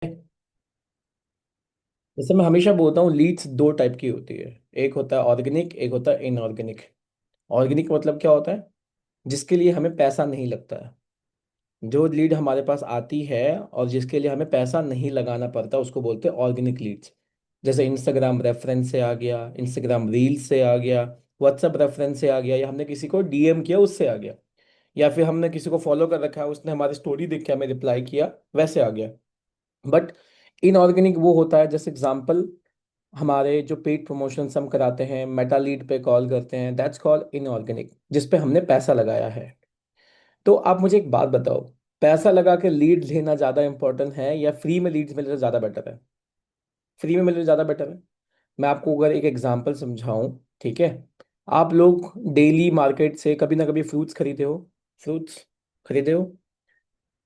जैसे मैं हमेशा बोलता हूँ, लीड्स दो टाइप की होती है। एक होता है ऑर्गेनिक, एक होता है इनऑर्गेनिक। ऑर्गेनिक मतलब क्या होता है? जिसके लिए हमें पैसा नहीं लगता है। जो लीड हमारे पास आती है और जिसके लिए हमें पैसा नहीं लगाना पड़ता, उसको बोलते हैं ऑर्गेनिक लीड्स। जैसे इंस्टाग्राम रेफरेंस से आ गया, इंस्टाग्राम रील्स से आ गया, व्हाट्सएप रेफरेंस से आ गया, या हमने किसी को डीएम किया उससे आ गया, या फिर हमने किसी को फॉलो कर रखा है, उसने हमारी स्टोरी देख के हमें रिप्लाई किया, वैसे आ गया। बट इनऑर्गेनिक वो होता है, जैसे एग्जांपल, हमारे जो पेड प्रमोशंस हम कराते हैं, मेटा लीड पे कॉल करते हैं, दैट्स कॉल्ड इनऑर्गेनिक, जिस पे हमने पैसा लगाया है। तो आप मुझे एक बात बताओ, पैसा लगा के लीड लेना ज़्यादा इंपॉर्टेंट है या फ्री में लीड्स मिलना ज़्यादा बेटर है? फ्री में मिलना ज़्यादा बेटर है। मैं आपको अगर एक एग्जांपल समझाऊं, ठीक है? आप लोग डेली मार्केट से कभी ना कभी फ्रूट्स खरीदे हो? फ्रूट्स खरीदे हो?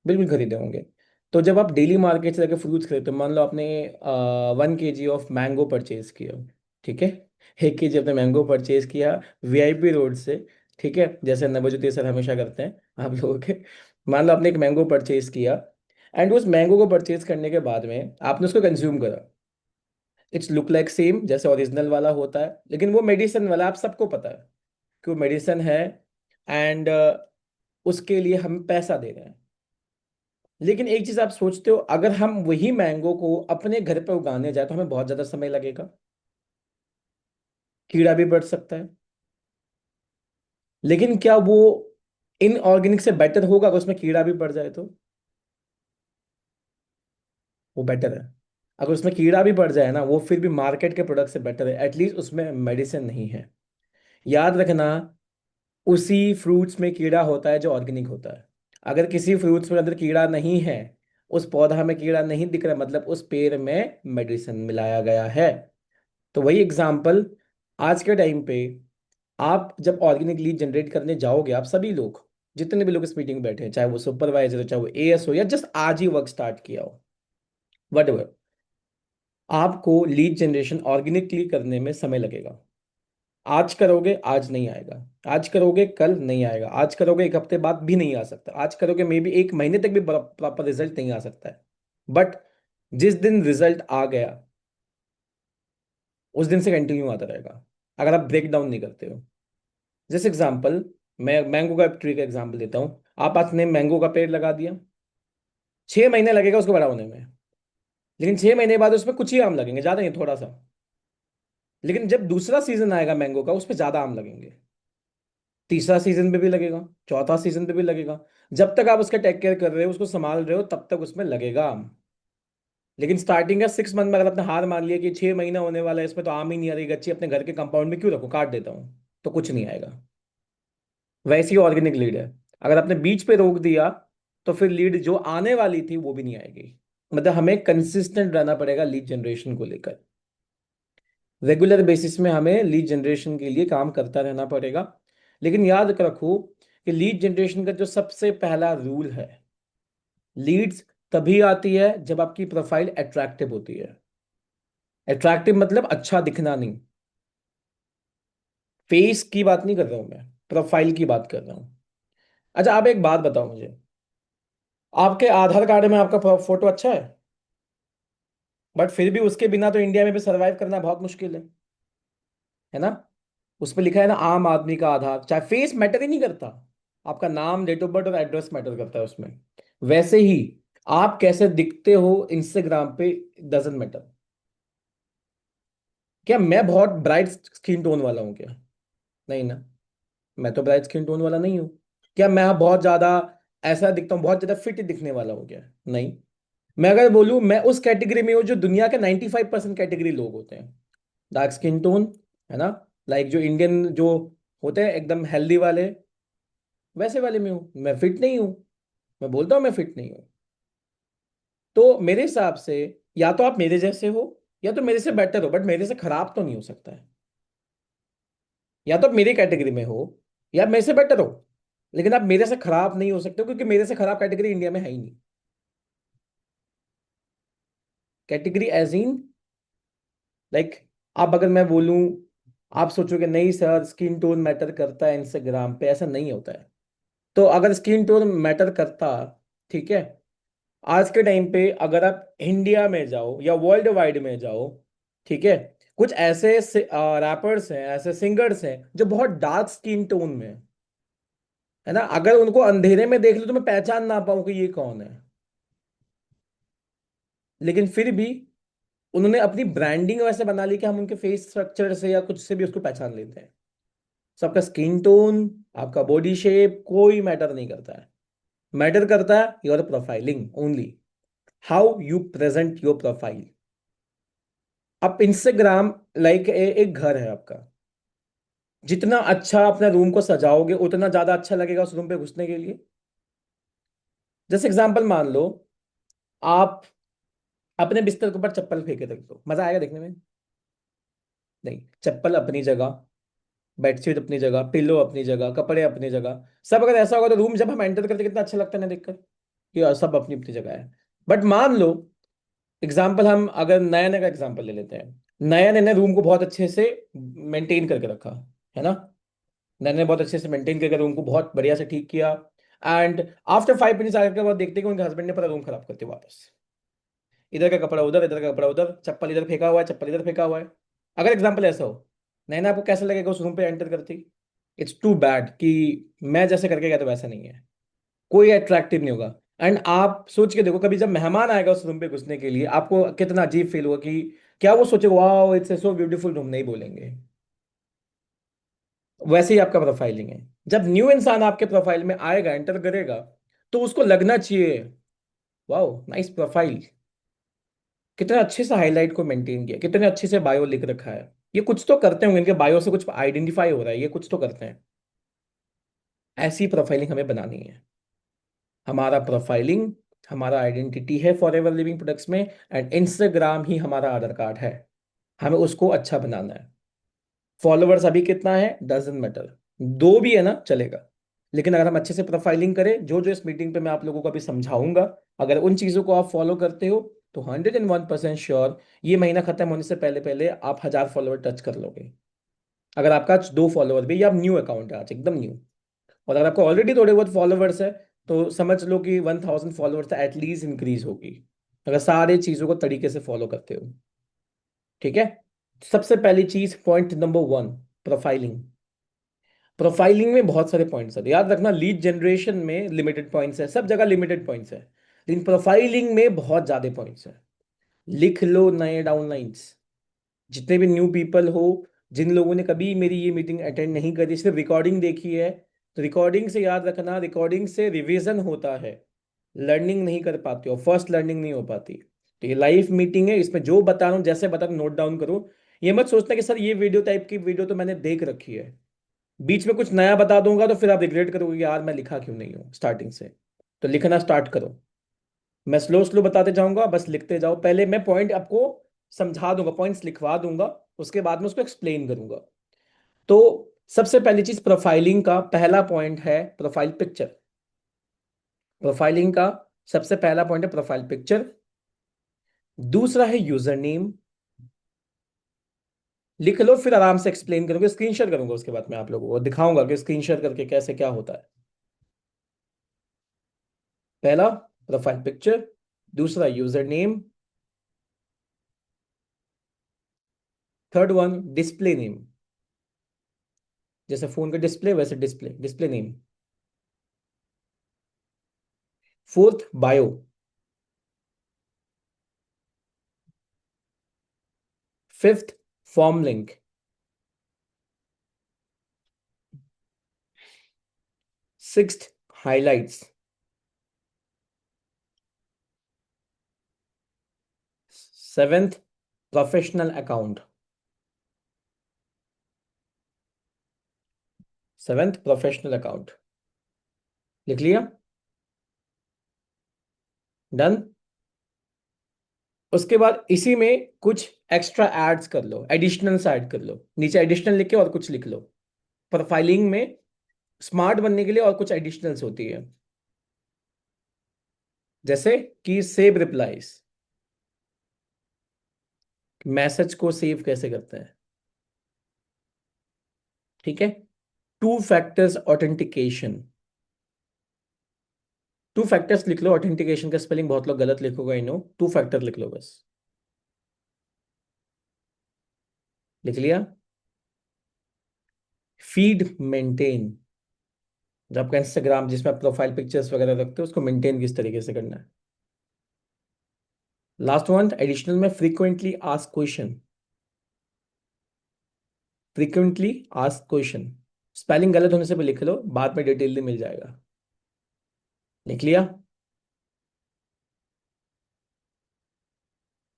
बिल्कुल खरीदे होंगे। तो जब आप डेली मार्केट से जाकर फ्रूट्स खरीदते हो, मान लो आपने 1 kg ऑफ मैंगो परचेज किया, ठीक है? 1 kg आपने मैंगो परचेज किया वीआईपी रोड से, ठीक है, जैसे नवज्योति सर हमेशा करते हैं आप लोगों के। मान लो आपने एक मैंगो परचेज किया, एंड उस मैंगो को परचेज करने के बाद में आपने उसको कंज्यूम करा। इट्स लुक लाइक सेम जैसे ओरिजिनल वाला होता है, लेकिन वो मेडिसिन वाला, आप सबको पता है कि वो मेडिसिन है। एंड उसके लिए हम पैसा दे रहे हैं। लेकिन एक चीज आप सोचते हो, अगर हम वही मैंगो को अपने घर पे उगाने जाए तो हमें बहुत ज्यादा समय लगेगा, कीड़ा भी बढ़ सकता है। लेकिन क्या वो इनऑर्गेनिक से बेटर होगा अगर उसमें कीड़ा भी पड़ जाए तो? वो बेटर है। अगर उसमें कीड़ा भी पड़ जाए ना, वो फिर भी मार्केट के प्रोडक्ट से बेटर है, एटलीस्ट उसमें मेडिसिन नहीं है। याद रखना, उसी फ्रूट्स में कीड़ा होता है जो ऑर्गेनिक होता है। अगर किसी फ्रूट्स में अंदर कीड़ा नहीं है, उस पौधा में कीड़ा नहीं दिख रहा, मतलब उस पेड़ में मेडिसिन मिलाया गया है। तो वही एग्जाम्पल, आज के टाइम पे आप जब ऑर्गेनिक लीड जनरेट करने जाओगे, आप सभी लोग, जितने भी लोग इस मीटिंग में बैठे हैं, चाहे वो सुपरवाइजर हो, चाहे वो एएस हो, या जस्ट आज ही वर्क स्टार्ट किया हो, वट एवर, आपको लीड जनरेशन ऑर्गेनिकली करने में समय लगेगा। आज करोगे आज नहीं आएगा, आज करोगे कल नहीं आएगा, आज करोगे एक हफ्ते बाद भी नहीं आ सकता, आज करोगे मे बी 1 महीने तक भी प्रॉपर रिजल्ट नहीं आ सकता है। बट जिस दिन रिजल्ट आ गया, उस दिन से कंटिन्यू आता रहेगा, अगर आप ब्रेक डाउन नहीं करते हो। जैसे एग्जाम्पल, मैं मैंगो का ट्री का एग्जाम्पल देता हूँ। आप आपने मैंगो का पेड़ लगा दिया, 6 महीने लगेगा उसको बड़ा होने में, लेकिन 6 महीने बाद उसमें कुछ ही आम लगेंगे, ज्यादा नहीं, थोड़ा सा। लेकिन जब दूसरा सीजन आएगा मैंगो का, उस पर ज्यादा आम लगेंगे, तीसरा सीजन पे भी लगेगा, चौथा सीजन पे भी लगेगा। जब तक आप उसका टेक केयर कर रहे हो, उसको संभाल रहे हो, तब तक उसमें लगेगा आम। लेकिन स्टार्टिंग का 6 मंथ में अगर आपने हार मान लिया कि 6 महीना होने वाला है, इसमें तो आम ही नहीं आ रही, गच्ची अपने घर के कंपाउंड में क्यों रखो, काट देता हूँ, तो कुछ नहीं आएगा। वैसी ऑर्गेनिक लीड है। अगर आपने बीच पे रोक दिया, तो फिर लीड जो आने वाली थी वो भी नहीं आएगी। मतलब हमें कंसिस्टेंट रहना पड़ेगा लीड जनरेशन को लेकर। रेगुलर बेसिस में हमें लीड जनरेशन के लिए काम करता रहना पड़ेगा। लेकिन याद रखो कि लीड जनरेशन का जो सबसे पहला रूल है, लीड्स तभी आती है जब आपकी प्रोफाइल अट्रैक्टिव होती है। अट्रैक्टिव मतलब अच्छा दिखना नहीं, फेस की बात नहीं कर रहा हूं मैं, प्रोफाइल की बात कर रहा हूं। अच्छा, आप एक बात बताओ मुझे, आपके आधार कार्ड में आपका फोटो अच्छा है, बट फिर भी उसके बिना तो इंडिया में भी सरवाइव करना बहुत मुश्किल है ना? उस पर लिखा है ना, आम आदमी का आधार, चाहे फेस मैटर ही नहीं करता, आपका नाम, डेट ऑफ बर्थ और एड्रेस मैटर करता है उसमें। वैसे ही आप कैसे दिखते हो इंस्टाग्राम पे डजंट मैटर। क्या मैं बहुत ब्राइट स्किन टोन वाला हूँ क्या? नहीं ना, मैं तो ब्राइट स्किन टोन वाला नहीं हूँ। क्या मैं बहुत ज्यादा ऐसा दिखता हूँ, बहुत ज्यादा फिट दिखने वाला हूँ क्या? नहीं। मैं अगर बोलूँ, मैं उस कैटेगरी में हूँ जो दुनिया के 95% कैटेगरी लोग होते हैं, डार्क स्किन टोन, है ना, लाइक जो इंडियन जो होते हैं एकदम हेल्दी वाले, वैसे वाले में हूँ। मैं फिट नहीं हूँ, मैं बोलता हूँ मैं फिट नहीं हूँ। तो मेरे हिसाब से, या तो आप मेरे जैसे हो, या तो मेरे से बेटर हो, बट मेरे से खराब तो नहीं हो सकता है। या तो आप मेरी कैटेगरी में हो, या मेरे से बेटर हो, लेकिन आप मेरे से खराब नहीं हो सकते, क्योंकि मेरे से खराब कैटेगरी इंडिया में है ही नहीं। कैटेगरी एज इन, लाइक, आप अगर मैं बोलूं, आप सोचोगे नहीं सर स्किन टोन मैटर करता है इंस्टाग्राम पे, ऐसा नहीं होता है। तो अगर स्किन टोन मैटर करता, ठीक है, आज के टाइम पे अगर आप इंडिया में जाओ या वर्ल्ड वाइड में जाओ, ठीक है, कुछ ऐसे रैपर्स हैं, ऐसे सिंगर्स हैं जो बहुत डार्क स्किन टोन में है ना, अगर उनको अंधेरे में देख लो तो मैं पहचान ना पाऊं कि ये कौन है। लेकिन फिर भी उन्होंने अपनी ब्रांडिंग वैसे बना ली कि हम उनके फेस स्ट्रक्चर से या कुछ से भी उसको पहचान लेते हैं। सो आपका स्किन टोन, आपका बॉडी शेप कोई मैटर नहीं करता है। मैटर करता है your profiling only, how you present your profile. अब इंस्टाग्राम लाइक एक घर है आपका। जितना अच्छा अपने रूम को सजाओगे उतना ज्यादा अच्छा लगेगा उस रूम पे घुसने के लिए। जैसे एग्जांपल मान लो, आप अपने बिस्तर के ऊपर चप्पल फेंके रख दो, मजा आएगा देखने में? नहीं, चप्पल अपनी जगह, बेडशीट अपनी जगह, पिलो अपनी जगह, कपड़े अपनी जगह, सब अगर ऐसा होगा तो रूम जब हम एंटर करते कितना अच्छा लगता है ना देखकर, कि यार सब अपनी अपनी जगह है। बट मान लो, एग्जाम्पल हम अगर नया नया का एग्जाम्पल ले लेते हैं, नया ने रूम को बहुत अच्छे से मेंटेन करके रखा, है ना, नया ने बहुत अच्छे से मेंटेन करके रूम को बहुत बढ़िया से ठीक किया। एंड आफ्टर 5 मिनट्स आने के बाद देखते हैं कि उनके हस्बैंड ने पूरा रूम खराब करते वापस। इधर का कपड़ा उधर, इधर का कपड़ा उधर, चप्पल इधर फेंका हुआ है, चप्पल इधर फेंका हुआ है। अगर एग्जाम्पल ऐसा हो, नैना आपको कैसा लगेगा उस रूम पे एंटर करती? इट्स टू बैड कि मैं जैसे करके गया तो वैसा नहीं है, कोई अट्रैक्टिव नहीं होगा। एंड आप सोच के देखो, कभी जब मेहमान आएगा उस रूम पे घुसने के लिए आपको कितना अजीब फील होगा, कि क्या वो सोचेगा wow it's so beautiful room? नहीं बोलेंगे। वैसे ही आपका प्रोफाइलिंग है। जब न्यू इंसान आपके प्रोफाइल में आएगा, एंटर करेगा, तो उसको लगना चाहिए वाओ नाइस प्रोफाइल, कितने अच्छे से हाईलाइट को मेंटेन किया, कितने अच्छे से बायो लिख रखा है। ये कुछ तो करते होंगे, इनके बायो से कुछ आइडेंटिफाई हो रहा है, ये कुछ तो करते हैं। ऐसी प्रोफाइलिंग हमें बनानी है। हमारा प्रोफाइलिंग हमारा आइडेंटिटी है फॉर एवर लिविंग प्रोडक्ट्स में, एंड इंस्टाग्राम ही हमारा आधार कार्ड है। हमें उसको अच्छा बनाना है। फॉलोअर्स अभी कितना है डजेंट मैटर, दो भी है ना चलेगा। लेकिन अगर हम अच्छे से प्रोफाइलिंग करें, जो जो इस मीटिंग पे मैं आप लोगों को अभी समझाऊंगा, अगर उन चीज़ों को आप फॉलो करते हो, तो 101% श्योर ये महीना खत्म होने से पहले पहले आप 1000 फॉलोअर टच कर लोगे। अगर आपका आज 2 फॉलोअर भी, या न्यू अकाउंट है आज एकदम न्यू, और अगर आपको ऑलरेडी थोड़े बहुत फॉलोअर्स है, तो समझ लो कि 1000 फॉलोअर्स एटलीस्ट इंक्रीज होगी, अगर सारे चीज़ों को तरीके से फॉलो करते हो। ठीक है। सबसे पहली चीज, पॉइंट नंबर 1, प्रोफाइलिंग। प्रोफाइलिंग में बहुत सारे पॉइंट्स हैं, याद रखना, लीड जनरेशन में लिमिटेड पॉइंट्स है, सब जगह लिमिटेड पॉइंट्स है, लेकिन प्रोफाइलिंग में बहुत ज्यादा पॉइंट्स है। लिख लो नए डाउनलाइंस। जितने भी न्यू पीपल हो, जिन लोगों ने कभी मेरी ये मीटिंग अटेंड नहीं करी, सिर्फ रिकॉर्डिंग देखी है, तो रिकॉर्डिंग से याद रखना, रिकॉर्डिंग से रिवीजन होता है, लर्निंग नहीं कर पाते हो, फर्स्ट लर्निंग नहीं हो पाती। तो ये लाइव मीटिंग है, इसमें जो बता रहा हूँ जैसे बता रहा हूँ नोट डाउन करो। ये मत सोचना कि सर ये वीडियो टाइप की वीडियो तो मैंने देख रखी है, बीच में कुछ नया बता दूंगा तो फिर आप रिग्रेट करोगे कि यार मैं लिखा क्यों नहीं हूँ स्टार्टिंग से। तो लिखना स्टार्ट करो। मैं स्लो स्लो बताते जाऊंगा, बस लिखते जाओ, पहले मैं पॉइंट आपको समझा दूंगा, पॉइंट्स लिखवा दूंगा, उसके बाद में उसको एक्सप्लेन करूंगा। तो सबसे पहली चीज, प्रोफाइलिंग का पहला पॉइंट है प्रोफाइल पिक्चर। प्रोफाइलिंग का सबसे पहला पॉइंट है प्रोफाइल पिक्चर। दूसरा है यूजर नेम। लिख लो, फिर आराम से एक्सप्लेन करूंगा, स्क्रीन शेयर करूंगा, उसके बाद मैं आप लोगों को दिखाऊंगा कि स्क्रीन शेयर करके कैसे क्या होता है। पहला प्रोफाइल पिक्चर, दूसरा user name, third one display name, जैसे फोन का डिस्प्ले वैसे display display name. Fourth bio. Fifth form link. Sixth highlights. Seventh professional account. Seventh professional account. लिख लिया? डन। उसके बाद इसी में कुछ एक्स्ट्रा एड्स कर लो, एडिशनल्स ऐड कर लो, नीचे एडिशनल लिख के और कुछ लिख लो। प्रोफाइलिंग में स्मार्ट बनने के लिए और कुछ एडिशनल्स होती है, जैसे कि सेव रिप्लाईज, मैसेज को सेव कैसे करते हैं, ठीक है। Two factors authentication, two factors लिख लो, ऑथेंटिकेशन का स्पेलिंग बहुत लोग गलत लिखोगे, आई नो, टू फैक्टर लिख लो बस। लिख लिया। फीड मेंटेन, जो आपका इंस्टाग्राम जिसमें आप प्रोफाइल पिक्चर्स वगैरह रखते हो उसको मेंटेन किस तरीके से करना है। लास्ट वन एडिशनल में, frequently ask question. Frequently ask question, spelling गलत होने से भी लिख लो, बाद में डिटेल मिल जाएगा। लिख लिया।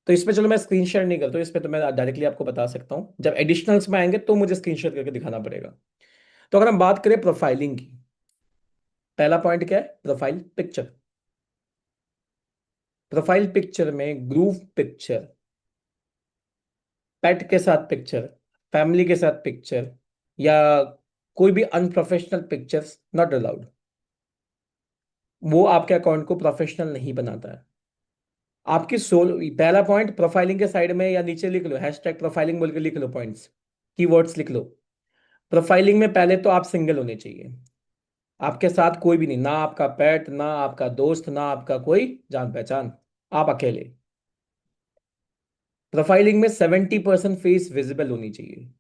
तो इसमें चलो मैं स्क्रीन शेयर नहीं करता हूँ, इसमें तो मैं डायरेक्टली आपको बता सकता हूँ, जब एडिशनल्स में आएंगे तो मुझे स्क्रीन शेयर करके दिखाना पड़ेगा। तो अगर हम बात करें प्रोफाइलिंग की, पहला पॉइंट क्या है, प्रोफाइल पिक्चर। प्रोफाइल पिक्चर में ग्रुप पिक्चर, पेट के साथ पिक्चर, फैमिली के साथ पिक्चर, या कोई भी अनप्रोफेशनल पिक्चर्स नॉट अलाउड। वो आपके अकाउंट को प्रोफेशनल नहीं बनाता है। आपकी सोल, पहला पॉइंट प्रोफाइलिंग के साइड में या नीचे लिख लो, हैशटैग प्रोफाइलिंग बोल के लिख लो, पॉइंट्स कीवर्ड्स लिख लो। प्रोफाइलिंग में पहले तो आप सिंगल होने चाहिए, आपके साथ कोई भी नहीं, ना आपका पेट, ना आपका दोस्त, ना आपका कोई जान पहचान, आप अकेले। प्रोफाइलिंग में 70% फेस विजिबल होनी चाहिए।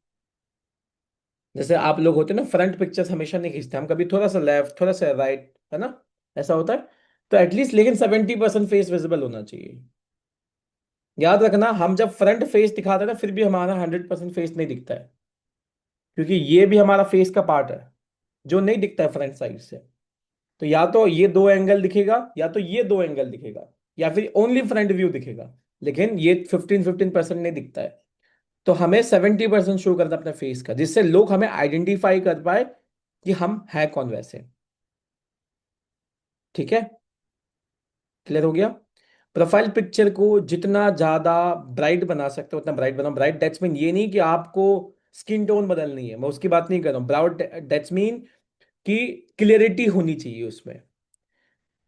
जैसे आप लोग होते हैं ना, फ्रंट पिक्चर्स हमेशा नहीं खींचते, हम कभी थोड़ा सा लेफ्ट थोड़ा सा राइट, है ना, ऐसा होता है। तो एटलीस्ट लेकिन 70% फेस विजिबल होना चाहिए। याद रखना, हम जब फ्रंट फेस दिखाते हैं ना, फिर भी हमारा 100% फेस नहीं दिखता है, क्योंकि ये भी हमारा फेस का पार्ट है जो नहीं दिखता है फ्रंट साइड से। तो या तो ये दो एंगल दिखेगा, या तो ये दो एंगल दिखेगा, या फिर ओनली फ्रंट व्यू दिखेगा, लेकिन ये 15-15% नहीं दिखता है। तो हमें 70% शो करना अपने फेस का, जिससे लोग हमें आइडेंटिफाई कर पाए कि हम है कौन वैसे। ठीक है, क्लियर हो गया। प्रोफाइल पिक्चर को जितना ज्यादा ब्राइट बना सकते हो उतना ब्राइट बनाओ। ब्राइट दैट्स मीन ये नहीं कि आपको स्किन टोन बदलनी है, मैं उसकी बात नहीं कर रहा हूँ। ब्राउट दैट्स मीन कि क्लियरिटी होनी चाहिए उसमें।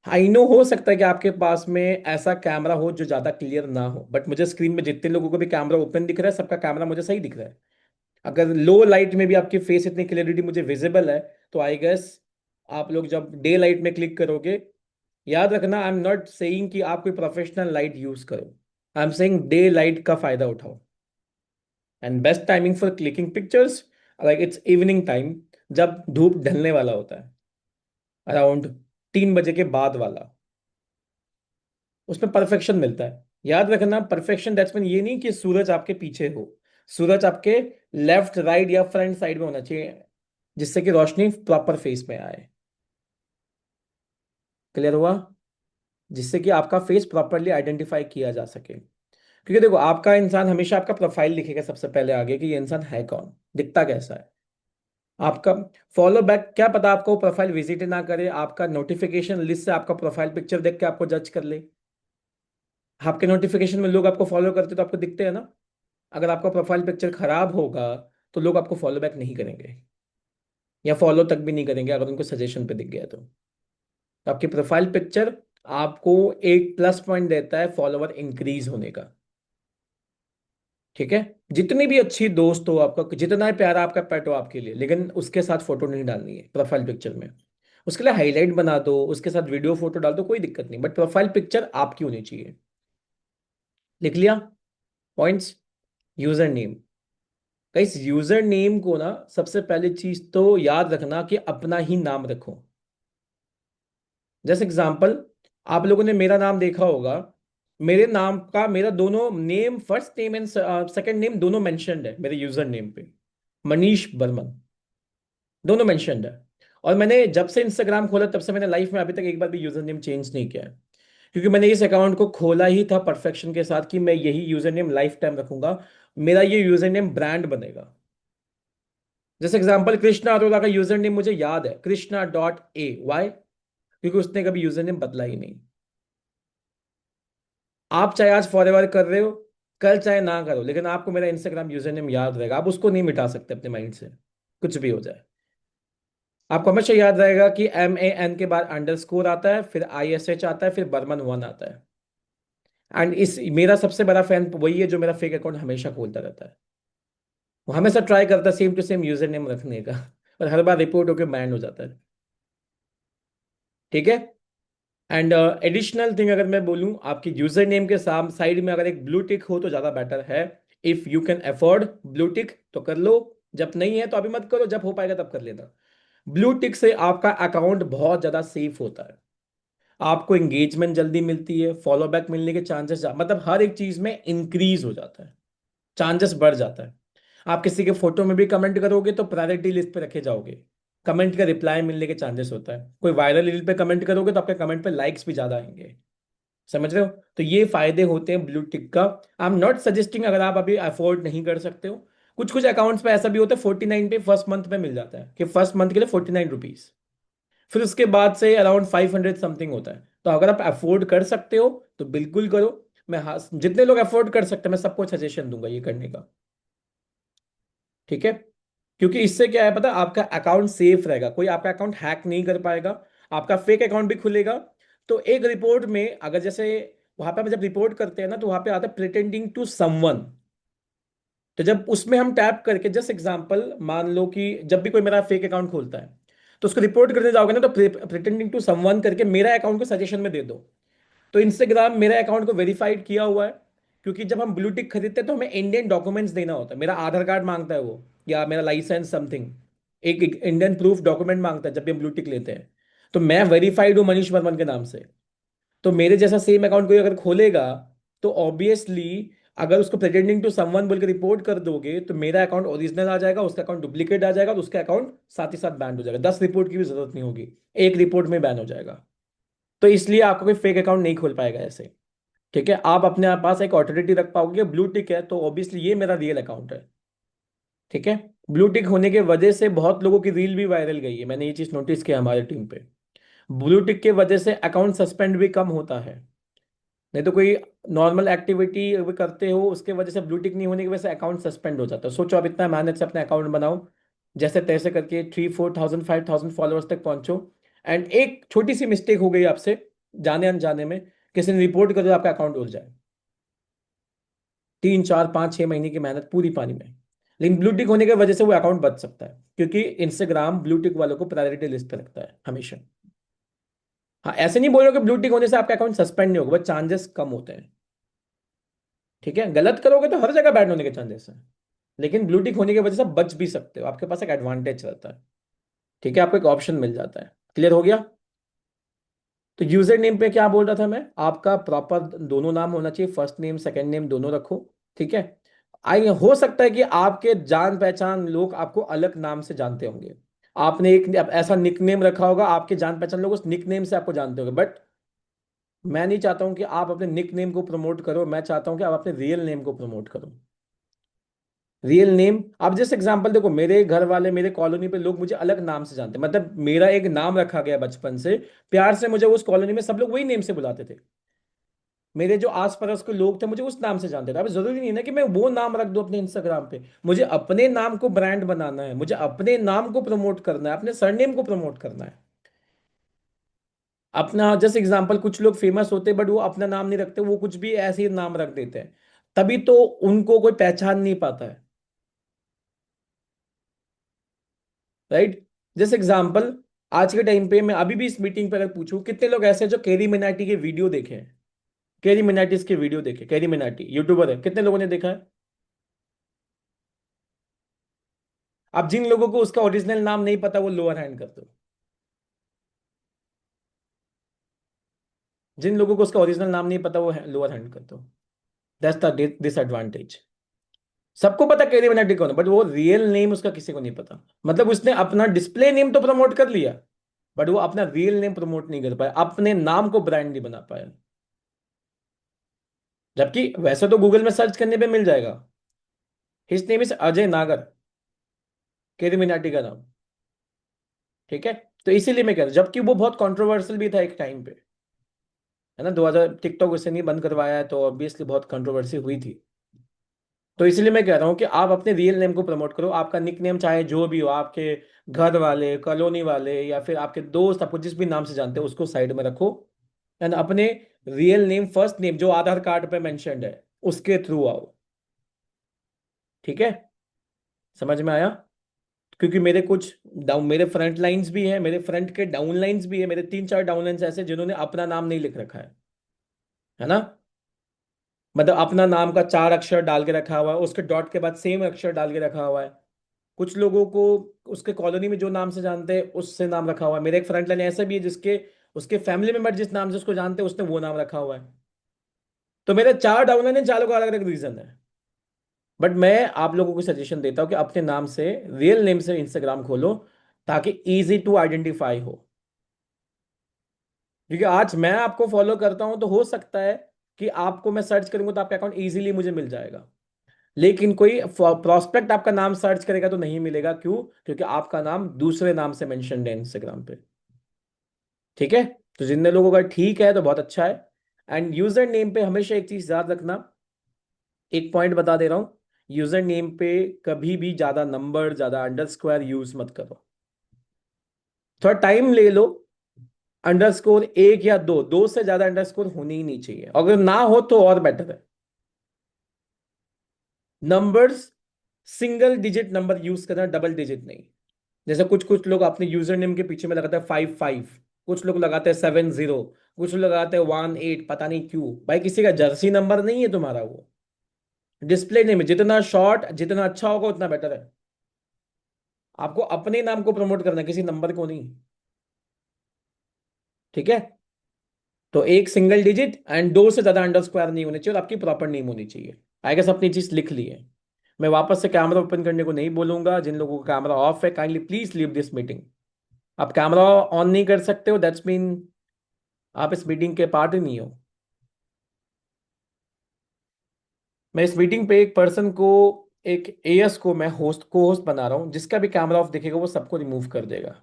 आई नो हो सकता है कि आपके पास में ऐसा कैमरा हो जो ज्यादा क्लियर ना हो, बट मुझे स्क्रीन में जितने लोगों को भी कैमरा ओपन दिख रहा है, सबका कैमरा मुझे सही दिख रहा है। अगर लो लाइट में भी आपकी फेस इतनी क्लियरिटी मुझे विजिबल है, तो आई गेस आप लोग जब डे लाइट में क्लिक करोगे, याद रखना आई एम नॉट सेइंग कि आप कोई प्रोफेशनल लाइट यूज करो, I am saying day light का फायदा उठाओ। And best timing for clicking pictures, like it's evening time, जब धूप ढलने वाला होता है, अराउंड 3 बजे के बाद वाला, उसमें परफेक्शन मिलता है। याद रखना, परफेक्शन दैट्स मीन ये नहीं कि सूरज आपके पीछे हो, सूरज आपके लेफ्ट राइट या फ्रंट साइड में होना चाहिए, जिससे कि रोशनी प्रॉपर फेस में आए। क्लियर हुआ, जिससे कि आपका फेस प्रॉपरली आइडेंटिफाई किया जा सके। क्योंकि देखो, आपका इंसान हमेशा आपका प्रोफाइल लिखेगा सबसे पहले आगे कि ये इंसान है कौन, दिखता कैसा है। आपका फॉलो बैक, क्या पता आपको प्रोफाइल विजिट ना करे, आपका नोटिफिकेशन लिस्ट से आपका प्रोफाइल पिक्चर देख के आपको जज कर ले। आपके नोटिफिकेशन में लोग आपको फॉलो करते तो आपको दिखते हैं ना। अगर आपका प्रोफाइल पिक्चर खराब होगा तो लोग आपको फॉलो बैक नहीं करेंगे, या फॉलो तक भी नहीं करेंगे अगर उनको सजेशन पे दिख गया तो आपकी प्रोफाइल पिक्चर आपको एक प्लस पॉइंट देता है फॉलोवर इंक्रीज होने का। ठीक है, जितनी भी अच्छी दोस्त हो आपका, जितना ही प्यारा आपका पेट हो आपके लिए, लेकिन उसके साथ फोटो नहीं डालनी है प्रोफाइल पिक्चर में। उसके लिए हाईलाइट बना दो, उसके साथ वीडियो फोटो डाल दो, कोई दिक्कत नहीं, बट प्रोफाइल पिक्चर आपकी होनी चाहिए। लिख लिया पॉइंट्स। यूजर नेम, इस यूजर नेम को ना सबसे पहली चीज तो याद रखना कि अपना ही नाम रखो। जैसे एग्जांपल, आप लोगों ने मेरा नाम देखा होगा, मेरे नाम का, मेरा दोनों name, first name and second name दोनों मेंशन्ड है मेरे यूजर नेम पे, मनीष बर्मन, दोनों मेंशन्ड है। और मैंने जब से इंस्टाग्राम खोला तब से मैंने लाइफ में अभी तक एक बार भी यूजर नेम चेंज नहीं किया है, क्योंकि मैंने इस अकाउंट को खोला ही था परफेक्शन के साथ कि मैं यही यूजर नेम लाइफ टाइम रखूंगा, मेरा ये यूजर नेम ब्रांड बनेगा। जैसे एग्जांपल, कृष्णा अरोड़ा का यूजर नेम मुझे याद है, कृष्णा.a, वाई, क्योंकि उसने कभी यूजर नेम बदला ही नहीं। आप चाहे आज फॉरएवर कर रहे हो, कल चाहे ना करो, लेकिन आपको मेरा इंस्टाग्राम यूजर नेम याद रहेगा, आप उसको नहीं मिटा सकते अपने माइंड से, कुछ भी हो जाए। आपको हमेशा याद रहेगा कि MAN के बाद अंडरस्कोर आता है, फिर ISH आता है, फिर बर्मन 1 आता है। एंड इस मेरा सबसे बड़ा फैन वही है जो मेरा फेक अकाउंट हमेशा खोलता रहता है। वो हमेशा ट्राई करता है same to same user name रखने का, और हर बार रिपोर्ट होकर बैन हो जाता है। ठीक है, एंड एडिशनल थिंग अगर मैं बोलूँ, आपकी यूजर नेम के साथ साइड में अगर एक ब्लू टिक हो तो ज़्यादा बेटर है। If you can afford blue tick तो कर लो, जब नहीं है तो अभी मत करो, जब हो पाएगा तब कर लेना। ब्लू टिक से आपका अकाउंट बहुत ज़्यादा सेफ होता है, आपको एंगेजमेंट जल्दी मिलती है, फॉलो बैक मिलने के चांसेस मतलब हर एक चीज़ में इंक्रीज हो जाता है, चांसेस बढ़ जाता है। आप किसी के फोटो में भी कमेंट करोगे तो प्रायोरिटी लिस्ट पे रखे जाओगे, कमेंट का रिप्लाई मिलने के चांसेस होता है। कोई वायरल रील पे कमेंट करोगे तो आपके कमेंट पे लाइक्स भी ज़्यादा आएंगे। समझ रहे हो? तो ये फायदे होते हैं ब्लू टिक का। आई एम नॉट सजेस्टिंग, अगर आप अभी अफोर्ड नहीं कर सकते हो, कुछ कुछ अकाउंट्स पे ऐसा भी होता है 49 पे फर्स्ट मंथ में मिल जाता है, कि फर्स्ट मंथ के लिए 49 रुपीज, फिर उसके बाद से अराउंड 500 समथिंग होता है। तो अगर आप अफोर्ड कर सकते हो तो बिल्कुल करो। मैं, हाँ, जितने लोग अफोर्ड कर सकते हैं मैं सबको सजेशन दूंगा ये करने का। ठीक है? क्योंकि इससे क्या है पता है? आपका अकाउंट सेफ रहेगा, कोई आपका अकाउंट हैक नहीं कर पाएगा, आपका फेक अकाउंट भी खुलेगा। तो एक रिपोर्ट में अगर जैसे वहां पे हम जब रिपोर्ट करते हैं ना तो वहां पे आता है प्रिटेंडिंग टू समवन। तो जब उसमें हम टैप करके जस्ट एग्जांपल मान लो कि जब भी कोई मेरा फेक अकाउंट खोलता है तो उसको रिपोर्ट करने जाओगे ना तो प्रिटेंडिंग टू समवन करके मेरा अकाउंट को सजेशन में दे दो। तो इंस्टाग्राम मेरे अकाउंट को वेरीफाइड किया हुआ है, क्योंकि जब हम ब्लू टिक खरीदते हैं तो हमें इंडियन डॉक्यूमेंट्स देना होता है, मेरा आधार कार्ड मांगता है वो, या मेरा लाइसेंस समथिंग, एक इंडियन प्रूफ डॉक्यूमेंट मांगता है जब भी हम ब्लू टिक लेते हैं। तो मैं वेरीफाइड हूँ मनीष वर्मन के नाम से। तो मेरे जैसा सेम अकाउंट कोई अगर खोलेगा तो ऑब्वियसली अगर उसको प्रेटेंडिंग टू समवन बोल के रिपोर्ट कर दोगे तो मेरा अकाउंट ओरिजिनल आ जाएगा, उसका अकाउंट डुप्लीकेट आ जाएगा, तो उसका अकाउंट साथ ही साथ बैन हो जाएगा, 10 रिपोर्ट की भी जरूरत नहीं होगी, एक रिपोर्ट में बैन हो जाएगा। तो इसलिए आपको कोई फेक अकाउंट नहीं खोल पाएगा ऐसे। ठीक है? आप अपने आप पास एक ऑल्टरनेटिव रख पाओगे, ब्लू टिक है तो ऑब्वियसली ये मेरा रियल अकाउंट है। ठीक है? ब्लू टिक होने के वजह से बहुत लोगों की रील भी वायरल गई है, मैंने ये चीज नोटिस किया हमारे टीम पे। ब्लू टिक के वजह से अकाउंट सस्पेंड भी कम होता है। नहीं तो कोई नॉर्मल एक्टिविटी करते हो उसके वजह से ब्लू टिक नहीं होने की वजह से अकाउंट सस्पेंड हो जाता है। सोचो आप इतना मेहनत से अपने अकाउंट बनाओ, जैसे तैसे करके 3-4 थाउजेंड 5,000 फॉलोअर्स तक पहुंचो, एंड एक छोटी सी मिस्टेक हो गई आपसे जाने अनजाने में, किसी ने रिपोर्ट कर दिया, आपका अकाउंट उड़ जाए, 3-4-5-6 महीने की मेहनत पूरी पानी में। लेकिन ब्लू टिक होने की वजह से वो अकाउंट बच सकता है, क्योंकि इंस्टाग्राम ब्लू टिक वालों को प्रायोरिटी लिस्ट पे रखता है हमेशा। हाँ, ऐसे नहीं बोल रहे हो कि ब्लू टिक होने से आपका अकाउंट सस्पेंड नहीं होगा, बस चांसेस कम होते हैं। ठीक है? गलत करोगे तो हर जगह बैन होने के चांसेस हैं, लेकिन ब्लू टिक होने की वजह से बच भी सकते हो, आपके पास एक एडवांटेज रहता है। ठीक है? आपको एक ऑप्शन मिल जाता है। क्लियर हो गया? तो यूजर नेम पे क्या बोल रहा था मैं, आपका प्रॉपर दोनों नाम होना चाहिए, फर्स्ट नेम सेकंड नेम दोनों रखो। ठीक है? आई हो सकता है कि आपके जान पहचान लोग आपको अलग नाम से जानते होंगे, आपने एक ऐसा निकनेम रखा होगा, आपके जान पहचान लोग उस निकनेम से आपको जानते होंगे, बट मैं नहीं चाहता हूं कि आप अपने निकनेम को प्रमोट करो, मैं चाहता हूं कि आप अपने रियल नेम को प्रमोट करो। रियल नेम, आप जैसे एग्जांपल देखो, मेरे घर वाले मेरे कॉलोनी पे लोग मुझे अलग नाम से जानते हैं, मतलब मेरा एक नाम रखा गया बचपन से, प्यार से मुझे उस कॉलोनी में सब लोग वही नेम से बुलाते थे। मेरे जो आस पड़ोस के लोग थे मुझे उस नाम से जानते थे। अब जरूरी नहीं ना कि मैं वो नाम रख दूं अपने इंस्टाग्राम पे, मुझे अपने नाम को ब्रांड बनाना है, मुझे अपने नाम को प्रमोट करना है, अपने सरनेम को प्रमोट करना है। अपना जैसे एग्जांपल, कुछ लोग फेमस होते बट वो अपना नाम नहीं रखते, वो कुछ भी ऐसे ही नाम रख देते हैं, तभी तो उनको कोई पहचान नहीं पाता है। राइट? जैसे एग्जांपल, आज के टाइम पे मैं अभी भी इस मीटिंग पे अगर पूछूं कितने लोग ऐसे हैं जो कैरी मिनाटी के वीडियो देखे हैं, कैरी मिनाटी के वीडियो देखे, कैरी मिनाटी यूट्यूबर है, कितने लोगों ने देखा है? अब जिन लोगों को उसका ओरिजिनल नाम नहीं पता वो लोअर हैंड कर दो, जिन लोगों को उसका ओरिजिनल नाम नहीं पता वो लोअर हैंड कर दो। That's the disadvantage. सबको पता कैरी मिनाटी कौन है, बट वो रियल नेम उसका किसी को नहीं पता। मतलब उसने अपना डिस्प्ले नेम तो प्रमोट कर लिया, बट वो अपना रियल नेम प्रमोट नहीं कर पाया, अपने नाम को ब्रांड नहीं बना पाया। जबकि वैसे तो गूगल में सर्च करने पे मिल जाएगा, हिज नेम इज अजय नागर, केरी मिनाटी का नाम। ठीक है? तो इसीलिए मैं कह रहा हूं, जबकि वो बहुत कंट्रोवर्शियल भी था एक टाइम पे, है ना, 2000 टिकटॉक उसे नहीं बंद करवाया है तो ऑब्वियसली बहुत कंट्रोवर्सी हुई थी। तो इसलिए मैं कह रहा हूँ कि आप अपने रियल नेम को प्रमोट करो, आपका निक नेम चाहे जो भी हो, आपके घर वाले, कॉलोनी वाले, या फिर आपके दोस्त आपको जिस भी नाम से जानते हो उसको साइड में रखो, एंड अपने रियल नेम फर्स्ट नेम जो आधार कार्ड पे मेंशन्ड है उसके थ्रू आओ। ठीक है? समझ में आया? क्योंकि मेरे कुछ डाउन, मेरे फ्रंट लाइंस भी है, मेरे फ्रंट के डाउन लाइंस भी है, मेरे 3-4 डाउन लाइंस ऐसे जिन्होंने अपना नाम नहीं लिख रखा है ना। मतलब अपना नाम का 4 अक्षर डाल के रखा हुआ है, उसके डॉट के बाद सेम अक्षर डाल के रखा हुआ है। कुछ लोगों को उसके कॉलोनी में जो नाम से जानते हैं उससे नाम रखा हुआ है। मेरे एक फ्रंट लाइन ऐसा भी है जिसके, उसके फैमिली मेंबर जिस नाम से उसको जानते हैं उसने वो नाम रखा हुआ है। तो मेरे 4 डाउनलाइन है, चारों का अलग अलग रीजन है। बट मैं आप लोगों को सजेशन देता हूँ कि अपने नाम से, रियल नेम से इंस्टाग्राम खोलो, ताकि इजी टू आइडेंटिफाई हो। क्योंकि आज मैं आपको फॉलो करता हूं तो हो सकता है कि आपको मैं सर्च करूंगा तो आपका अकाउंट इजीली मुझे मिल जाएगा, लेकिन कोई प्रोस्पेक्ट आपका नाम सर्च करेगा तो नहीं मिलेगा। क्यों? क्योंकि आपका नाम दूसरे नाम से मेंशन्ड है इंस्टाग्राम पे। ठीक है। तो जितने लोगों का ठीक है तो बहुत अच्छा है। एंड यूजर नेम पे हमेशा एक चीज याद रखना, एक पॉइंट बता दे रहा हूं। यूजर नेम पे कभी भी ज्यादा नंबर, ज्यादा अंडरस्कोर यूज मत करो। थोड़ा टाइम ले लो। अंडरस्कोर एक या दो, दो से ज्यादा अंडरस्कोर होनी ही नहीं चाहिए, अगर ना हो तो और बेटर है। Numbers, single digit number use करना, डबल डिजिट नहीं। जैसे कुछ कुछ लोग अपने यूजर नेम के पीछे में लगाते हैं 55, कुछ लोग लगाते हैं 70, कुछ लोग लगाते हैं 18, पता नहीं क्यों। भाई किसी का जर्सी नंबर नहीं है तुम्हारा वो। डिस्प्ले नेम है, जितना शॉर्ट जितना अच्छा होगा उतना बेटर है। आपको अपने नाम को प्रमोट करना है, किसी नंबर को नहीं। ठीक है। तो एक सिंगल डिजिट एंड दो से ज्यादा अंडरस्कोर नहीं होने चाहिए, और आपकी प्रॉपर नेम होनी चाहिए। आई गेस अपनी चीज लिख ली है। मैं वापस से कैमरा ओपन करने को नहीं बोलूंगा। जिन लोगों का कैमरा ऑफ है, kindly please leave this meeting. आप कैमरा ऑन नहीं कर सकते हो, दैट्स मीन आप इस मीटिंग के पार्ट ही नहीं हो। मैं इस मीटिंग पे एक पर्सन को, एक एएस को मैं होस्ट, को होस्ट बना रहा हूं, जिसका भी कैमरा ऑफ दिखेगा वो सबको रिमूव कर देगा।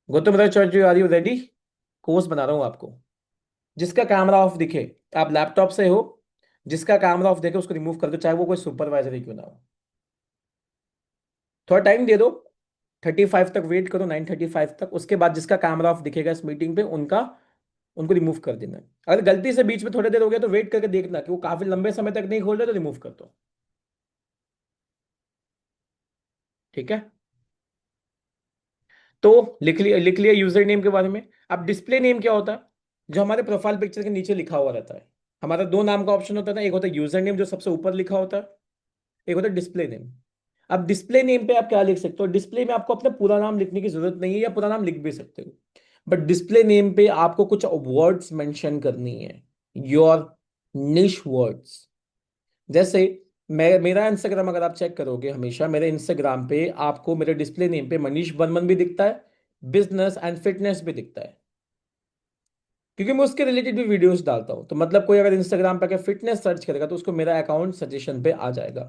Gautam Chaudhary, are you ready? Host बना रहा हूं आपको। जिसका कैमरा ऑफ दिखे, आप लैपटॉप से हो, जिसका कैमरा ऑफ देखे उसको रिमूव कर दो, चाहे वो कोई सुपरवाइजर ही क्यों ना हो। थोड़ा टाइम दे दो, 35 तक वेट करो, 9:35 तक। उसके बाद जिसका कैमरा ऑफ दिखेगा इस मीटिंग पे, उनका, उनको रिमूव कर देना है। अगर गलती से बीच में थोड़ी देर हो गया तो वेट करके देखना कि वो काफी लंबे समय तक नहीं खोल रहे तो रिमूव कर दो। ठीक है। तो लिख लिया यूजर नेम के बारे में। अब डिस्प्ले नेम क्या होता है? जो हमारे प्रोफाइल पिक्चर के नीचे लिखा हुआ रहता है। हमारा दो नाम का ऑप्शन होता है ना, एक होता है यूजर नेम जो सबसे ऊपर लिखा होता है, एक होता है डिस्प्ले नेम। अब डिस्प्ले नेम पे आप क्या लिख सकते हो? डिस्प्ले में आपको अपना पूरा नाम लिखने की जरूरत नहीं है, या पूरा नाम लिख भी सकते हो। बट डिस्प्ले नेम पे आपको कुछ वर्ड्स मेंशन करनी है, योर निश वर्ड्स। जैसे मैं, मेरा इंस्टाग्राम अगर आप चेक करोगे, हमेशा मेरे इंस्टाग्राम पे आपको मेरे डिस्प्ले नेम पे मनीष बर्मन भी दिखता है, बिजनेस एंड फिटनेस भी दिखता है। क्योंकि मैं उसके रिलेटेड भी वीडियोस डालता हूँ। तो मतलब कोई अगर इंस्टाग्राम पे फिटनेस सर्च करेगा तो उसको मेरा अकाउंट सजेशन पे आ जाएगा।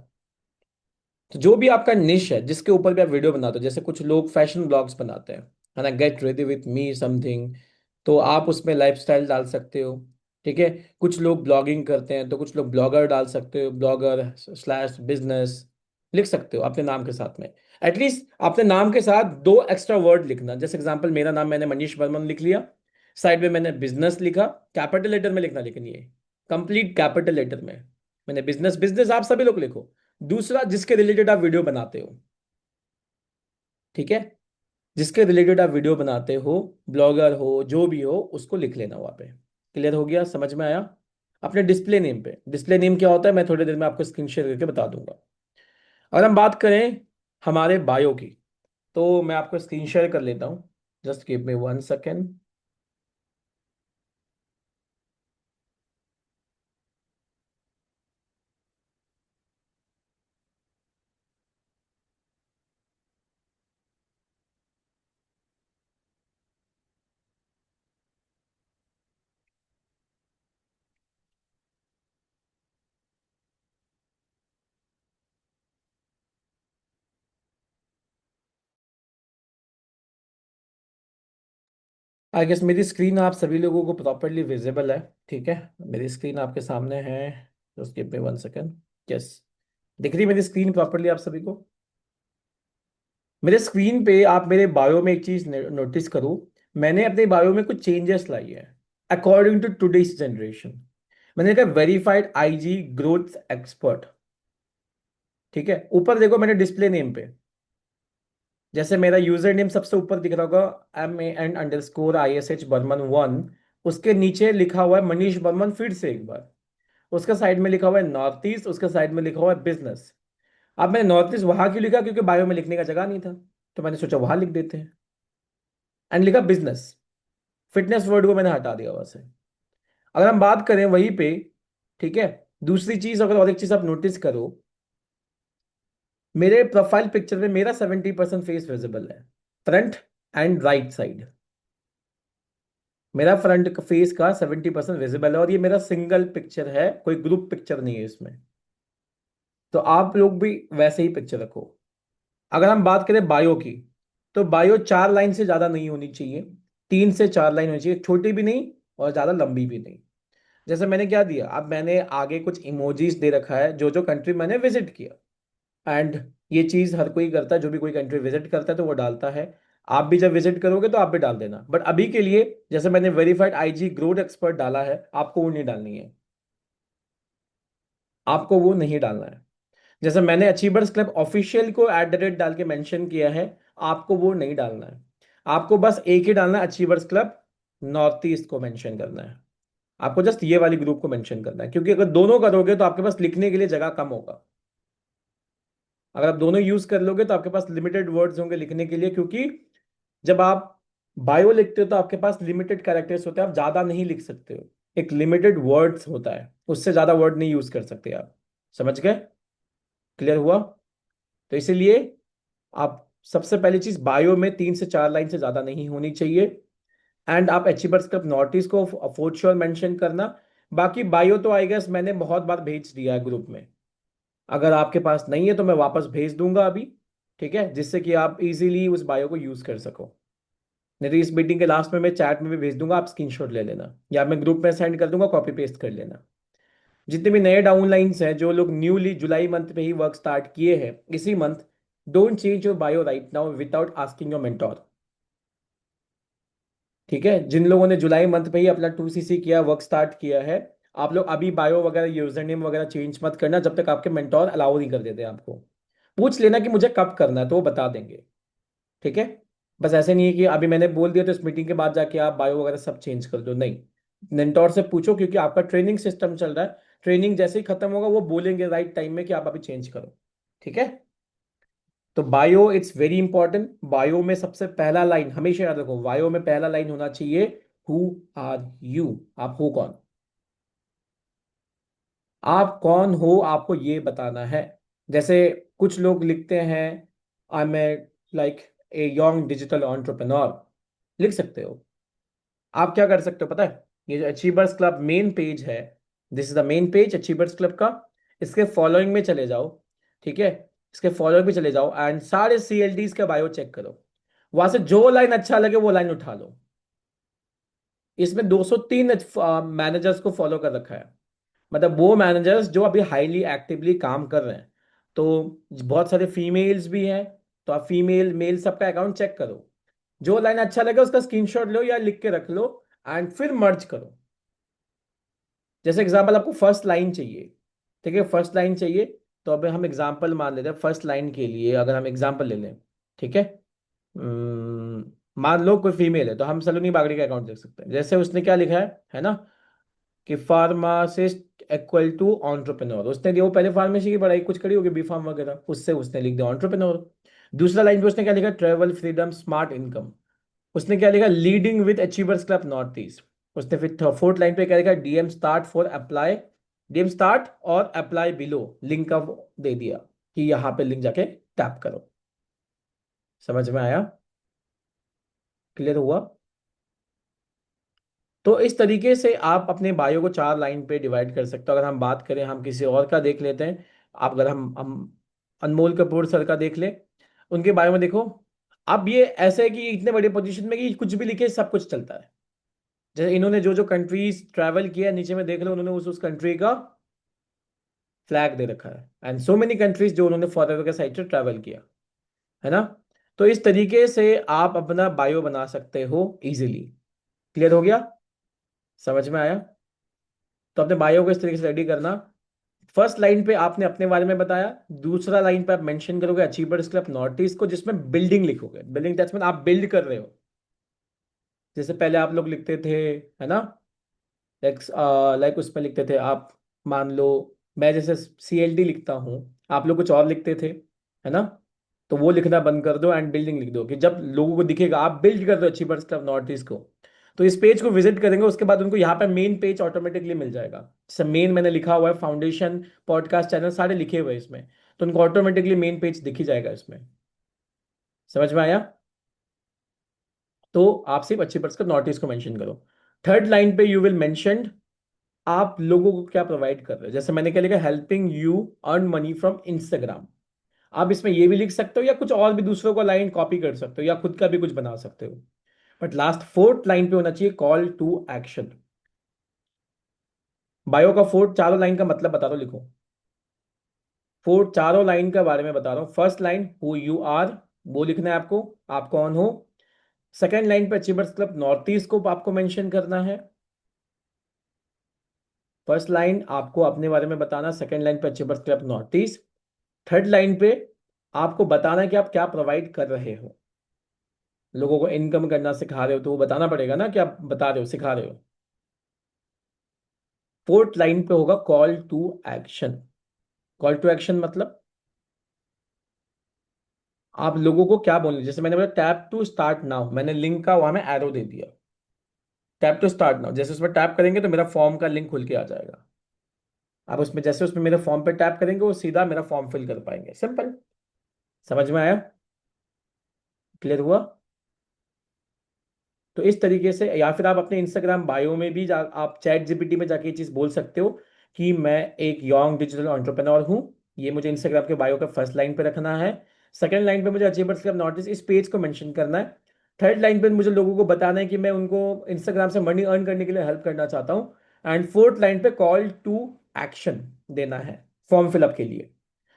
तो जो भी आपका निश है, जिसके ऊपर भी आप वीडियो बनाते हो, जैसे कुछ लोग फैशन ब्लॉग्स बनाते हैं, है ना, get ready with me something, तो आप उसमें लाइफस्टाइल डाल सकते हो। ठीक है। कुछ लोग ब्लॉगिंग करते हैं तो कुछ लोग ब्लॉगर डाल सकते हो, ब्लॉगर स्लैश बिजनेस लिख सकते हो अपने नाम के साथ में। एटलीस्ट अपने नाम के साथ दो एक्स्ट्रा वर्ड लिखना। जैसे एग्जांपल, मेरा नाम मैंने मनीष वर्मन लिख लिया, साइड में मैंने बिजनेस लिखा, कैपिटल लेटर में लिखना, लेकिन ये कंप्लीट कैपिटल लेटर में मैंने बिजनेस, बिजनेस आप सभी लोग लिखो। दूसरा, जिसके रिलेटेड आप वीडियो बनाते हो। ठीक है। जिसके रिलेटेड आप वीडियो बनाते हो, ब्लॉगर हो जो भी हो, उसको लिख लेना वहां पे। क्लियर हो गया? समझ में आया? अपने डिस्प्ले नेम पे, डिस्प्ले नेम क्या होता है मैं थोड़ी देर में आपको स्क्रीन शेयर करके बता दूंगा। अगर हम बात करें हमारे बायो की, तो मैं आपको स्क्रीन शेयर कर लेता हूँ। Just give me 1 second. I guess मेरी स्क्रीन आप सभी लोगों को प्रॉपरली विजिबल है। ठीक है। मेरी स्क्रीन आपके सामने है। Just give me 1 second. Yes, दिख रही है मेरी स्क्रीन प्रॉपरली आप सभी को? मेरे स्क्रीन पे आप मेरे बायो में एक चीज नोटिस करो। मैंने अपने बायो में कुछ चेंजेस लाई है अकॉर्डिंग टू टुडेस जनरेशन। मैंने कहा वेरीफाइड आईजी ग्रोथ एक्सपर्ट। ठीक है। ऊपर देखो मैंने डिस्प्ले नेम पे, जैसे मेरा यूजर नेम सबसे ऊपर दिख रहा होगा, MAN_ISH Burman 1। उसके नीचे लिखा हुआ है मनीष बर्मन, फिर से एक बार। उसका साइड में लिखा हुआ है नॉर्थ ईस्ट, उसका साइड में लिखा हुआ है बिजनेस। अब मैंने नॉर्थ ईस्ट वहां क्यों लिखा, क्योंकि बायो में लिखने का जगह नहीं था, तो मैंने सोचा वहां लिख देते हैं, एंड लिखा बिजनेस। फिटनेस वर्ड को मैंने हटा दिया वहां से। अगर हम बात करें वहीं पे, ठीक है, दूसरी चीज, अगर और एक चीज आप नोटिस करो, मेरे प्रोफाइल पिक्चर में मेरा 70% फेस विजिबल है, फ्रंट एंड राइट साइड। मेरा फ्रंट फेस का 70% विजिबल है, और ये मेरा सिंगल पिक्चर है, कोई ग्रुप पिक्चर नहीं है इसमें। तो आप लोग भी वैसे ही पिक्चर रखो। अगर हम बात करें बायो की, तो बायो 4 लाइन से ज्यादा नहीं होनी चाहिए, 3 से 4 लाइन होनी चाहिए, छोटी भी नहीं और ज्यादा लंबी भी नहीं। जैसे मैंने क्या दिया, अब मैंने आगे कुछ इमोजीज दे रखा है जो जो कंट्री मैंने विजिट किया, एंड ये चीज हर कोई करता है, जो भी कोई कंट्री विजिट करता है तो वो डालता है। आप भी जब विजिट करोगे तो आप भी डाल देना, बट अभी के लिए जैसे मैंने वेरीफाइड IG ग्रोथ एक्सपर्ट डाला है, आपको वो नहीं डालनी है, आपको वो नहीं डालना है। जैसे मैंने अचीवर्स क्लब ऑफिशियल को @ डाल के मेंशन किया है, आपको वो नहीं डालना है। आपको बस एक ही डालना है, अचीवर्स क्लब नॉर्थ ईस्ट को मेंशन करना है। आपको जस्ट ये वाली ग्रुप को मेंशन करना है, क्योंकि अगर दोनों करोगे तो आपके पास लिखने के लिए जगह कम होगा। अगर आप दोनों यूज कर लोगे तो आपके पास लिमिटेड वर्ड्स होंगे लिखने के लिए, क्योंकि जब आप बायो लिखते हो तो आपके पास लिमिटेड कैरेक्टर्स होते हैं, आप ज्यादा नहीं लिख सकते हो। एक लिमिटेड वर्ड्स होता है, उससे ज्यादा वर्ड नहीं यूज कर सकते आप। समझ गए? क्लियर हुआ? तो इसीलिए आप, सबसे पहली चीज, बायो में 3 से 4 लाइन से ज्यादा नहीं होनी चाहिए। एंड आप अचीवर्स क्लब नोटिस को फोर्थ श्योर मेंशन करना। बाकी बायो तो आई गेस मैंने बहुत बार भेज दिया है ग्रुप में, अगर आपके पास नहीं है तो मैं वापस भेज दूंगा अभी, ठीक है, जिससे कि आप इजीली उस बायो को यूज कर सको। नहीं तो इस मीटिंग के लास्ट में मैं चैट में भी भेज दूंगा, आप स्क्रीनशॉट ले लेना, या मैं ग्रुप में सेंड कर दूंगा, कॉपी पेस्ट कर लेना। जितने भी नए डाउनलाइंस हैं, जो लोग न्यूली जुलाई मंथ में ही वर्क स्टार्ट किए हैं इसी month, don't change your bio right now without asking your mentor. ठीक है, जिन लोगों ने जुलाई मंथ पे ही अपना 2CC किया, वर्क स्टार्ट किया है, आप लोग अभी बायो वगैरह यूजर नेम वगैरह चेंज मत करना जब तक आपके मेंटोर अलाउ नहीं कर देते आपको। पूछ लेना कि मुझे कब करना है, तो वो बता देंगे। ठीक है, बस ऐसे नहीं है कि अभी मैंने बोल दिया तो इस मीटिंग के बाद जाके आप बायो वगैरह सब चेंज कर दो, नहीं। मेंटोर से पूछो, क्योंकि आपका ट्रेनिंग सिस्टम चल रहा है, ट्रेनिंग जैसे ही खत्म होगा वो बोलेंगे राइट टाइम में कि आप अभी चेंज करो। ठीक है, तो bio it's very important. Bio में सबसे पहला लाइन हमेशा याद रखो, बायो में पहला लाइन होना चाहिए, हु आर यू। आप हो कौन? आप कौन हो, आपको ये बताना है। जैसे कुछ लोग लिखते हैं, I am a like a young digital entrepreneur, लिख सकते हो। आप क्या कर सकते हो पता है, ये जो अचीवर्स क्लब मेन पेज है, this is the main page achievers club का, इसके फॉलोइंग में चले जाओ। ठीक है, इसके फॉलोइंग में चले जाओ एंड सारे CLDs का बायो चेक करो, वहां से जो लाइन अच्छा लगे वो लाइन उठा लो। इसमें 203 मैनेजर्स को फॉलो कर रखा है, मतलब वो मैनेजर्स जो अभी हाईली एक्टिवली काम कर रहे हैं। तो बहुत सारे फीमेल्स भी हैं, तो आप फीमेल मेल सबका अकाउंट चेक करो, जो लाइन अच्छा लगे उसका स्क्रीनशॉट लो या लिख के रख लो, एंड फिर मर्ज करो। जैसे एग्जांपल आपको फर्स्ट लाइन चाहिए, ठीक है, फर्स्ट लाइन चाहिए, तो अब हम एग्जांपल मान लेते हैं फर्स्ट लाइन के लिए, अगर हम एग्जांपल ले लें, ठीक है। मान लो कोई फीमेल है तो हम सलोनी बागड़ी का अकाउंट देख सकते हैं, जैसे उसने क्या लिखा है ना, कि फार्मासिस्ट इक्वल टू एंटरप्रेन्योर, उसने दिया वो पहले फार्मेसी की पढ़ाई कुछ करी होगी, B.Pharm वगैरह, उससे उसने लिख दिया एंटरप्रेन्योर। दूसरा लाइन पे उसने क्या लिखा, ट्रेवल फ्रीडम स्मार्ट इनकम, उसने क्या लिखा, leading with achievers club north east. उसने फिर फोर्थ लाइन पे क्या लिखा, DM start for apply, DM start और अप्लाई बिलो, लिंक का वो दे दिया कि यहाँ पे लिंक जाके टैप करो। समझ में आया? क्लियर हुआ? तो इस तरीके से आप अपने बायो को 4 लाइन पे डिवाइड कर सकते हो। अगर हम बात करें, हम किसी और का देख लेते हैं, आप अगर हम अनमोल कपूर सर का देख ले, उनके बायो में देखो। अब ये ऐसे है कि इतने बड़े पोजीशन में कि कुछ भी लिखे सब कुछ चलता है। जैसे इन्होंने जो जो कंट्रीज ट्रैवल किया है, नीचे में देख लो उन्होंने उस कंट्री का फ्लैग दे रखा है, एंड सो मेनी कंट्रीज जो उन्होंने फॉरेवर के साइड से ट्रैवल किया है ना। तो इस तरीके से आप अपना बायो बना सकते हो इजीली। क्लियर हो गया? समझ में आया? तो अपने बायो को इस तरीके से रेडी करना, फर्स्ट लाइन पे आपने अपने बारे में बताया, दूसरा लाइन पे आप मेंशन करोगे अचीवर्स क्लब नॉर्थ ईस्ट को, जिसमें बिल्डिंग लिखोगे। बिल्डिंग दैट्स मीन आप बिल्ड कर रहे हो। जैसे पहले आप लोग लिखते थे, है ना, लाइक लाइक उसमें लिखते थे आप, मान लो मैं जैसे CLD लिखता हूँ, आप लोग कुछ और लिखते थे, है ना। तो वो लिखना बंद कर दो एंड बिल्डिंग लिख दो, कि जब लोगों को दिखेगा आप बिल्ड कर दो अचीवर्स क्लब नॉर्थ ईस्ट को, तो इस पेज को विजिट करेंगे, उसके बाद उनको यहाँ पे मेन पेज ऑटोमेटिकली मिल जाएगा। जैसे मेन मैंने लिखा हुआ है, फाउंडेशन, पॉडकास्ट चैनल सारे लिखे हुए हैं इसमें, तो उनको ऑटोमेटिकली मेन पेज दिख ही जाएगा इसमें। समझ में आया? तो आप सिर्फ अचीवर्स क्लब नॉर्थ ईस्ट को मेंशन करो। थर्ड लाइन पे यू विल मेंशन आप लोगों को क्या प्रोवाइड कर रहे हो। जैसे मैंने क्या लिखा, helping you earn money from Instagram. आप इसमें ये भी लिख सकते हो, या कुछ और भी दूसरों को लाइन कॉपी कर सकते हो, या खुद का भी कुछ बना सकते हो। बट लास्ट फोर्थ लाइन पे होना चाहिए कॉल टू एक्शन। बायो का फोर्थ चारों लाइन का मतलब बता दो, लिखो। फोर्थ चारों लाइन के बारे में बता रहा हूँ। First line who you are, वो लिखना है आपको, आप कौन हो। सेकेंड लाइन पे अचीवर्स क्लब नॉर्थ ईस्ट को आपको मेंशन करना है। फर्स्ट लाइन आपको अपने बारे में बताना, सेकेंड लाइन पे achievers club north east, third line पे आपको बताना है कि आप क्या प्रोवाइड कर रहे हो। लोगों को इनकम करना सिखा रहे हो, तो वो बताना पड़ेगा ना कि आप बता रहे हो, सिखा रहे हो। फोर्थ लाइन पे होगा call to action. Call to action मतलब आप लोगों को क्या बोलना है। जैसे मैंने बोला टैप टू स्टार्ट नाउ, मैंने लिंक का वहां में एरो दे दिया, टैप टू स्टार्ट नाउ। जैसे उसमें टैप करेंगे तो मेरा फॉर्म का लिंक खुल के आ जाएगा। आप उसमें जैसे उसमें मेरे फॉर्म पे टैप करेंगे, वो सीधा मेरा फॉर्म फिल कर पाएंगे। सिंपल। समझ में आया? क्लियर हुआ? तो इस तरीके से, या फिर आप अपने इंस्टाग्राम बायो में भी आप चैट जीपीटी में जाके ये चीज बोल सकते हो कि मैं एक यंग डिजिटल एंटरप्रेन्योर हूँ। ये मुझे इंस्टाग्राम के बायो का फर्स्ट लाइन पे रखना है। सेकंड लाइन पे मुझे अचीवर्स क्लब नॉर्थ ईस्ट इस पेज को मेंशन करना है। थर्ड लाइन पे मुझे लोगों को बताना है कि मैं उनको इंस्टाग्राम से मनी अर्न करने के लिए हेल्प करना चाहता हूँ। एंड फोर्थ लाइन पे कॉल टू एक्शन देना है फॉर्म फिलअप के लिए।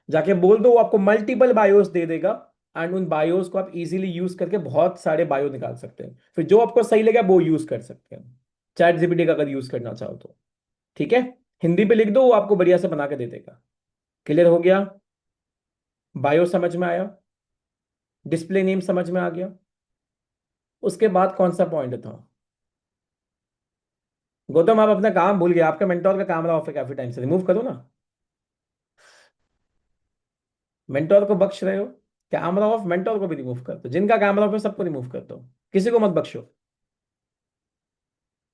जाके बोल दो, वो आपको मल्टीपल बायोस दे देगा। एंड उन बायोस को आप इजीली यूज करके बहुत सारे बायो निकाल सकते हैं, फिर जो आपको सही लगे वो यूज कर सकते हैं, चैट जीपीटी का अगर यूज करना चाहो तो। ठीक है, हिंदी पे लिख दो, वो आपको बढ़िया से बना के दे देगा। क्लियर हो गया? बायो समझ में आया? डिस्प्ले नेम समझ में आ गया? उसके बाद कौन सा पॉइंट था? गौतम आप अपना काम भूल गए, आपका मेंटोर का कैमरा ऑफ है काफी टाइम से, रिमूव करो ना। मेंटोर को बख्श रहे हो? कैमरा ऑफ, मेंटोर को भी रिमूव कर दो। जिनका कैमरा ऑफ है सबको रिमूव कर दो, किसी को मत बख्शो।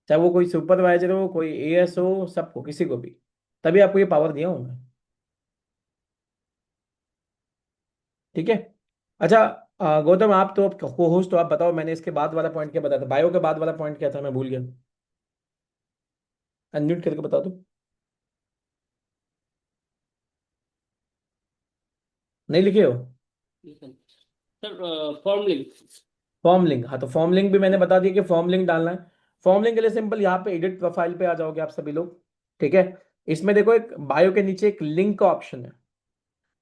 चाहे वो कोई सुपरवाइजर हो, कोई AS हो, सबको, किसी को भी। तभी आपको ये पावर दिया हूं मैं। ठीक है। अच्छा, गौतम आप तो को होस्ट, तो आप बताओ मैंने इसके बाद वाला पॉइंट क्या बताया था, बायो के बाद वाला पॉइंट क्या था, मैं भूल गया। अनम्यूट करके बता दो। नहीं लिखे हो? Sir form link. Form link, हाँ तो फॉर्म लिंक भी मैंने बता दिया कि फॉर्म लिंक डालना है। फॉर्म लिंक के लिए सिंपल, यहाँ पे एडिट प्रोफाइल पे आ जाओगे आप सभी लोग। ठीक है, इसमें देखो एक बायो के नीचे एक लिंक का ऑप्शन है।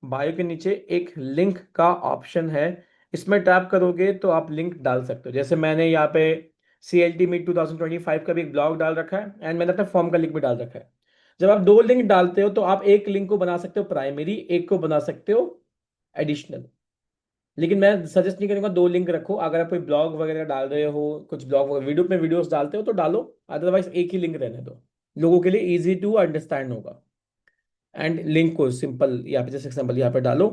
बायो के नीचे एक लिंक का ऑप्शन है, इसमें टैप करोगे तो आप लिंक डाल सकते हो। जैसे मैंने यहाँ पे CLT मीट 2025 का भी एक ब्लॉग डाल रखा है, एंड मैंने अपना फॉर्म का लिंक भी डाल रखा है। जब आप दो लिंक डालते हो तो आप एक लिंक को बना सकते हो प्राइमरी, एक को बना सकते हो एडिशनल। लेकिन मैं सजेस्ट नहीं करूंगा दो लिंक रखो। अगर आप कोई ब्लॉग वगैरह डाल रहे हो, कुछ ब्लॉग वीडियो में वीडियोस डालते हो तो डालो, अदरवाइज एक ही लिंक रहने दो, लोगों के लिए इजी टू अंडरस्टैंड होगा। एंड लिंक को सिंपल यहाँ पे, जैसे एग्जाम्पल यहाँ पे डालो,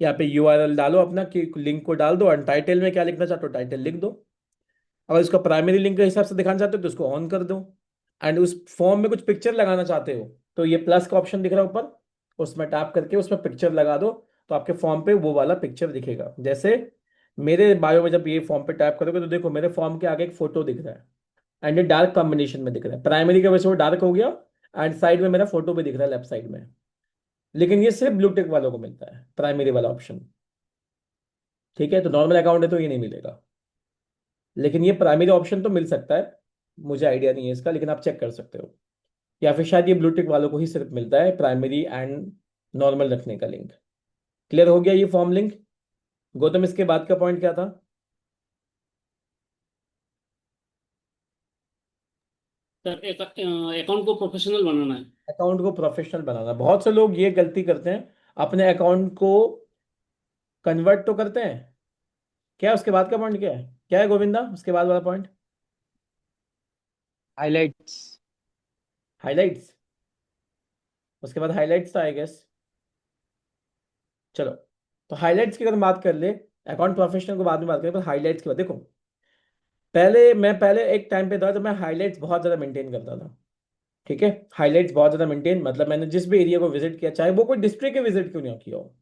यहाँ पे URL डालो अपना, कि लिंक को डाल दो, एंड टाइटल में क्या लिखना चाहते हो टाइटल लिख दो। अगर इसका प्राइमरी लिंक के हिसाब से दिखाना चाहते हो तो उसको ऑन कर दो। एंड उस फॉर्म में कुछ पिक्चर लगाना चाहते हो तो ये प्लस का ऑप्शन दिख रहा है ऊपर, उसमें टैप करके उसमें पिक्चर लगा दो, तो आपके फॉर्म पे वो वाला पिक्चर दिखेगा। जैसे मेरे बायो में जब ये फॉर्म पे टैप करोगे तो देखो मेरे फॉर्म के आगे एक फोटो दिख रहा है, एंड ये डार्क कॉम्बिनेशन में दिख रहा है, प्राइमरी की वजह से वो डार्क हो गया। एंड साइड में मेरा फोटो भी दिख रहा है लेफ्ट साइड में। लेकिन ये सिर्फ ब्लू टिक वालों को मिलता है, प्राइमरी वाला ऑप्शन। ठीक है, तो नॉर्मल अकाउंट है तो ये नहीं मिलेगा, लेकिन ये प्राइमरी ऑप्शन तो मिल सकता है। मुझे आइडिया नहीं है इसका, लेकिन आप चेक कर सकते हो। या फिर शायद ये ब्लू टिक वालों को ही सिर्फ मिलता है प्राइमरी एंड नॉर्मल रखने का लिंक। क्लियर हो गया ये फॉर्म लिंक? गौतम इसके बाद का पॉइंट क्या था? सर एक अकाउंट को प्रोफेशनल बनाना है। अकाउंट को प्रोफेशनल बनाना, बहुत से लोग ये गलती करते हैं, अपने अकाउंट को कन्वर्ट तो करते हैं। क्या है उसके बाद का पॉइंट, क्या है गोविंदा उसके बाद वाला पॉइंट? हाइलाइट्स। हाइलाइट्स। उसके बाद हाइलाइट्स था आई गेस। चलो, तो हाइलाइट्स की अगर बात कर ले, अकाउंट प्रोफेशनल को बाद में बात करें, पर हाइलाइट्स की बात देखो। पहले एक टाइम पे था जब मैं हाइलाइट्स बहुत ज़्यादा मेंटेन करता था। ठीक है, हाइलाइट्स बहुत ज़्यादा मेंटेन, मतलब मैंने जिस भी एरिया को विजिट किया, चाहे वो कोई डिस्ट्रिक्ट के विजिट क्यों ना किया हो,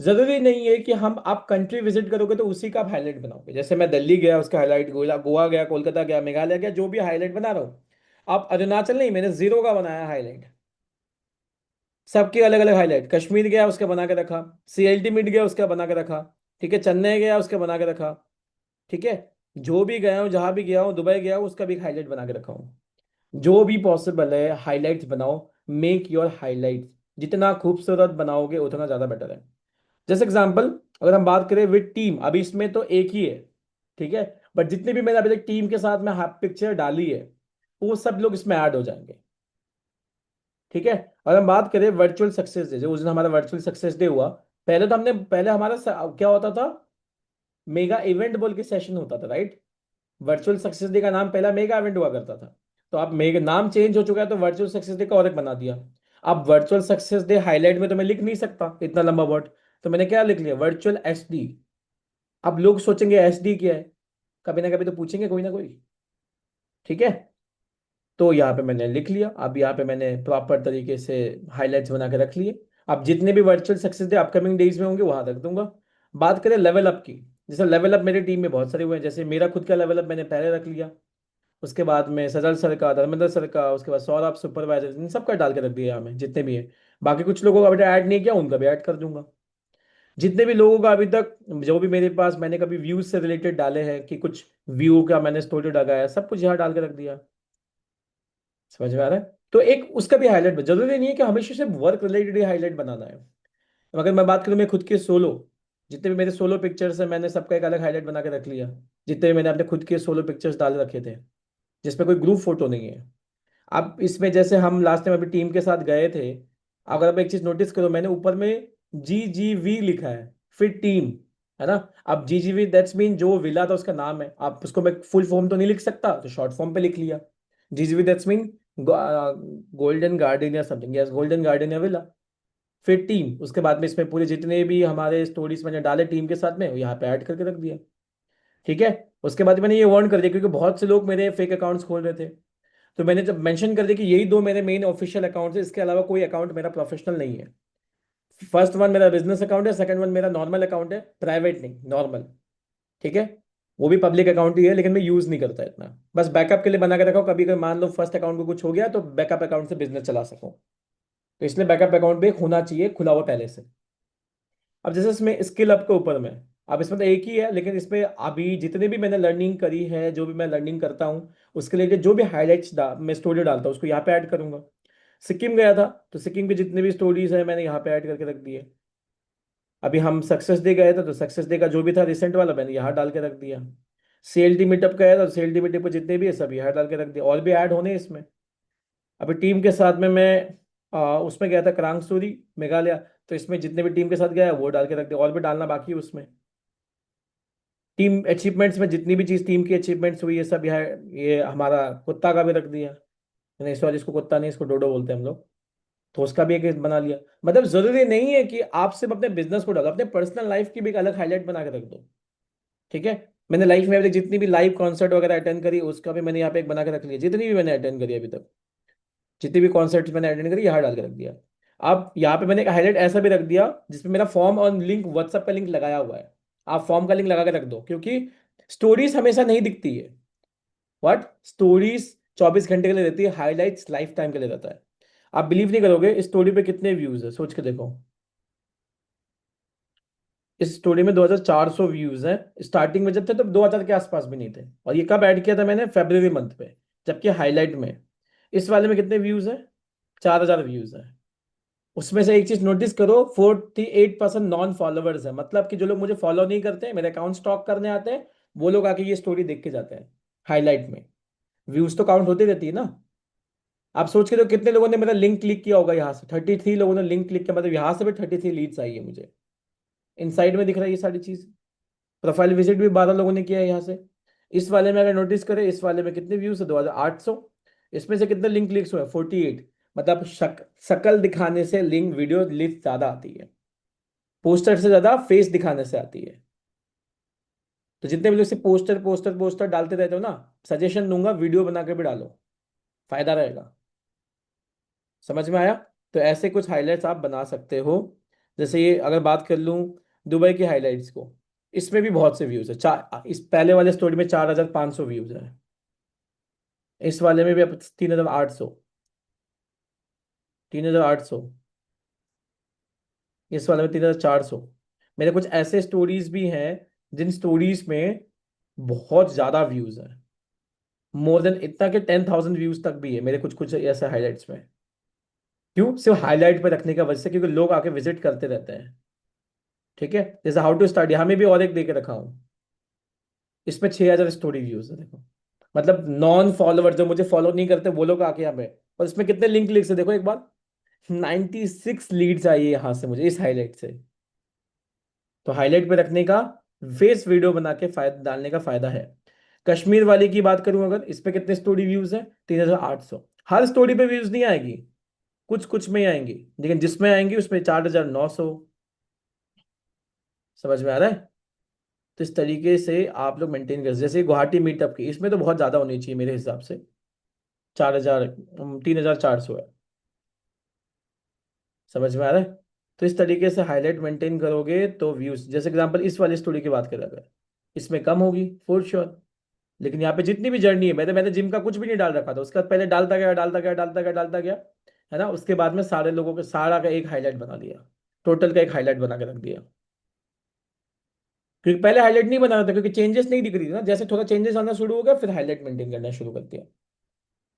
जरूरी नहीं है कि हम आप कंट्री विजिट करोगे तो उसी का आप हाईलाइट बनाओगे। जैसे मैं दिल्ली गया उसका हाईलाइट, गोवा गोवा गया, कोलकाता गया, मेघालय गया, जो भी हाईलाइट बना रहा हूँ। आप अरुणाचल नहीं, मैंने जीरो का बनाया हाईलाइट। सबकी अलग अलग हाईलाइट, कश्मीर गया उसका बना के रखा, सीएलटी मिट गया उसका बना के रखा, ठीक है, चेन्नई गया उसका बना के रखा, ठीक है, जो भी गया हूँ, जहां भी गया हूँ, दुबई गया हूँ, उसका भी हाईलाइट बना के रखा हूँ। जो भी पॉसिबल है हाईलाइट्स बनाओ। मेक योर हाईलाइट्स, जितना खूबसूरत बनाओगे उतना ज्यादा बेटर है। जैसे एग्जांपल, अगर हम बात करें विद टीम, अभी इसमें तो एक ही है, ठीक है, बट जितने भी मैंने अभी तक टीम के साथ में पिक्चर डाली है, वो सब लोग इसमें ऐड हो जाएंगे। ठीक है, और हम बात करें वर्चुअल सक्सेस डे, जो उस दिन हमारा वर्चुअल सक्सेस डे हुआ, पहले हमारा क्या होता था, मेगा इवेंट बोल के सेशन होता था, राइट? वर्चुअल सक्सेस डे का नाम पहला मेगा इवेंट हुआ करता था। तो अब मेगा नाम चेंज हो चुका है, तो वर्चुअल सक्सेस डे का और एक बना दिया। अब वर्चुअल सक्सेस डे हाईलाइट में तो मैं लिख नहीं सकता इतना लंबा वर्ड, तो मैंने क्या लिख लिया, वर्चुअल एसडी। अब लोग सोचेंगे एसडी क्या है, कभी ना कभी तो पूछेंगे कोई ना कोई। ठीक है, तो यहाँ पे मैंने लिख लिया, अब यहाँ पे मैंने प्रॉपर तरीके से हाईलाइट्स बना के रख लिए। अब जितने भी virtual success day upcoming days में होंगे वहां रख दूंगा। बात करें लेवल अप की, जैसे लेवल अप मेरी टीम में बहुत सारे हुए हैं, जैसे मेरा खुद का लेवल अप मैंने पहले रख लिया, उसके बाद में सजल सर का, धर्मेंद्र सर का, उसके बाद सौरभ सुपरवाइजर, इन सबका डाल के रख दिया यहाँ में जितने भी है। बाकी कुछ लोगों का अभी ऐड नहीं किया, उनका भी ऐड कर दूंगा। जितने भी लोगों का अभी तक, जो भी मेरे पास मैंने कभी व्यूज से रिलेटेड डाले हैं, कि कुछ व्यू का मैंने स्टोरी लगाया, सब कुछ यहाँ डाल के रख दिया। समझ में आ रहा है? तो एक उसका भी हाईलाइट, जरूरी नहीं है कि हमेशा सिर्फ वर्क रिलेटेड ही हाईलाइट बनाना है। अगर मैं बात करूँ मैं खुद के सोलो, जितने भी मेरे सोलो पिक्चर्स हैं, मैंने सबका एक अलग हाईलाइट बना के रख लिया। जितने भी मैंने अपने खुद के सोलो पिक्चर्स डाल रखे थे, जिसमें कोई ग्रुप फोटो नहीं है। अब इसमें जैसे हम लास्ट टाइम अभी टीम के साथ गए थे, अगर आप एक चीज नोटिस करो, मैंने ऊपर में GGV लिखा है, फिर टीम, है ना? अब GGV दैट्स मीन जो विला था उसका नाम है, आप उसको मैं फुल फॉर्म तो नहीं लिख सकता, तो शॉर्ट फॉर्म पे लिख लिया। GGV that's mean golden garden या समथिंग, यस, गोल्डन गार्डन या विला। फिर टीम, उसके बाद में इसमें पूरे जितने भी हमारे स्टोरीज मैंने डाले टीम के साथ में, वो यहाँ पे ऐड करके रख दिया। ठीक है, उसके बाद मैंने ये वार्न कर दिया, क्योंकि बहुत से लोग मेरे फेक अकाउंट्स खोल रहे थे, तो मैंने जब मेंशन कर दिया कि यही दो मेरे मेन ऑफिशियल अकाउंट्स है, इसके अलावा कोई अकाउंट मेरा प्रोफेशनल नहीं है। फर्स्ट वन मेरा बिजनेस अकाउंट है, सेकंड वन मेरा नॉर्मल अकाउंट है, प्राइवेट नहीं, नॉर्मल। ठीक है, वो भी पब्लिक अकाउंट ही है, लेकिन मैं यूज नहीं करता इतना, बस बैकअप के लिए बना के रखा हूं, कभी अगर मान लो फर्स्ट अकाउंट को कुछ हो गया तो बैकअप अकाउंट से बिजनेस चला सकूं। तो इसलिए बैकअप अकाउंट भी एक होना चाहिए खुला हुआ पहले से। अब जैसे इसमें स्किल अप के ऊपर में, अब इसमें तो एक ही है, लेकिन इसमें अभी जितने भी मैंने लर्निंग करी है, जो भी मैं लर्निंग करता हूँ, उसके लिए जो भी हाईलाइट्स मैं स्टोरी डालता हूँ उसको यहाँ पे ऐड करूंगा। सिक्किम गया था, तो सिक्किम की जितनी भी स्टोरीज है मैंने यहाँ पे ऐड करके रख दिए। अभी हम सक्सेस डे गए थे, तो सक्सेस डे का जो भी था रिसेंट वाला मैंने यहाँ डाल के रख दिया। CLT मीटअप गया था, तो CLT मीटअप पर जितने भी है सब यहाँ डाल के रख दिया, और भी ऐड होने हैं इसमें। अभी टीम के साथ में मैं उसमें गया था क्रांगसूरी, मेघालय, तो इसमें जितने भी टीम के साथ गया है वो डाल के रख दिया, और भी डालना बाकी है उसमें। टीम अचीवमेंट्स में जितनी भी चीज टीम की अचीवमेंट्स हुई है सब यहाँ, ये हमारा कुत्ता का भी रख दिया। नहीं सॉरी, इसको कुत्ता नहीं, इसको डोडो बोलते हैं हम लोग। तो उसका भी एक बना लिया। मतलब जरूरी नहीं है कि आप सिर्फ अपने बिजनेस को डालो, अपने पर्सनल लाइफ की भी एक अलग हाईलाइट बना के रख दो। ठीक है, मैंने लाइफ में अभी तक जितनी भी लाइव कॉन्सर्ट वगैरह अटेंड करी, उसका भी मैंने यहाँ पे एक बना के रख लिया, जितनी भी मैंने अटेंड करी अभी तक, जितनी भी कॉन्सर्ट्स मैंने अटेंड करी यहाँ डाल के रख दिया। अब यहाँ पे मैंने एक हाईलाइट ऐसा भी रख दिया जिसमें मेरा फॉर्म और लिंक, व्हाट्सएप का लिंक लगाया हुआ है। आप फॉर्म का लिंक लगा के रख दो, क्योंकि स्टोरीज हमेशा नहीं दिखती है। व्हाट? स्टोरीज 24 घंटे के लिए रहती है, हाईलाइट्स लाइफ टाइम के लिए रहता है। आप बिलीव नहीं करोगे इस स्टोरी पे कितने व्यूज है, सोच के देखो। इस स्टोरी में 2400 व्यूज हैं। स्टार्टिंग में जब थे तब 2000 के आसपास भी नहीं थे, और ये कब ऐड किया था मैंने, फरवरी मंथ पे, जबकि हाईलाइट में इस वाले में कितने व्यूज है, 4000 व्यूज है। उसमें से एक चीज नोटिस करो, 48% नॉन फॉलोअर्स है, मतलब कि जो लोग मुझे फॉलो नहीं करते, मेरे अकाउंट स्टॉक करने आते हैं, वो लोग आके ये स्टोरी देख के जाते हैं हाईलाइट में। व्यूज तो काउंट होती रहती है ना। आप सोच के तो कितने लोगों ने मेरा लिंक क्लिक किया होगा यहाँ से, 33 लोगों ने लिंक क्लिक किया, मतलब यहाँ से भी 33 लीड्स आई है मुझे। इनसाइड में दिख रहा है ये सारी चीज। प्रोफाइल विजिट भी 12 लोगों ने किया है यहाँ से। इस वाले में अगर नोटिस करें, इस वाले में कितने व्यूज है, 2800। इसमें से कितने लिंक क्लिक्स हुए, 48। मतलब शकल दिखाने से लिंक वीडियो लिस्ट ज्यादा आती है, पोस्टर से ज्यादा फेस दिखाने से आती है। तो जितने भी लोग से पोस्टर पोस्टर पोस्टर डालते रहते हो ना, सजेशन दूंगा वीडियो बना के भी डालो, फायदा रहेगा। समझ में आया? तो ऐसे कुछ हाइलाइट्स आप बना सकते हो। जैसे ये अगर बात कर लूँ दुबई की हाइलाइट्स को, इसमें भी बहुत से व्यूज है। चार, इस पहले वाले स्टोरी में 4500 व्यूज है। इस वाले में भी अब 3800, 3800। इस वाले में 3400। मेरे कुछ ऐसे स्टोरीज भी हैं जिन स्टोरीज में बहुत ज्यादा व्यूज है, मोर देन इतना कि 10,000 व्यूज तक भी है मेरे कुछ कुछ ऐसे हाइलाइट्स में। क्यों? सिर्फ हाईलाइट पे रखने का वजह से, क्योंकि लोग आके विजिट करते रहते हैं। ठीक है, जैसे हाउ टू स्टार्ट, यहाँ में भी और एक दे के रखा हूँ। इसमें 6,000 स्टोरी व्यूज है, देखो। मतलब नॉन फॉलोवर जो मुझे फॉलो नहीं करते वो लोग आके यहाँ पे। और इसमें कितने लिंक क्लिक्स है देखो एक बार, 96 लीड्स आई है यहाँ से मुझे इस हाईलाइट से। तो हाईलाइट पे रखने का, फेस वीडियो बना के फायदा डालने का फायदा है। कश्मीर वाले की बात करूं अगर, इस पे कितने स्टोरी व्यूज है, 3,800। हर स्टोरी पे व्यूज नहीं आएगी, कुछ कुछ में ही आएंगी, लेकिन जिसमें आएंगी उसमें 4,900। समझ में आ रहा है? तो इस तरीके से आप लोग मेंटेन कर, जैसे गुवाहाटी मीटअप की, इसमें तो बहुत ज्यादा होनी चाहिए मेरे हिसाब से। 4,000, 3,400 है। समझ में आ रहा है? तो इस तरीके से हाईलाइट मेंटेन करोगे तो व्यूज, जैसे एग्जांपल इस वाली स्टोरी की बात करें अगर, इसमें कम होगी फॉर श्योर। लेकिन यहाँ पे जितनी भी जर्नी है, मैंने जिम का कुछ भी नहीं डाल रखा था, उसका पहले डालता गया डालता गया डालता गया डालता गया, है ना। उसके बाद में सारे लोगों के सारा का एक हाईलाइट बना दिया, टोटल का एक हाईलाइट बना के रख दिया। क्योंकि पहले हाईलाइट नहीं बना रहा था, क्योंकि चेंजेस नहीं दिख रही थी ना। जैसे थोड़ा चेंजेस आना शुरू हो गया, फिर हाईलाइट मेंटेन करना शुरू कर दिया।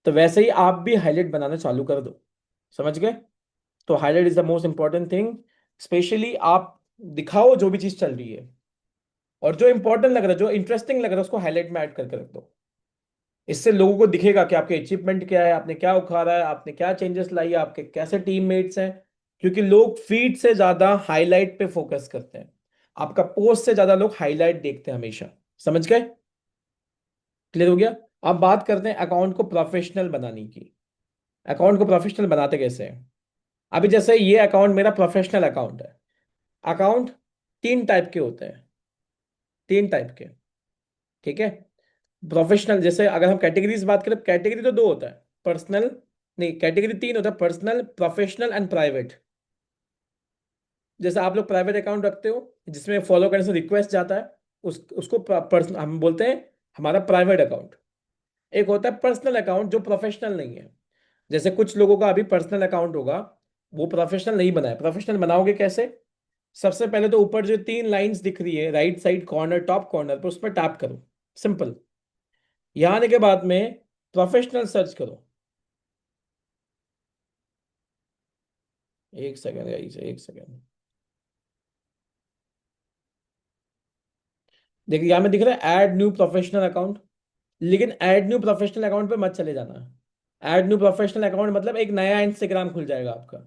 तो वैसे ही आप भी हाईलाइट बनाना चालू कर दो। समझ गए? तो highlight is the most important thing. Specially आप दिखाओ जो भी चीज चल रही है, और जो इंपॉर्टेंट लग रहा है, जो इंटरेस्टिंग लग रहा है, उसको हाईलाइट में ऐड करके रख दो। इससे लोगों को दिखेगा कि आपके अचीवमेंट क्या है, आपने क्या उखाड़ा है, आपने क्या चेंजेस लाई है, आपके कैसे टीममेट्स हैं। क्योंकि लोग फीड से ज्यादा हाईलाइट पे फोकस करते हैं, आपका पोस्ट से ज्यादा लोग हाईलाइट देखते हैं हमेशा। समझ गए? क्लियर हो गया? अब बात करते हैं अकाउंट को प्रोफेशनल बनाने की। अकाउंट को प्रोफेशनल बनाते कैसे हैं? अभी जैसे ये अकाउंट मेरा प्रोफेशनल अकाउंट है। अकाउंट तीन टाइप के होते हैं, तीन टाइप के। ठीक है? प्रोफेशनल, जैसे अगर हम कैटेगरीज बात करें, कैटेगरी तो दो होता है, पर्सनल, नहीं कैटेगरी तीन होता है, पर्सनल, प्रोफेशनल एंड प्राइवेट। जैसे आप लोग प्राइवेट अकाउंट रखते हो जिसमें फॉलो करने से रिक्वेस्ट जाता है, उसको पर्सनल हम बोलते हैं, हमारा प्राइवेट अकाउंट। एक होता है पर्सनल अकाउंट जो प्रोफेशनल नहीं है। जैसे कुछ लोगों का अभी पर्सनल अकाउंट होगा, वो प्रोफेशनल नहीं बनाया। प्रोफेशनल बनाओगे कैसे? सबसे पहले तो ऊपर जो तीन लाइंस दिख रही है right side corner, top corner पर, उस पर टैप करो। सिंपल। यहाँ आने के बाद में प्रोफेशनल सर्च करो। एक सेकेंड गाइस, एक सेकेंड। देखिए यहाँ में दिख रहा है ऐड न्यू प्रोफेशनल अकाउंट। लेकिन ऐड न्यू प्रोफेशनल अकाउंट पे मत चले जाना। ऐड न्यू प्रोफेशनल अकाउंट मतलब एक नया इंस्टाग्राम खुल जाएगा आपका।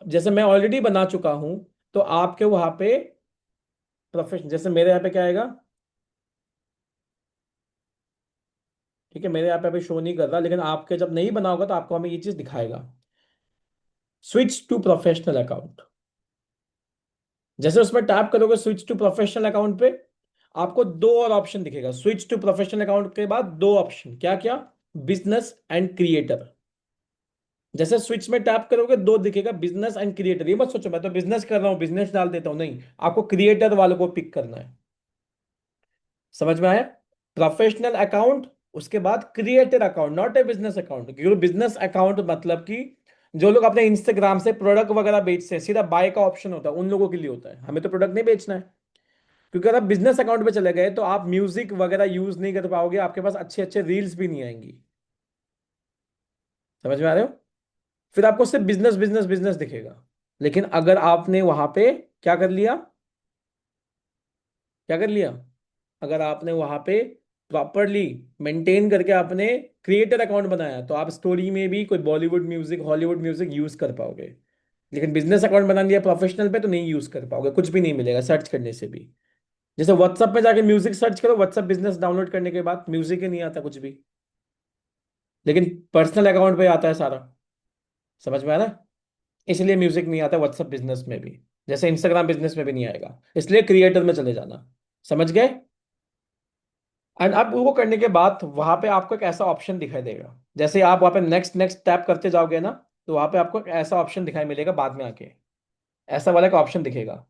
अब जैसे मैं ऑलरेडी बना चुका हूं, तो आपके वहां पे प्रोफेशनल, जैसे मेरे यहाँ पे क्या आएगा, ठीक है, मेरे यहाँ पे अभी शो नहीं कर रहा, लेकिन आपके जब नहीं बना होगा तो आपको हमें ये चीज दिखाएगा, स्विच टू प्रोफेशनल अकाउंट। जैसे उसमें टैप करोगे स्विच टू प्रोफेशनल अकाउंट पे, आपको दो और ऑप्शन दिखेगा। स्विच टू प्रोफेशनल अकाउंट के बाद दो ऑप्शन, क्या क्या? Business and creator. जैसे स्विच में टैप करोगे दो दिखेगा, बिजनेस एंड क्रिएटर। ये मत सोचो मैं तो बिजनेस कर रहा हूँ बिजनेस डाल देता हूँ, नहीं, आपको क्रिएटर वालों को पिक करना है। समझ में आया? प्रोफेशनल अकाउंट, उसके बाद creator account, not a business account. क्योंकि बिजनेस अकाउंट मतलब कि जो लोग अपने इंस्टाग्राम से प्रोडक्ट वगैरह बेचते हैं, सीधा बाय का ऑप्शन होता है, उन लोगों के लिए होता है। हमें तो प्रोडक्ट नहीं बेचना है। क्योंकि अगर आप बिजनेस अकाउंट पे चले गए तो आप म्यूजिक वगैरह यूज नहीं कर पाओगे, आपके पास अच्छे अच्छे रील्स भी नहीं आएंगी। समझ में आ रहे हो? फिर आपको सिर्फ बिजनेस बिजनेस बिजनेस दिखेगा। लेकिन अगर आपने वहां पे क्या कर लिया, क्या कर लिया, अगर आपने वहां पे प्रॉपरली मेंटेन करके आपने क्रिएटर अकाउंट बनाया, तो आप स्टोरी में भी कोई Bollywood music Hollywood music use कर पाओगे। लेकिन बिजनेस अकाउंट बना लिया प्रोफेशनल पे तो नहीं यूज कर पाओगे, कुछ भी नहीं मिलेगा सर्च करने से भी। जैसे व्हाट्सएप पे जाके म्यूजिक सर्च करो, व्हाट्सएप बिजनेस डाउनलोड करने के बाद म्यूजिक ही नहीं आता कुछ भी। लेकिन पर्सनल अकाउंट पे आता है सारा। समझ में आया ना? इसलिए म्यूजिक नहीं आता व्हाट्सएप बिजनेस में भी, जैसे इंस्टाग्राम बिजनेस में भी नहीं आएगा, इसलिए क्रिएटर में चले जाना। समझ गए? एंड अब वो करने के बाद वहां पे आपको एक ऐसा ऑप्शन दिखाई देगा, जैसे आप वहां पे नेक्स्ट नेक्स्ट टैप करते जाओगे ना, तो वहां पे आपको एक ऐसा ऑप्शन दिखाई मिलेगा बाद में आके। ऐसा वाला का ऑप्शन दिखेगा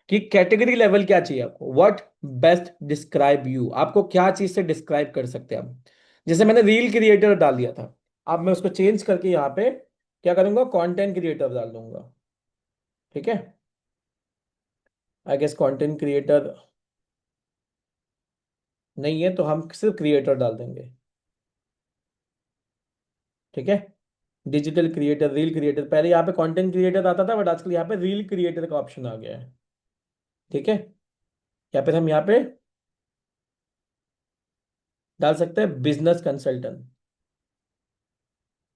कि कैटेगरी लेवल क्या चाहिए आपको, व्हाट बेस्ट डिस्क्राइब यू, आपको क्या चीज से डिस्क्राइब कर सकते हैं हम। जैसे मैंने रील क्रिएटर डाल दिया था, अब मैं उसको चेंज करके यहाँ पे क्या करूंगा, कंटेंट क्रिएटर डाल दूंगा। ठीक है, आई गेस कंटेंट क्रिएटर नहीं है तो हम सिर्फ क्रिएटर डाल देंगे। ठीक है, डिजिटल क्रिएटर रील क्रिएटर, पहले यहाँ पे कंटेंट क्रिएटर आता था बट आजकल यहाँ पे रील क्रिएटर का ऑप्शन आ गया है। ठीक है, या फिर हम यहाँ पे डाल सकते हैं बिजनेस कंसल्टेंट,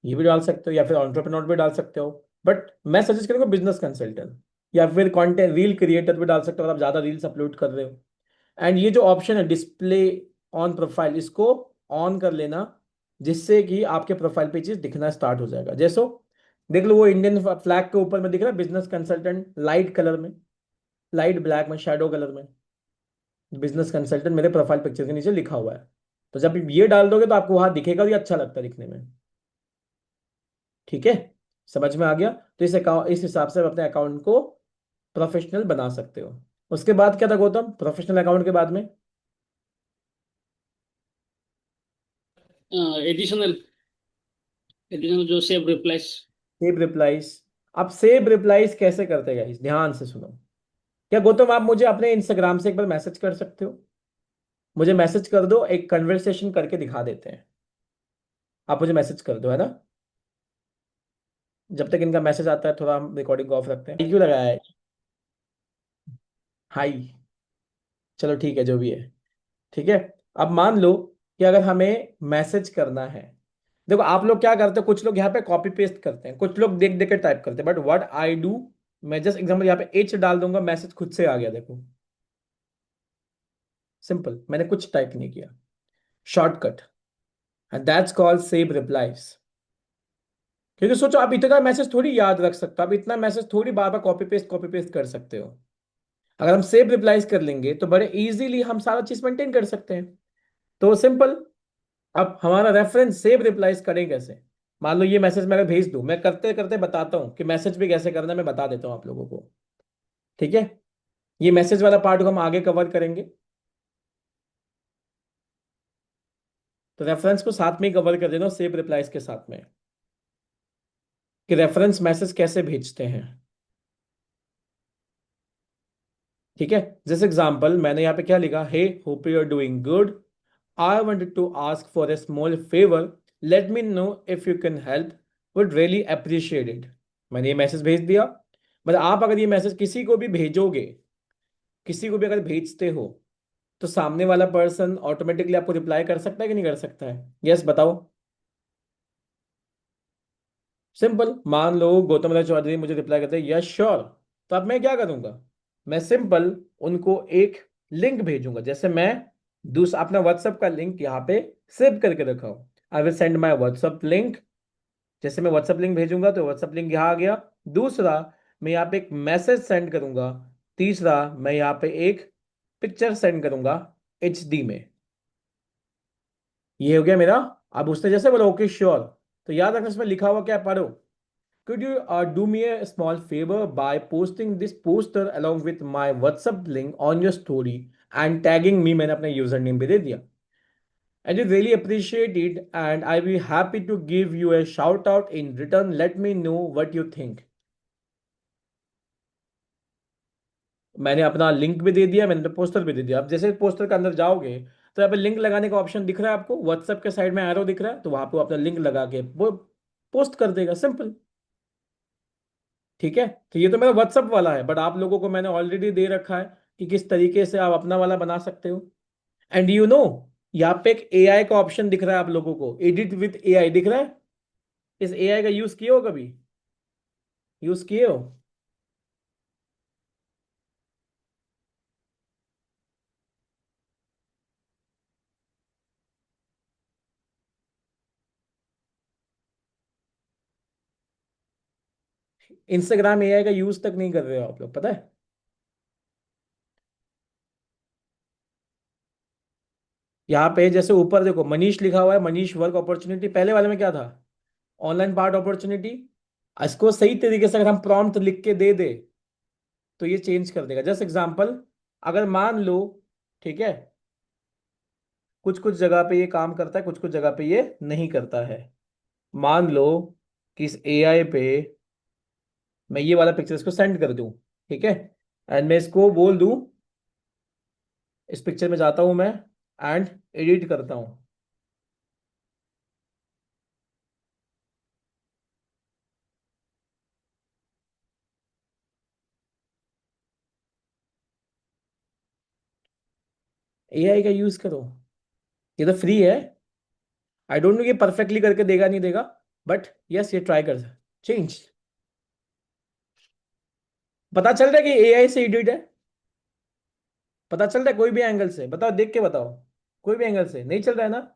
ये भी डाल सकते हो, या फिर एंटरप्रेन्योर भी डाल सकते हो। बट मैं सजेस्ट करूंगा बिजनेस कंसल्टेंट, या फिर कंटेंट रील क्रिएटर भी डाल सकते हो अगर आप ज्यादा रील्स अपलोड कर रहे हो। एंड ये जो ऑप्शन है डिस्प्ले ऑन प्रोफाइल, इसको ऑन कर लेना, जिससे कि आपके प्रोफाइल पे चीज दिखना स्टार्ट हो जाएगा। जैसो देख लो वो इंडियन फ्लैग के ऊपर में दिख रहा है बिजनेस कंसल्टेंट, लाइट कलर में, लाइट ब्लैक में, शेडो कलर में, बिजनेस कंसल्टेंट मेरे प्रोफाइल पिक्चर के नीचे लिखा हुआ है। तो जब ये डाल दोगे तो आपको वहां दिखेगा और ये अच्छा लगता है दिखने में। ठीक है, समझ में आ गया? तो इस अकाउंट इस हिसाब से आप अपने अकाउंट को प्रोफेशनल बना सकते हो। उसके बाद क्या था गौतम, प्रोफेशनल अकाउंट के बाद में? एडिशनल एडिशनल जो सेव रिप्लाइज। Save replies. अब सेव रिप्लाईज कैसे करते हैं गाइस, ध्यान से सुनो। क्या गौतम आप मुझे अपने इंस्टाग्राम से एक बार मैसेज कर सकते हो? मुझे मैसेज कर दो, एक कन्वर्सेशन करके दिखा देते हैं। आप मुझे मैसेज कर दो, है ना? जब तक इनका मैसेज आता है थोड़ा हम रिकॉर्डिंग ऑफ रखते हैं। क्यों लगाया है? हाई। चलो ठीक है, जो भी है। ठीक है, अब मान लो कि अगर हमें मैसेज करना है, देखो आप लोग क्या करते हो, कुछ लोग यहाँ पे कॉपी पेस्ट करते हैं, कुछ लोग देख देख के टाइप करते हैं, बट व्हाट आई डू, मैं जस्ट एग्जांपल यहाँ पे एच डाल दूंगा, मैसेज खुद से आ गया देखो। सिंपल, मैंने कुछ टाइप नहीं किया, shortcut, and that's called save replies. क्योंकि सोचो आप इतना मैसेज थोड़ी याद रख सकते हो, आप इतना मैसेज थोड़ी बार बार कॉपी पेस्ट कर सकते हो। अगर हम सेव रिप्लाईज कर लेंगे तो बड़े इजीली हम सारा चीज मेंटेन कर सकते हैं। तो सिंपल, अब हमारा रेफरेंस सेव रिप्लाईज करें कैसे? मान लो ये मैसेज मैं अगर भेज दूं, मैं करते करते बताता हूं कि मैसेज भी कैसे करना है, मैं बता देता हूं आप लोगों को। ठीक है, ये मैसेज वाला पार्ट को हम आगे कवर करेंगे, तो रेफरेंस को साथ में ही कवर कर देना सेव रिप्लाईज के साथ में, कि रेफरेंस मैसेज कैसे भेजते हैं। ठीक है, जैसे एग्जांपल मैंने यहाँ पे क्या लिखा, hey hope you are doing good, I wanted to ask for a small favour, let me know if you can help, would really appreciate it. मैंने ये मैसेज भेज दिया। मतलब आप अगर ये मैसेज किसी को भी भेजोगे, किसी को भी अगर भेजते हो, तो सामने वाला पर्सन ऑटोमेटिकली आपको रिप्लाई कर सकता है कि नहीं कर सकता है? यस बताओ। सिंपल, मान लो गौतम राय चौधरी मुझे रिप्लाई करते हैं यस श्योर, तो अब मैं क्या करूंगा, मैं सिंपल उनको एक लिंक भेजूंगा। जैसे मैं दूसरा अपना व्हाट्सएप का लिंक यहाँ पे सेव करके रखा हूं, I will send my WhatsApp link. जैसे मैं व्हाट्सएप लिंक भेजूंगा तो व्हाट्सएप लिंक यहाँ आ गया। दूसरा, मैं यहाँ पे एक मैसेज सेंड करूंगा। तीसरा, मैं यहाँ पे एक पिक्चर सेंड करूंगा HD में। ये हो गया मेरा। अब उसने जैसे बोला ओके श्योर, तो याद रखना इसमें लिखा हुआ क्या है, पढ़ो। Could you do me a small favor by posting this poster along with my WhatsApp link on your story and tagging me? मैंने अपना यूजर नेम भी दे दिया। And you really appreciate it and I will be happy to give you a shout out in return. Let me know what you think. मैंने अपना link भी दे दिया, मैंने तो पोस्टर भी दे दिया। अब जैसे पोस्टर के अंदर जाओगे तो यहाँ पे लिंक लगाने का ऑप्शन दिख रहा है आपको, व्हाट्सएप के साइड में एरो दिख रहा है, तो वहां पे वो अपना लिंक लगा के वो पोस्ट कर देगा, सिंपल। ठीक है, तो ये तो मेरा व्हाट्सअप वाला है, बट आप लोगों को मैंने ऑलरेडी दे रखा है कि किस तरीके से आप अपना वाला बना सकते हो। एंड यू नो, यहाँ पे एक एआई का ऑप्शन दिख रहा है आप लोगों को, एडिट विथ एआई दिख रहा है। इस एआई का यूज किए हो कभी? यूज किए हो? इंस्टाग्राम एआई का यूज तक नहीं कर रहे हो आप लोग, पता है? यहाँ पे जैसे ऊपर देखो मनीष लिखा हुआ है, मनीष वर्क अपॉर्चुनिटी, पहले वाले में क्या था? Online part opportunity. इसको सही तरीके से अगर हम प्रॉम्प्ट लिख के दे दे तो ये चेंज कर देगा। जस्ट एग्जांपल, अगर मान लो, ठीक है, कुछ कुछ जगह पे ये काम करता है, कुछ कुछ जगह पे ये नहीं करता है। मान लो कि इस एआई पे मैं ये वाला पिक्चर इसको सेंड कर दूं, ठीक है, एंड मैं इसको बोल दूं, इस पिक्चर में जाता हूं मैं एंड एडिट करता हूं। एआई का यूज करो, ये तो फ्री है। आई डोंट नो ये परफेक्टली करके देगा नहीं देगा, बट यस ये ट्राई कर। चेंज। पता चल रहा है कि एआई से एडिट है? पता चल रहा है कोई भी एंगल से? बताओ, देख के बताओ। कोई भी एंगल से नहीं चल रहा है ना?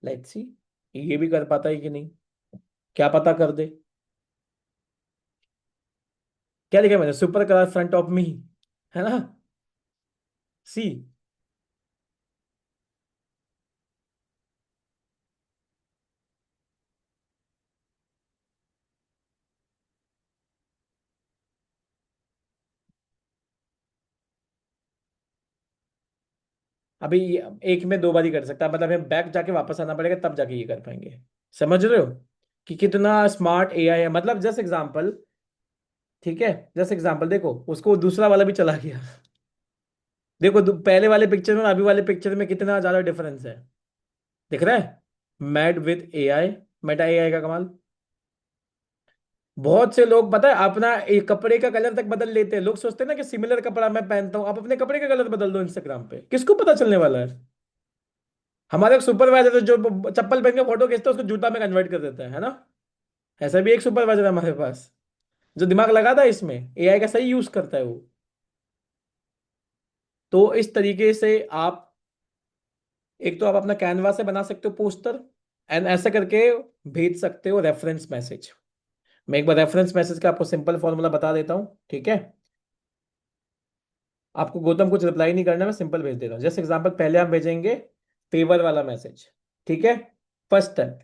लेट्स सी ये भी कर पाता है कि नहीं, क्या पता कर दे। क्या लिखा है मैंने? Super car front of me, है ना? सी। अभी एक में दो बार ही कर सकता है, मतलब हमें बैक जाके वापस आना पड़ेगा तब जाके ये कर पाएंगे। समझ रहे हो कि कितना स्मार्ट एआई है? मतलब जस्ट एग्जांपल, ठीक है, जस्ट एग्जांपल देखो, उसको दूसरा वाला भी चला गया। देखो पहले वाले पिक्चर में और अभी वाले पिक्चर में कितना ज्यादा डिफरेंस है, दिख रहा है? Mad with AI, Meta AI का कमाल। बहुत से लोग पता है अपना एक कपड़े का कलर तक बदल लेते हैं। लोग सोचते हैं ना कि सिमिलर कपड़ा मैं पहनता हूं, आप अपने कपड़े का कलर बदल दो इंस्टाग्राम पे, किसको पता चलने वाला है? हमारा एक सुपरवाइजर है जो चप्पल पहन के फोटो खींचता है, उसको जूता में कन्वर्ट कर देता है ना? ऐसा भी एक सुपरवाइजर है हमारे पास, जो दिमाग लगाता है इसमें, एआई का सही यूज करता है वो। तो इस तरीके से आप, एक तो आप अपना कैनवा से बना सकते हो पोस्टर, एंड ऐसा करके भेज सकते हो रेफरेंस मैसेज। मैं एक बार रेफरेंस मैसेज का आपको सिंपल फॉर्मूला बता देता हूँ, ठीक है? आपको गौतम कुछ रिप्लाई नहीं करना, मैं सिंपल भेज देता हूँ। जैसे एग्जांपल, पहले आप भेजेंगे फेवर वाला मैसेज, ठीक है, फर्स्ट स्टेप।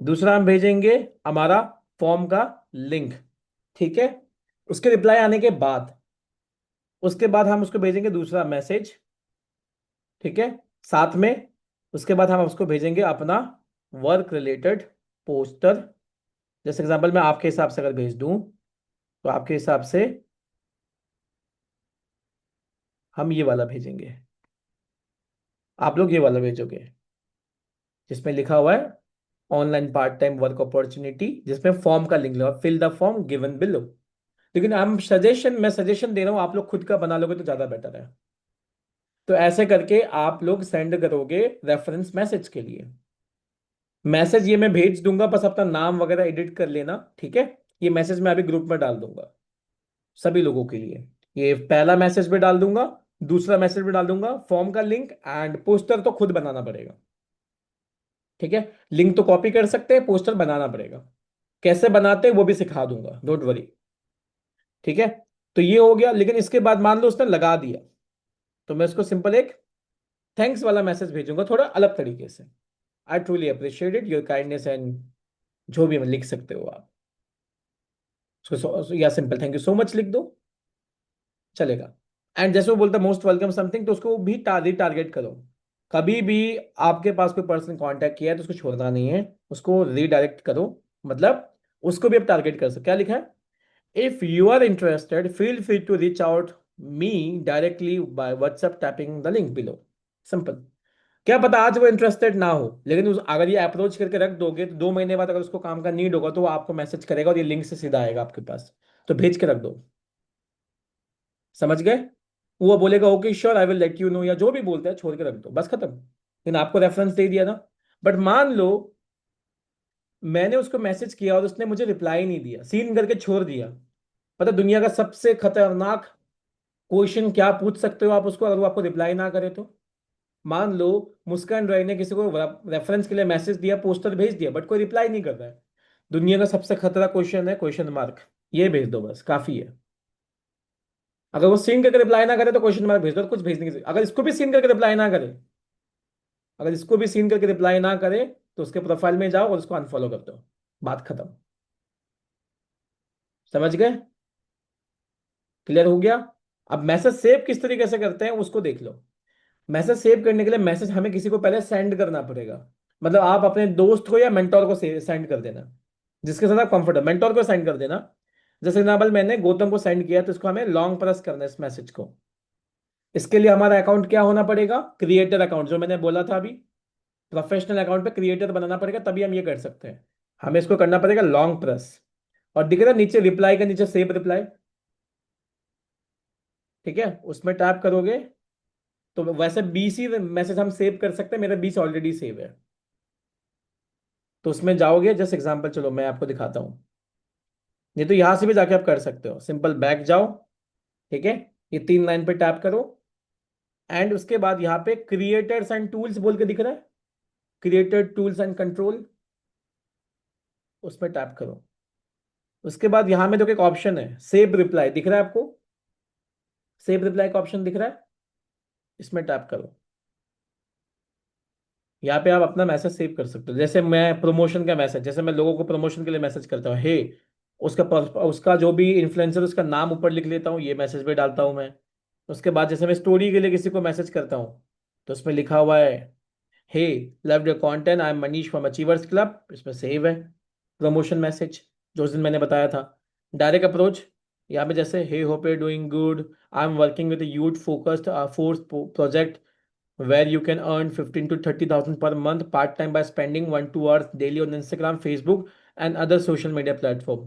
दूसरा हम भेजेंगे हमारा फॉर्म का लिंक, ठीक है, उसके रिप्लाई आने के बाद, उसके बाद हम उसको भेजेंगे दूसरा मैसेज, ठीक है, साथ में। उसके बाद हम उसको भेजेंगे अपना वर्क रिलेटेड पोस्टर। जैसे एग्जांपल मैं आपके हिसाब से अगर भेज दूं, तो आपके हिसाब से हम ये वाला भेजेंगे, आप लोग ये वाला भेजोगे, जिसमें लिखा हुआ है online part time work opportunity, जिसमें फॉर्म का लिंक लगा, fill the form given below. लेकिन हम सजेशन, मैं सजेशन दे रहा हूं, आप लोग खुद का बना लोगे तो ज्यादा बेटर है। तो ऐसे करके आप लोग सेंड करोगे रेफरेंस मैसेज के लिए। मैसेज ये मैं भेज दूंगा, बस अपना नाम वगैरह एडिट कर लेना, ठीक है? ये मैसेज मैं अभी ग्रुप में डाल दूंगा सभी लोगों के लिए। ये पहला मैसेज भी डाल दूंगा, दूसरा मैसेज भी डाल दूंगा, फॉर्म का लिंक, एंड पोस्टर तो खुद बनाना पड़ेगा, ठीक है? लिंक तो कॉपी कर सकते हैं, पोस्टर बनाना पड़ेगा। कैसे बनाते हैं वो भी सिखा दूंगा, डोंट वरी, ठीक है? तो ये हो गया। लेकिन इसके बाद मान लो उसने लगा दिया, तो मैं उसको सिंपल एक थैंक्स वाला मैसेज भेजूंगा, थोड़ा अलग तरीके से। I truly appreciate it your kindness and, जो भी लिख सकते हो आप उसको, या simple thank you so much लिख दो, चलेगा। एंड जैसे वो बोलता मोस्ट वेलकम समथिंग, तो उसको भी टारगेट करो। कभी भी आपके पास कोई पर्सन कांटेक्ट किया है तो उसको छोड़ना नहीं है, उसको रीडायरेक्ट करो। मतलब उसको भी आप टारगेट कर सकते। क्या लिखा है? If you are interested feel free to reach out me directly by WhatsApp tapping the link below. Simple. क्या पता आज वो इंटरेस्टेड ना हो, लेकिन अगर ये अप्रोच करके रख दोगे तो 2 महीने बाद अगर उसको काम का नीड होगा तो वो आपको मैसेज करेगा और ये लिंक से सीधा आएगा आपके पास। तो भेज के रख दो। समझ गए? वो बोलेगा okay sure I will let you know, या जो भी बोलते हैं छोड़ के रख दो, बस खत्म। लेकिन आपको रेफरेंस दे दिया ना। बट मान लो मैंने उसको मैसेज किया और उसने मुझे रिप्लाई नहीं दिया, सीन करके छोड़ दिया। पता दुनिया का सबसे खतरनाक क्वेश्चन क्या पूछ सकते हो आप उसको, अगर वो आपको रिप्लाई ना करे तो? मान लो मुस्कान रॉय ने किसी को रेफरेंस के लिए मैसेज दिया, पोस्टर भेज दिया, बट कोई रिप्लाई नहीं कर रहा है। दुनिया का सबसे खतरा क्वेश्चन है क्वेश्चन मार्क। ये भेज दो, बस काफी है। अगर वो सीन करके रिप्लाई ना करे तो क्वेश्चन मार्क भेज दो, कुछ भेजने की। अगर इसको भी सीन करके रिप्लाई ना करे, अगर इसको भी सीन करके रिप्लाई ना करे, तो उसके प्रोफाइल में जाओ और उसको अनफॉलो कर दो। बात खत्म। समझ गए? क्लियर हो गया? अब मैसेज सेव किस तरीके से करते हैं उसको देख लो। मैसेज सेव करने के लिए मैसेज हमें किसी को पहले सेंड करना पड़ेगा। मतलब आप अपने दोस्त को या मेंटोर को सेंड कर देना, जिसके साथ आप कंफर्ट है, मेंटोर को सेंड कर देना। जैसे एग्जाम्पल मैंने गौतम को सेंड किया, तो इसको हमें लॉन्ग प्रेस करना है इस मैसेज को। इसके लिए हमारा अकाउंट क्या होना पड़ेगा? क्रिएटर अकाउंट, जो मैंने बोला था अभी। प्रोफेशनल अकाउंट पे क्रिएटर बनाना पड़ेगा, तभी हम ये कर सकते हैं। हमें इसको करना पड़ेगा लॉन्ग प्रेस। और दिख रहा है नीचे रिप्लाई के नीचे सेव रिप्लाई? ठीक है, उसमें टैप करोगे तो वैसे 20 ही मैसेज हम सेव कर सकते हैं, मेरा 20 ऑलरेडी सेव है। तो उसमें जाओगे, जस्ट एग्जांपल, चलो मैं आपको दिखाता हूँ। ये तो यहां से भी जाके आप कर सकते हो, सिंपल बैक जाओ। ठीक है, ये 3 लाइन पे टैप करो। एंड उसके बाद यहाँ पे क्रिएटर्स एंड टूल्स बोल के दिख रहा है, क्रिएटर टूल्स एंड कंट्रोल, उस पर टैप करो। उसके बाद यहाँ में देखो एक ऑप्शन है सेव रिप्लाई, दिख रहा है आपको? सेव रिप्लाई का ऑप्शन दिख रहा है, इसमें टैप करो। यहाँ पे आप अपना मैसेज सेव कर सकते हो। जैसे मैं प्रमोशन का मैसेज, जैसे मैं लोगों को प्रमोशन के लिए मैसेज करता हूँ, हे, उसका जो भी इन्फ्लुएंसर उसका नाम ऊपर लिख लेता हूँ, ये मैसेज भी डालता हूँ मैं। उसके बाद जैसे मैं स्टोरी के लिए किसी को मैसेज करता हूँ, तो उसमें लिखा हुआ है, hey, love your content, I am Manish from Achievers Club, इसमें सेव है प्रमोशन मैसेज, जो उस दिन मैंने बताया था। डायरेक्ट अप्रोच, यहाँ पे जैसे hey hope you doing good, I am working with youth focused force project where you can earn 15 to 30,000 per month part time by spending 1 2 hours daily on Instagram, Facebook, and other social media platform.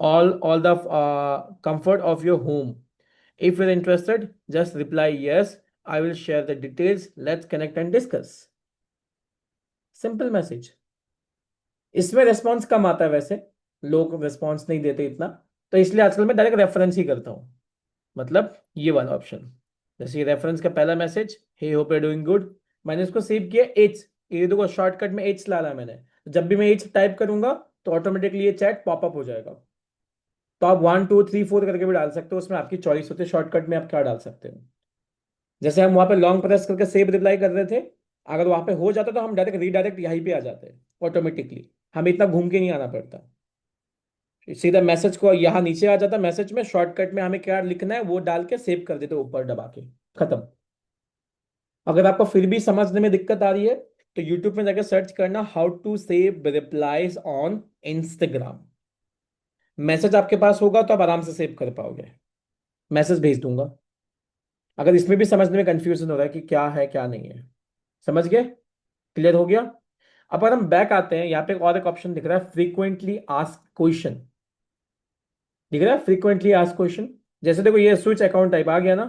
All the comfort of your home. If you're interested, just reply yes. I will share the details. Let's connect and discuss. Simple message. इसमें response कम आता है वैसे, लोग response नहीं देते इतना। तो इसलिए आजकल मैं डायरेक्ट रेफरेंस ही करता हूँ। मतलब ये वाला ऑप्शन, जैसे रेफरेंस का पहला message, hey hope you doing good, मैंने इसको सेव किया एच, ये देखो शॉर्टकट में एच ला रहा है मैंने। जब भी मैं एच टाइप करूंगा तो ऑटोमेटिकली ये चैट पॉपअप हो जाएगा। तो आप 1 2 3 4 करके भी डाल सकते हो, उसमें आपकी चॉइस होती है शॉर्टकट में आप क्या डाल सकते हो। जैसे हम वहां पे लॉन्ग प्रेस करके सेव रिप्लाई कर रहे थे, अगर वहां पे हो जाता तो हम डायरेक्ट रीडायरेक्ट यहीं पे आ जाते ऑटोमेटिकली, हमें इतना घूम के नहीं आना पड़ता। सीधा मैसेज को यहाँ नीचे आ जाता, मैसेज में शॉर्टकट में हमें क्या लिखना है वो डाल के सेव कर देते ऊपर दबा के, खत्म। अगर आपको फिर भी समझने में दिक्कत आ रही है तो यूट्यूब में जाकर सर्च करना how to save replies on Instagram. Message आपके पास होगा तो आप आराम से सेव कर पाओगे। मैसेज भेज दूंगा। अगर इसमें भी समझने में कंफ्यूजन हो रहा है कि क्या है क्या नहीं है, समझ गए? क्लियर हो गया? अब अगर हम बैक आते हैं, यहाँ पे और एक ऑप्शन दिख रहा है, फ्रीक्वेंटली आस्क क्वेश्चन। दिख रहा है फ्रीक्वेंटली आस्क क्वेश्चन? जैसे देखो ये स्विच अकाउंट टाइप आ गया ना,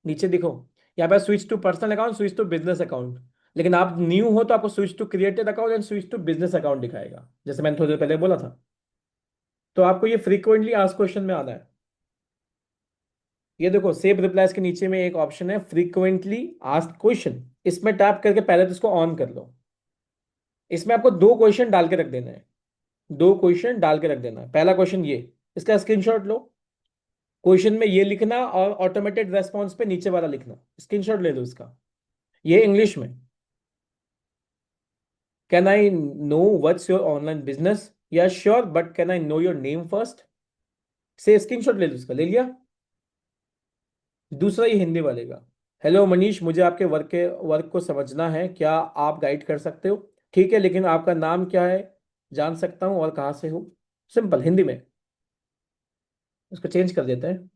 नीचे देखो, यहाँ पे switch to personal account, switch to business account. लेकिन आप न्यू हो तो आपको switch to created account and switch to business account दिखाएगा, जैसे मैंने थोड़ी देर पहले बोला था। तो आपको ये फ्रीक्वेंटली आस्क क्वेश्चन में आना है। ये देखो सेव रिप्लाईज के नीचे में एक ऑप्शन है फ्रीक्वेंटली आस्क क्वेश्चन, इसमें टैप करके पहले तो इसको ऑन कर लो। इसमें आपको 2 क्वेश्चन डाल के रख देना है। 2 क्वेश्चन डाल के रख देना है। पहला क्वेश्चन ये, इसका स्क्रीनशॉट लो। क्वेश्चन में ये लिखना और ऑटोमेटेड रेस्पॉन्स पे नीचे वाला लिखना, स्क्रीनशॉट ले लो इसका। ये इंग्लिश में, can I know what's your online business? Yeah sure, but can I know your name first? से स्क्रीनशॉट ले लो इसका, ले लिया? दूसरा ये हिंदी वाले का, हेलो मनीष, मुझे आपके वर्क को समझना है, क्या आप गाइड कर सकते हो? ठीक है, लेकिन आपका नाम क्या है, जान सकता हूँ, और कहाँ से हो? सिंपल हिंदी में। इसको चेंज कर देते हैं।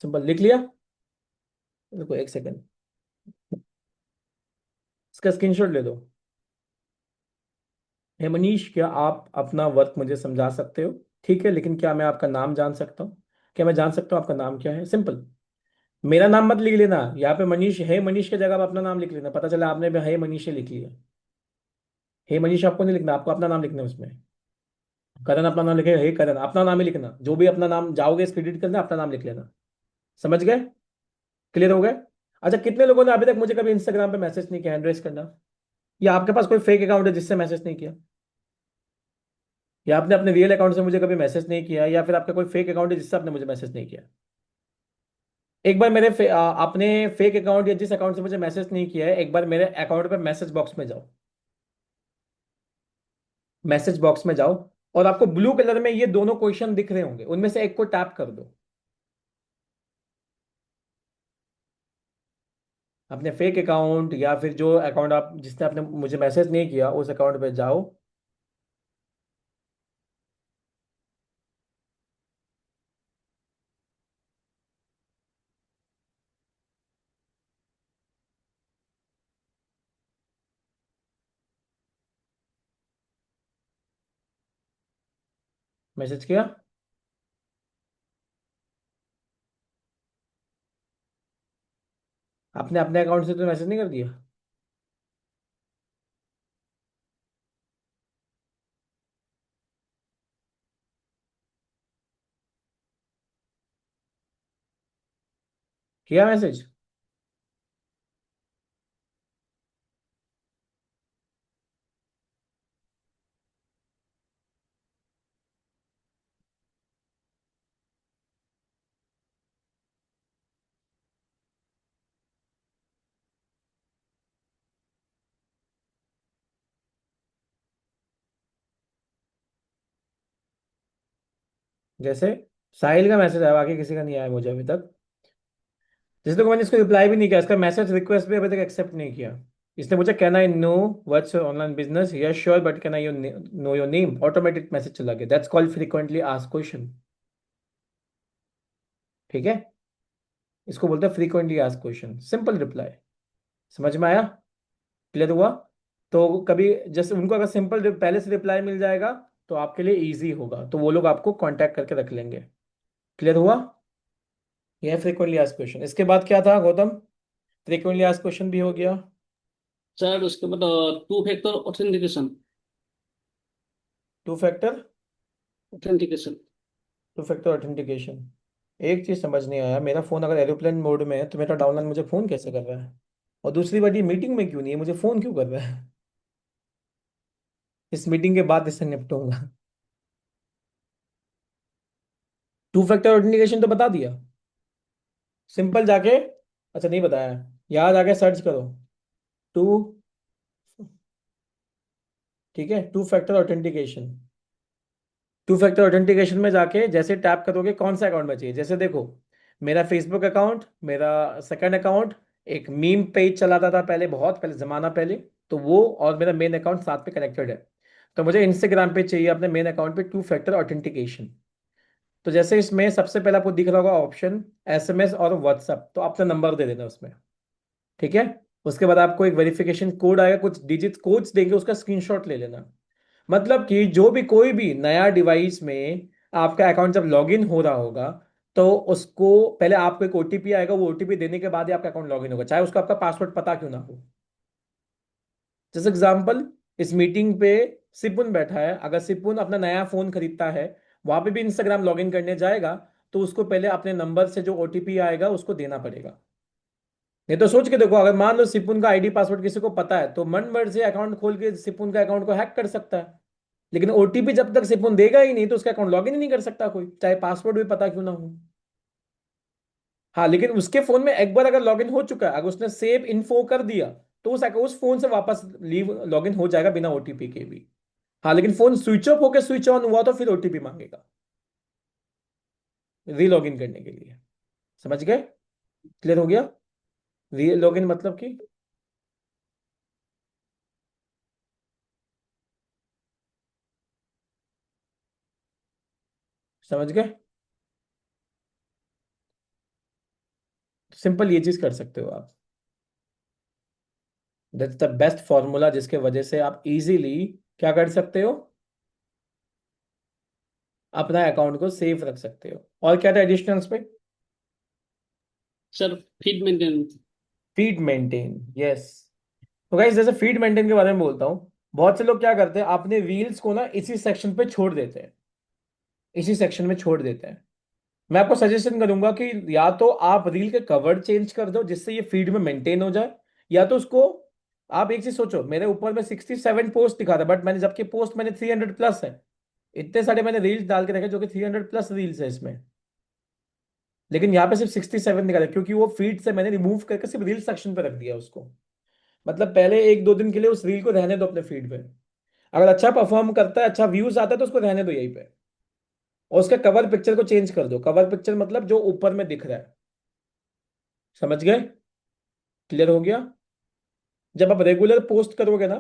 सिंपल, लिख लिया? देखो एक सेकंड, इसका स्क्रीनशॉट ले दो। हे मनीष, क्या आप अपना वर्क मुझे समझा सकते हो? ठीक है, लेकिन क्या मैं आपका नाम जान सकता हूँ? क्या मैं जान सकता हूँ आपका नाम क्या है? सिंपल। मेरा नाम मत लिख लेना यहाँ पे, मनीष है, मनीष की जगह आप अपना नाम लिख लेना, पता चला आपने भी है मनीष ही लिख लिया। हे मनीष आपको नहीं लिखना, आपको अपना नाम लिखना है उसमें। करण अपना नाम लिखेगा, हे करण अपना नाम ही लिखना, जो भी अपना नाम जाओगे इस क्रेडिट करना, अपना नाम लिख लेना। समझ गए? क्लियर हो गए? अच्छा, कितने लोगों ने अभी तक मुझे कभी इंस्टाग्राम पे मैसेज नहीं किया? हैंड रेस करना। या आपके पास कोई फेक अकाउंट है जिससे मैसेज नहीं किया? या आपने अपने रियल अकाउंट से मुझे कभी मैसेज नहीं किया, या फिर आपका कोई फेक अकाउंट है जिससे आपने मुझे मैसेज नहीं किया? एक बार आपने फेक अकाउंट या जिस अकाउंट से मुझे मैसेज नहीं किया है, एक बार मेरे अकाउंट पे मैसेज बॉक्स में जाओ। मैसेज बॉक्स में जाओ, और आपको ब्लू कलर में ये दोनों क्वेश्चन दिख रहे होंगे, उनमें से एक को टैप कर दो। अपने फेक अकाउंट या फिर जो अकाउंट आप जिसने आपने मुझे मैसेज नहीं किया, उस अकाउंट पे जाओ। मैसेज किया? आपने अपने अकाउंट से तो मैसेज नहीं कर दिया? किया मैसेज? जैसे साहिल का मैसेज आया, बाकी किसी का नहीं आया मुझे अभी तक। जैसे तो मैंने इसको रिप्लाई भी नहीं किया, इसका मैसेज रिक्वेस्ट भी अभी तक एक्सेप्ट नहीं किया। इसने मुझे can I know what's your online business, yes sure but can I know your name, automatic message चला गया, that's called frequently asked question. ठीक है, इसको बोलते हैं frequently asked question, simple reply. समझ में आया? क्लियर हुआ? तो कभी जैसे उनको अगर सिंपल पहले से रिप्लाई मिल जाएगा तो आपके लिए इजी होगा, तो वो लोग आपको कांटेक्ट करके रख लेंगे। क्लियर हुआ? यह फ्रीक्वेंटली आस्क्ड क्वेश्चन। इसके बाद क्या था गौतम? फ्रीक्वेंटली आस्क्ड क्वेश्चन भी हो गया। सर उसके बाद two factor authentication. Two factor authentication. Two factor authentication. एक चीज समझ नहीं आया, मेरा फोन अगर एरोप्लेन मोड में है तो मेरा डाउनलोड मुझे फोन कैसे कर रहा है? और दूसरी बात, ये मीटिंग में क्यों नहीं है, मुझे फोन क्यों कर रहा है? इस मीटिंग के बाद इससे निपटूंगा। टू फैक्टर ऑथेंटिकेशन तो बता दिया, सिंपल जाके, अच्छा नहीं बताया, यहाँ जाके सर्च करो। टू, ठीक है, two factor authentication. Two factor authentication में जाके जैसे टैप करोगे, कौन सा अकाउंट में चाहिए, जैसे देखो, मेरा फेसबुक अकाउंट, मेरा सेकंड अकाउंट, एक मीम पेज चलाता था पहले, बहुत पहले जमाना पहले, तो वो और मेरा मेन अकाउंट साथ में कनेक्टेड है। तो मुझे इंस्टाग्राम पे चाहिए अपने मेन अकाउंट पे टू फैक्टर ऑथेंटिकेशन। तो जैसे इसमें सबसे पहले आपको दिख रहा होगा ऑप्शन एसएमएस और व्हाट्सएप, तो अपना नंबर दे देना उसमें। ठीक है, उसके बाद आपको एक वेरिफिकेशन कोड आएगा, कुछ डिजिट कोड्स देंगे, उसका स्क्रीनशॉट ले लेना। मतलब कि जो भी कोई भी नया डिवाइस में आपका अकाउंट जब लॉगिन हो रहा होगा, तो उसको पहले आपको एक ओटीपी आएगा, वो ओटीपी देने के बाद ही आपका अकाउंट लॉगिन होगा, चाहे उसको आपका पासवर्ड पता क्यों ना हो। जैसे एग्जांपल, इस मीटिंग पे सिपुन बैठा है, अगर सिपुन अपना नया फोन खरीदता है, वहां पे भी इंस्टाग्राम लॉगिन करने जाएगा, तो उसको पहले अपने नंबर से जो ओटीपी आएगा उसको देना पड़ेगा। नहीं तो सोच के देखो, अगर मान लो सिपुन का आईडी पासवर्ड किसी को पता है, तो मन भर से अकाउंट खोल के सिपुन का अकाउंट को हैक कर सकता है। लेकिन ओटीपी जब तक सिपुन देगा ही नहीं, तो उसका अकाउंट लॉगिन ही नहीं कर सकता कोई, चाहे पासवर्ड भी पता क्यों ना हो। हाँ, लेकिन उसके फोन में एक बार अगर लॉगिन हो चुका है, अगर उसने सेव इन्फो कर दिया, तो उस फोन से वापस लीव लॉगिन हो जाएगा बिना ओटीपी के भी। हाँ, लेकिन फोन स्विच ऑफ होकर स्विच ऑन हुआ तो फिर ओटीपी मांगेगा री लॉगिन करने के लिए। समझ गए? क्लियर हो गया? री लॉगिन मतलब कि, समझ गए? सिंपल ये चीज कर सकते हो आप। दैट्स द बेस्ट फॉर्मूला जिसके वजह से आप इजीली क्या कर सकते हो, अपना अकाउंट को सेफ रख सकते हो। और क्या था एडिशनल्स पे? Sir feed maintain. Feed maintain, yes. तो गाइस जैसे फीड मेंटेन के बारे में बोलता हूँ, बहुत से लोग क्या करते हैं, अपने रील्स को ना इसी सेक्शन पे छोड़ देते हैं, इसी सेक्शन में छोड़ देते हैं। मैं आपको सजेशन करूंगा कि या तो आप रील के कवर चेंज कर दो जिससे ये फीड में मेंटेन हो जाए, या तो उसको, आप एक चीज सोचो, मेरे ऊपर में 67 पोस्ट दिखा था, बट मैंने जबकि पोस्ट मैंने 300 प्लस है। इतने सारे मैंने रील्स डाल के रखे जो कि 300 प्लस रील्स है इसमें, लेकिन यहाँ पे सिर्फ 67 दिखा था, क्योंकि वो फीड से मैंने रिमूव करके सिर्फ रील सेक्शन पे रख दिया उसको। मतलब पहले एक दो दिन के लिए उस रील को रहने दो अपने फीड पे, अगर अच्छा परफॉर्म करता है, अच्छा व्यूज आता है तो उसको रहने दो यहीं पे। और उसका कवर पिक्चर को चेंज कर दो, कवर पिक्चर मतलब जो ऊपर में दिख रहा है। समझ गए? क्लियर हो गया? जब आप रेगुलर पोस्ट करोगे ना,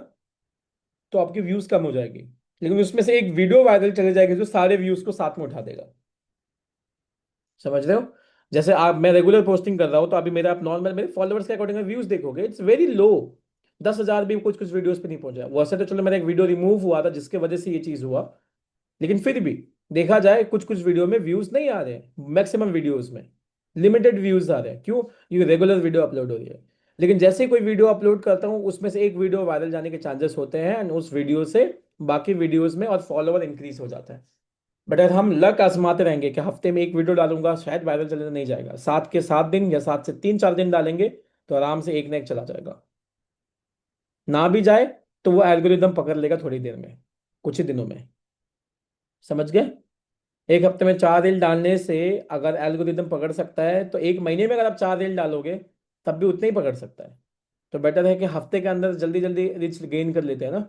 तो आपकी व्यूज कम हो जाएगी, लेकिन उसमें से एक वीडियो वायरल चले जाएगी जो सारे व्यूज को साथ में उठा देगा। समझ रहे हो? जैसे आप, मैं रेगुलर पोस्टिंग कर रहा हूँ, तो अभी मेरा, आप नॉर्मल मेरे फॉलोअर्स के अकॉर्डिंग व्यूज देखोगे, इट्स वेरी लो। 10,000 भी कुछ कुछ वीडियोस पे नहीं पहुंचा। वैसे तो चलो मेरा एक वीडियो रिमूव हुआ था जिसके वजह से ये चीज हुआ, लेकिन फिर भी देखा जाए कुछ कुछ वीडियो में व्यूज नहीं आ रहे हैं, मैक्सिमम वीडियोस में लिमिटेड व्यूज आ रहे हैं। क्यों? ये रेगुलर वीडियो अपलोड हो रही है। लेकिन जैसे ही कोई वीडियो अपलोड करता हूँ, उसमें से एक वीडियो वायरल जाने के चांसेस होते हैं, एंड उस वीडियो से बाकी वीडियोस में और फॉलोवर इंक्रीज हो जाता है। बट अगर हम लक आजमाते रहेंगे कि हफ्ते में एक वीडियो डालूंगा शायद वायरल चले, तो नहीं जाएगा। 7 के 7 दिन या 7 से 3 4 दिन डालेंगे तो आराम से एक ना एक चला जाएगा। ना भी जाए तो वो एल्गोरिदम पकड़ लेगा थोड़ी देर में, कुछ ही दिनों में। समझ गए? एक हफ्ते में 4 रील डालने से अगर एल्गोरिदम पकड़ सकता है, तो एक महीने में अगर आप 4 रील डालोगे तब भी उतने ही पकड़ सकता है। तो बेटर है कि हफ्ते के अंदर जल्दी जल्दी रीच गेन कर लेते हैं ना।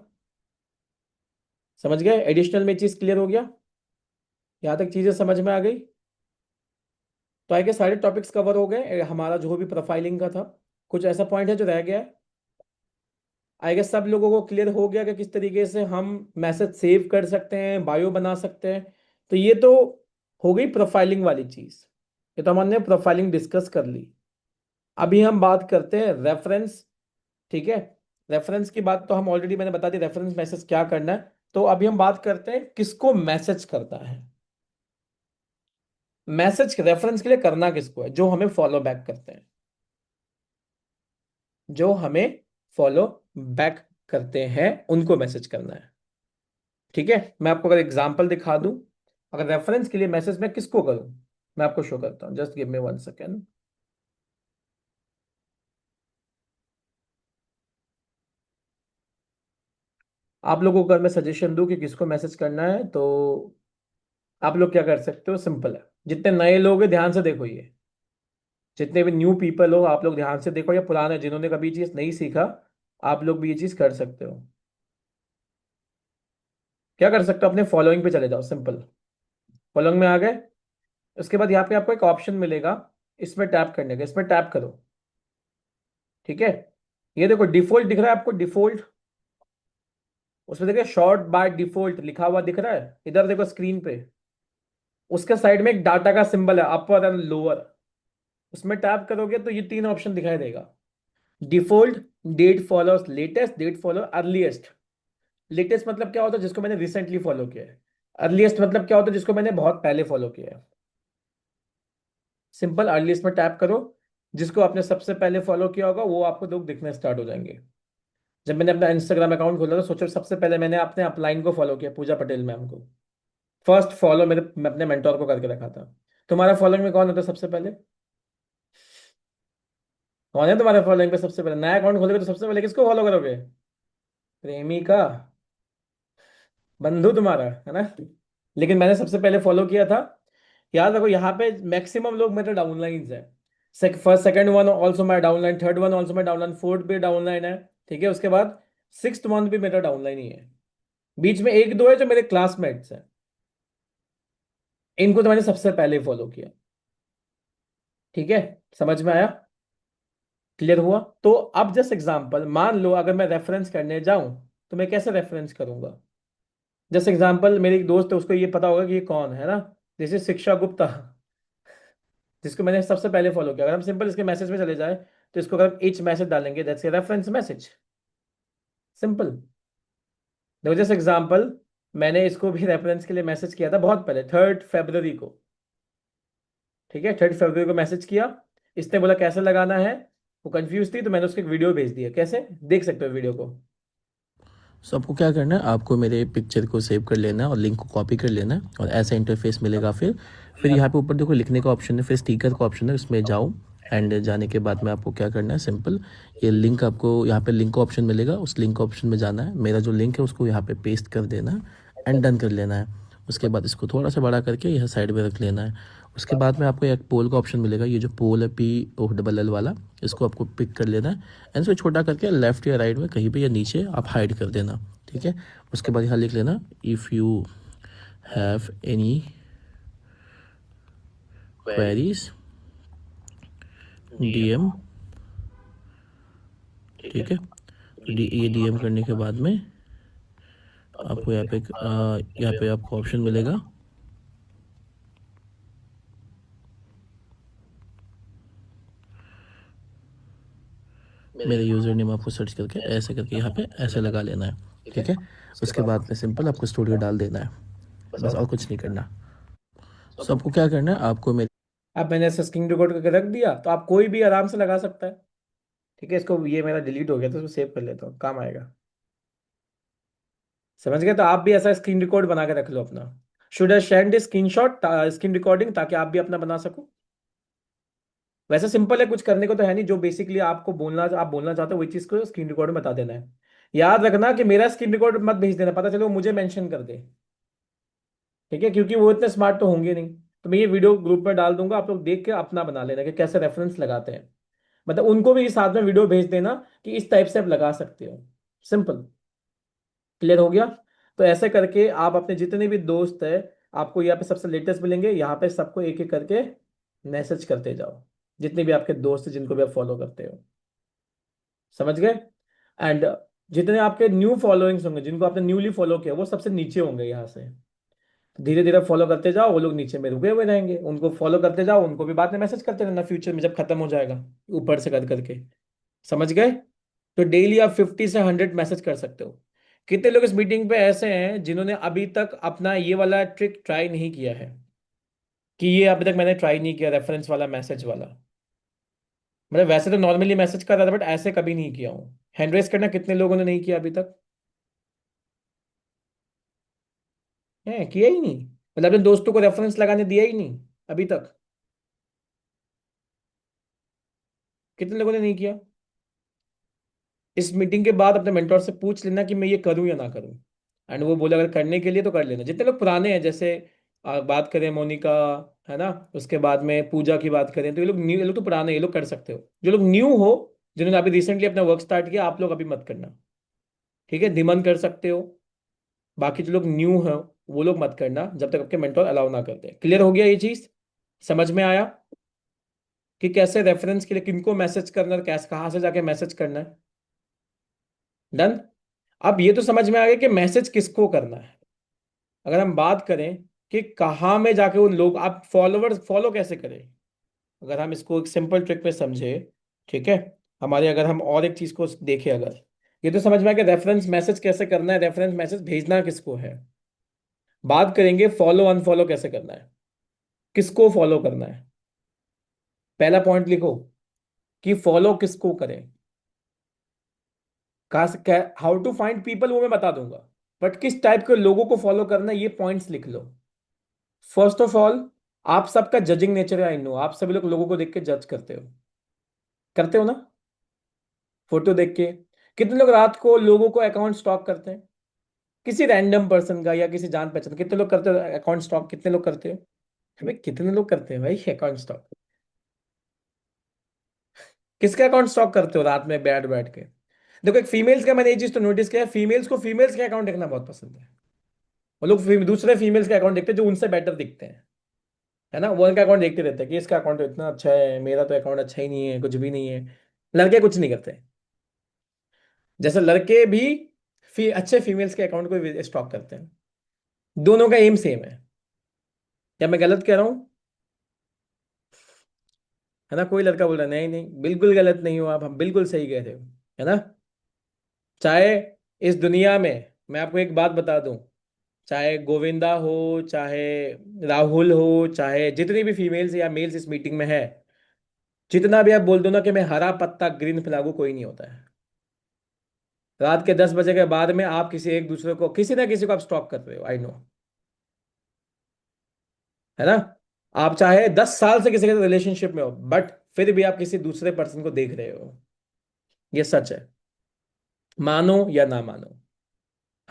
समझ गए? एडिशनल में चीज क्लियर हो गया? यहाँ तक चीजें समझ में आ गई? तो आगे सारे टॉपिक्स कवर हो गए, हमारा जो भी प्रोफाइलिंग का था। कुछ ऐसा पॉइंट है जो रह गया है? आई गेस सब लोगों को क्लियर हो गया कि किस तरीके से हम मैसेज सेव कर सकते हैं, बायो बना सकते हैं। तो ये तो हो गई प्रोफाइलिंग वाली चीज, ये तो हमने प्रोफाइलिंग डिस्कस कर ली। अभी हम बात करते हैं रेफरेंस। ठीक है? रेफरेंस की बात तो हम ऑलरेडी, मैंने बता दी रेफरेंस मैसेज क्या करना है। तो अभी हम बात करते हैं किसको मैसेज करता है। मैसेज रेफरेंस के लिए करना किसको है? जो हमें फॉलो बैक करते हैं, जो हमें फॉलो बैक करते हैं उनको मैसेज करना है। ठीक है? मैं आपको अगर एग्जांपल दिखा दूं, अगर रेफरेंस के लिए मैसेज मैं किसको करूं, मैं आपको शो करता हूं, जस्ट गिव मी 1 सेकेंड। आप लोगों को अगर मैं सजेशन दूं कि किसको मैसेज करना है, तो आप लोग क्या कर सकते हो, सिंपल है। जितने नए लोग हैं ध्यान से देखो, ये जितने भी न्यू पीपल हो आप लोग ध्यान से देखो, या पुराने जिन्होंने कभी चीज नहीं सीखा, आप लोग भी ये चीज कर सकते हो। क्या कर सकते हो, अपने फॉलोइंग पे चले जाओ, सिंपल। फॉलोइंग में आ गए, उसके बाद यहाँ पे आपको एक ऑप्शन मिलेगा, इसमें टैप करने का, इसमें टैप करो। ठीक है? ये देखो डिफॉल्ट दिख रहा है आपको, डिफॉल्ट। उसमें देखिए शॉर्ट बाय डिफॉल्ट लिखा हुआ दिख रहा है, इधर देखो स्क्रीन पे। उसके साइड में एक डाटा का सिंबल है, अपर एंड लोअर। उसमें टैप करोगे तो ये 3 ऑप्शन दिखाई देगा। Default, date followers latest, date follow earliest. Latest मतलब क्या होता है? जिसको मैंने रिसेंटली फॉलो किया है। अर्लीस्ट मतलब क्या होता है? जिसको मैंने बहुत पहले फॉलो किया है। सिंपल, अर्लीस्ट में टैप करो, जिसको आपने सबसे पहले फॉलो किया होगा वो आपको लोग दिखने स्टार्ट हो जाएंगे। जब मैंने अपना इंस्टाग्राम अकाउंट खोला था, सोचो सबसे पहले मैंने अपने अपलाइन को फॉलो किया, पूजा पटेल मैम को। फर्स्ट फॉलो मेरे, मैं अपने मेंटोर को करके रखा था। तुम्हारा फॉलोइंग में कौन होता है सबसे पहले? कौन है तुम्हारे फॉलोइंग पे सबसे पहले? नया अकाउंट खोलोगे तो सबसे पहले किसको फॉलो करोगे? प्रेमिका, बंधु तुम्हारा, है ना? लेकिन मैंने सबसे पहले फॉलो किया था। याद रखो यहाँ पे मैक्सिमम लोग मेरे डाउनलाइंस है। First second one also my downline, third one also my downline, fourth भी डाउनलाइन है। ठीक है? उसके बाद सिक्स्थ वन भी मेरा डाउनलाइन ही है। बीच में एक दो है जो मेरे क्लासमेट्स हैं, इनको तो मैंने सबसे पहले फॉलो किया। ठीक है? समझ में आया? क्लियर हुआ? तो अब जस्ट एग्जांपल मान लो, अगर मैं रेफरेंस करने जाऊं तो मैं कैसे रेफरेंस करूंगा? जस्ट एग्जांपल, मेरी एक दोस्त है, उसको ये पता होगा कि ये कौन है ना, जैसे शिक्षा गुप्ता। जिसको मैंने सबसे पहले फॉलो किया। अगर हम सिंपल इसके मैसेज में चले जाए तो इसको अगर एच मैसेज डालेंगे, that's a reference message. Simple. देखो जैसे एग्जांपल, मैंने इसको भी रेफरेंस के लिए मैसेज किया था बहुत पहले, 3 फरवरी को। ठीक है, 3 फरवरी को मैसेज किया। इसने बोला कैसे लगाना है, वो कंफ्यूज थी, तो मैंने उसको एक वीडियो भेज दिया। कैसे देख सकते हो वीडियो को। सो आपको क्या करना है, आपको मेरे पिक्चर को सेव कर लेना है और लिंक को कॉपी कर लेना है और ऐसा इंटरफेस मिलेगा। फिर यहाँ पे ऊपर देखो लिखने का ऑप्शन है, फिर स्टिकर का ऑप्शन है, उसमें जाओ। एंड जाने के बाद में आपको क्या करना है, सिंपल ये लिंक आपको यहाँ पे लिंक का ऑप्शन मिलेगा, उस लिंक का ऑप्शन में जाना है, मेरा जो लिंक है उसको यहाँ पे पेस्ट कर देना है एंड डन कर लेना है। उसके बाद इसको थोड़ा सा बड़ा करके यह साइड में रख लेना है। उसके बाद में आपको एक पोल का ऑप्शन मिलेगा, ये जो पोल है POLL वाला, इसको आपको पिक कर लेना है एंड इसको छोटा करके लेफ्ट या राइट में कहीं पे या नीचे आप हाइड कर देना। ठीक है, उसके बाद यहाँ लिख लेना, if you have any queries DM। ठीक है, तो ये DM करने के बाद में आपको यहाँ पे आपको ऑप्शन मिलेगा, मेरा यूज़र नेम आपको सर्च करके ऐसे करके यहाँ पे ऐसे लगा लेना है। ठीक है, उसके बाद में सिंपल आपको स्टूडियो डाल देना है, बस और कुछ नहीं करना। सो आपको क्या करना है, आपको मेरे अब मैंने ऐसे स्क्रीन रिकॉर्ड करके रख दिया, तो आप कोई भी आराम से लगा सकता है। ठीक है, इसको, ये मेरा डिलीट हो गया तो इसको सेव कर लेता हूँ, काम आएगा। समझ गए? तो आप भी ऐसा स्क्रीन रिकॉर्ड बना के रख लो अपना। Should I send screen shot, screen recording, ताकि आप भी अपना बना सको। वैसे सिंपल है, कुछ करने को तो है नहीं। जो बेसिकली आपको बोलना, आप बोलना चाहते हो वही चीज को स्क्रीन रिकॉर्ड में बता देना है। याद रखना कि मेरा स्क्रीन रिकॉर्ड मत भेज देना, पता चलो वो मुझे मेंशन कर दे। ठीक है, क्योंकि वो इतने स्मार्ट तो होंगे नहीं। तो मैं ये वीडियो ग्रुप में डाल दूंगा, आप लोग देख के अपना बना लेना कि कैसे रेफरेंस लगाते हैं। मतलब उनको भी साथ में वीडियो भेज देना कि इस टाइप से आप लगा सकते हो। सिंपल। क्लियर हो गया? तो ऐसे करके आप अपने जितने भी दोस्त है, आपको यहाँ पे सबसे लेटेस्ट मिलेंगे, यहाँ पे सबको एक एक करके मैसेज करते जाओ। जितने भी आपके दोस्त हैं जिनको भी आप फॉलो करते हो। समझ गए? एंड जितने आपके न्यू फॉलोइंग्स होंगे, जिनको आपने न्यूली फॉलो किया, वो सबसे नीचे होंगे यहाँ से। धीरे धीरे फॉलो करते जाओ, वो लोग नीचे में रुके हुए रहेंगे, उनको फॉलो करते जाओ, उनको भी बाद में मैसेज करते रहना फ्यूचर में जब खत्म हो जाएगा, ऊपर से कर करके। समझ गए? तो डेली आप 50 से 100 मैसेज कर सकते हो। कितने लोग इस मीटिंग पे ऐसे हैं जिन्होंने अभी तक अपना ये वाला ट्रिक ट्राई नहीं किया है, कि ये अभी तक मैंने ट्राई नहीं किया, रेफरेंस वाला, मैसेज वाला। मतलब वैसे तो नॉर्मली मैसेज कर रहा था, बट ऐसे कभी नहीं किया हूँ। हैंड रेस करना, कितने लोगों ने नहीं किया अभी तक? है, किया ही नहीं? मतलब अपने दोस्तों को रेफरेंस लगाने दिया ही नहीं अभी तक? कितने लोगों ने नहीं किया? इस मीटिंग के बाद अपने मेंटोर से पूछ लेना कि मैं ये करूं या ना करूं। एंड वो बोले अगर करने के लिए तो कर लेना। जितने लोग पुराने हैं, जैसे बात करें मोनिका, है ना, उसके बाद में पूजा की बात करें, तो ये लोग न्यू, ये लोग तो पुराने, ये लोग कर सकते हो। जो लोग न्यू हो, जिन्होंने अभी रिसेंटली अपना वर्क स्टार्ट किया, आप लोग अभी मत करना। ठीक है, धीमन कर सकते हो। बाकी जो लोग न्यू हैं, वो लोग मत करना जब तक आपके मेंटोर अलाउ ना करते। क्लियर हो गया ये चीज? समझ में आया कि कैसे रेफरेंस के लिए किनको मैसेज करना है, कैसे, कहाँ से जाके मैसेज करना है? डन। अब ये तो समझ में आ गया कि मैसेज किसको करना है। अगर हम बात करें कि कहाँ में जाके उन लोग, आप फॉलोवर्स फॉलो कैसे करें, अगर हम इसको एक सिंपल ट्रिक में समझे। ठीक है, हमारे, अगर हम और एक चीज को देखें, अगर ये तो समझ में आ गया रेफरेंस मैसेज कैसे करना है, रेफरेंस मैसेज भेजना किसको है। बात करेंगे फॉलो अनफॉलो कैसे करना है, किसको फॉलो करना है। पहला पॉइंट लिखो कि फॉलो किसको करें। कहा, हाउ टू फाइंड पीपल वो मैं बता दूंगा, बट किस टाइप के लोगों को फॉलो करना है ये पॉइंट्स लिख लो। फर्स्ट ऑफ ऑल, आप सबका जजिंग नेचर है, आई नो, आप सभी लोग लोगों को देख के जज करते हो। करते हो ना? फोटो देख के। कितने लोग रात को लोगों को अकाउंट स्टॉक करते हैं, किसी रैंडम पर्सन का या किसी जान पहचान? कितने लोग करते हो अकाउंट स्टॉक? कितने लोग करते हो? भाई कितने लोग करते हैं भाई अकाउंट स्टॉक? किसका अकाउंट स्टॉक करते हो रात में बैठ बैठ के? देखो, एक फीमेल्स का मैंने ये चीज तो नोटिस किया है, फीमेल्स को फीमेल्स के अकाउंट देखना बहुत पसंद है। वो लोग दूसरे फीमेल्स के अकाउंट देखते हैं जो उनसे बेटर दिखते हैं, है ना, वो उनका अकाउंट देखते रहते हैं कि इसका अकाउंट तो इतना अच्छा है, मेरा तो अकाउंट अच्छा ही नहीं है, कुछ भी नहीं है। लड़के कुछ नहीं करते। जैसे लड़के भी अच्छे फीमेल्स के अकाउंट को स्टॉक करते हैं। दोनों का एम सेम है। क्या मैं गलत कह रहा हूँ? है ना, कोई लड़का बोल रहा है नहीं नहीं बिल्कुल गलत नहीं हो आप, हम बिल्कुल सही कह रहे हो, है ना। चाहे इस दुनिया में मैं आपको एक बात बता दूं, चाहे गोविंदा हो, चाहे राहुल हो, चाहे जितनी भी फीमेल्स या मेल्स इस मीटिंग में है, जितना भी आप बोल दो ना कि मैं हरा पत्ता ग्रीन फ्लैग हूं, कोई नहीं होता है। रात के 10 बजे के बाद में आप किसी एक दूसरे को, किसी ना किसी को आप स्टॉक कर रहे हो, आई नो, है ना। आप चाहे 10 साल से किसी के रिलेशनशिप में हो, बट फिर भी आप किसी दूसरे पर्सन को देख रहे हो, ये सच है, मानो या ना मानो।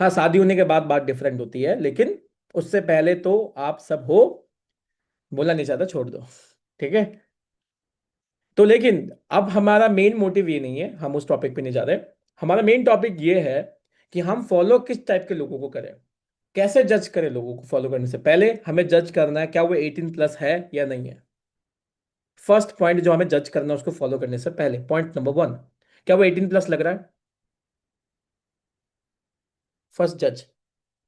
हाँ, शादी होने के बाद बात डिफरेंट होती है, लेकिन उससे पहले तो आप सब हो, बोलना नहीं चाहता छोड़ दो, ठीक है। तो लेकिन अब हमारा मेन मोटिव ये नहीं है, हम उस टॉपिक पे नहीं जा रहे। हमारा मेन टॉपिक ये है कि हम फॉलो किस टाइप के लोगों को करें, कैसे जज करें लोगों को फॉलो करने से पहले। हमें जज करना है क्या वो 18+ है या नहीं है। फर्स्ट पॉइंट जो हमें जज करना है उसको फॉलो करने से पहले, पॉइंट नंबर 1, क्या वो 18+ लग रहा है। फर्स्ट जज।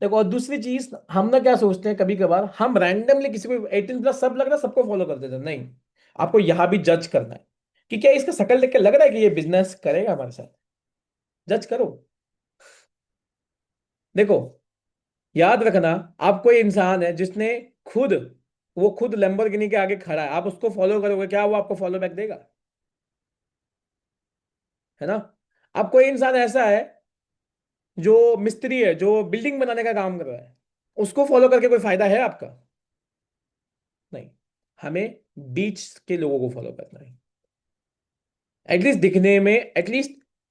देखो, और दूसरी चीज, हम ना क्या सोचते हैं कभी कभार, हम रैंडमली किसी को 18+ सब लग रहा है सबको फॉलो कर देते हैं, नहीं। आपको यहां भी जज करना है कि क्या इसका शक्ल देख के लग रहा है कि ये बिजनेस करेगा हमारे साथ। जज करो। देखो, याद रखना, आप कोई इंसान है जिसने खुद, वो खुद लैम्बोर्गिनी के आगे खड़ा है, आप उसको फॉलो करोगे, क्या वो आपको फॉलो बैक देगा, है ना। अब कोई इंसान ऐसा है जो मिस्त्री है, जो बिल्डिंग बनाने का काम कर रहा है, उसको फॉलो करके कोई फायदा है आपका, नहीं। हमें बीच के लोगों को फॉलो करना है, एटलीस्ट दिखने में, एटलीस्ट,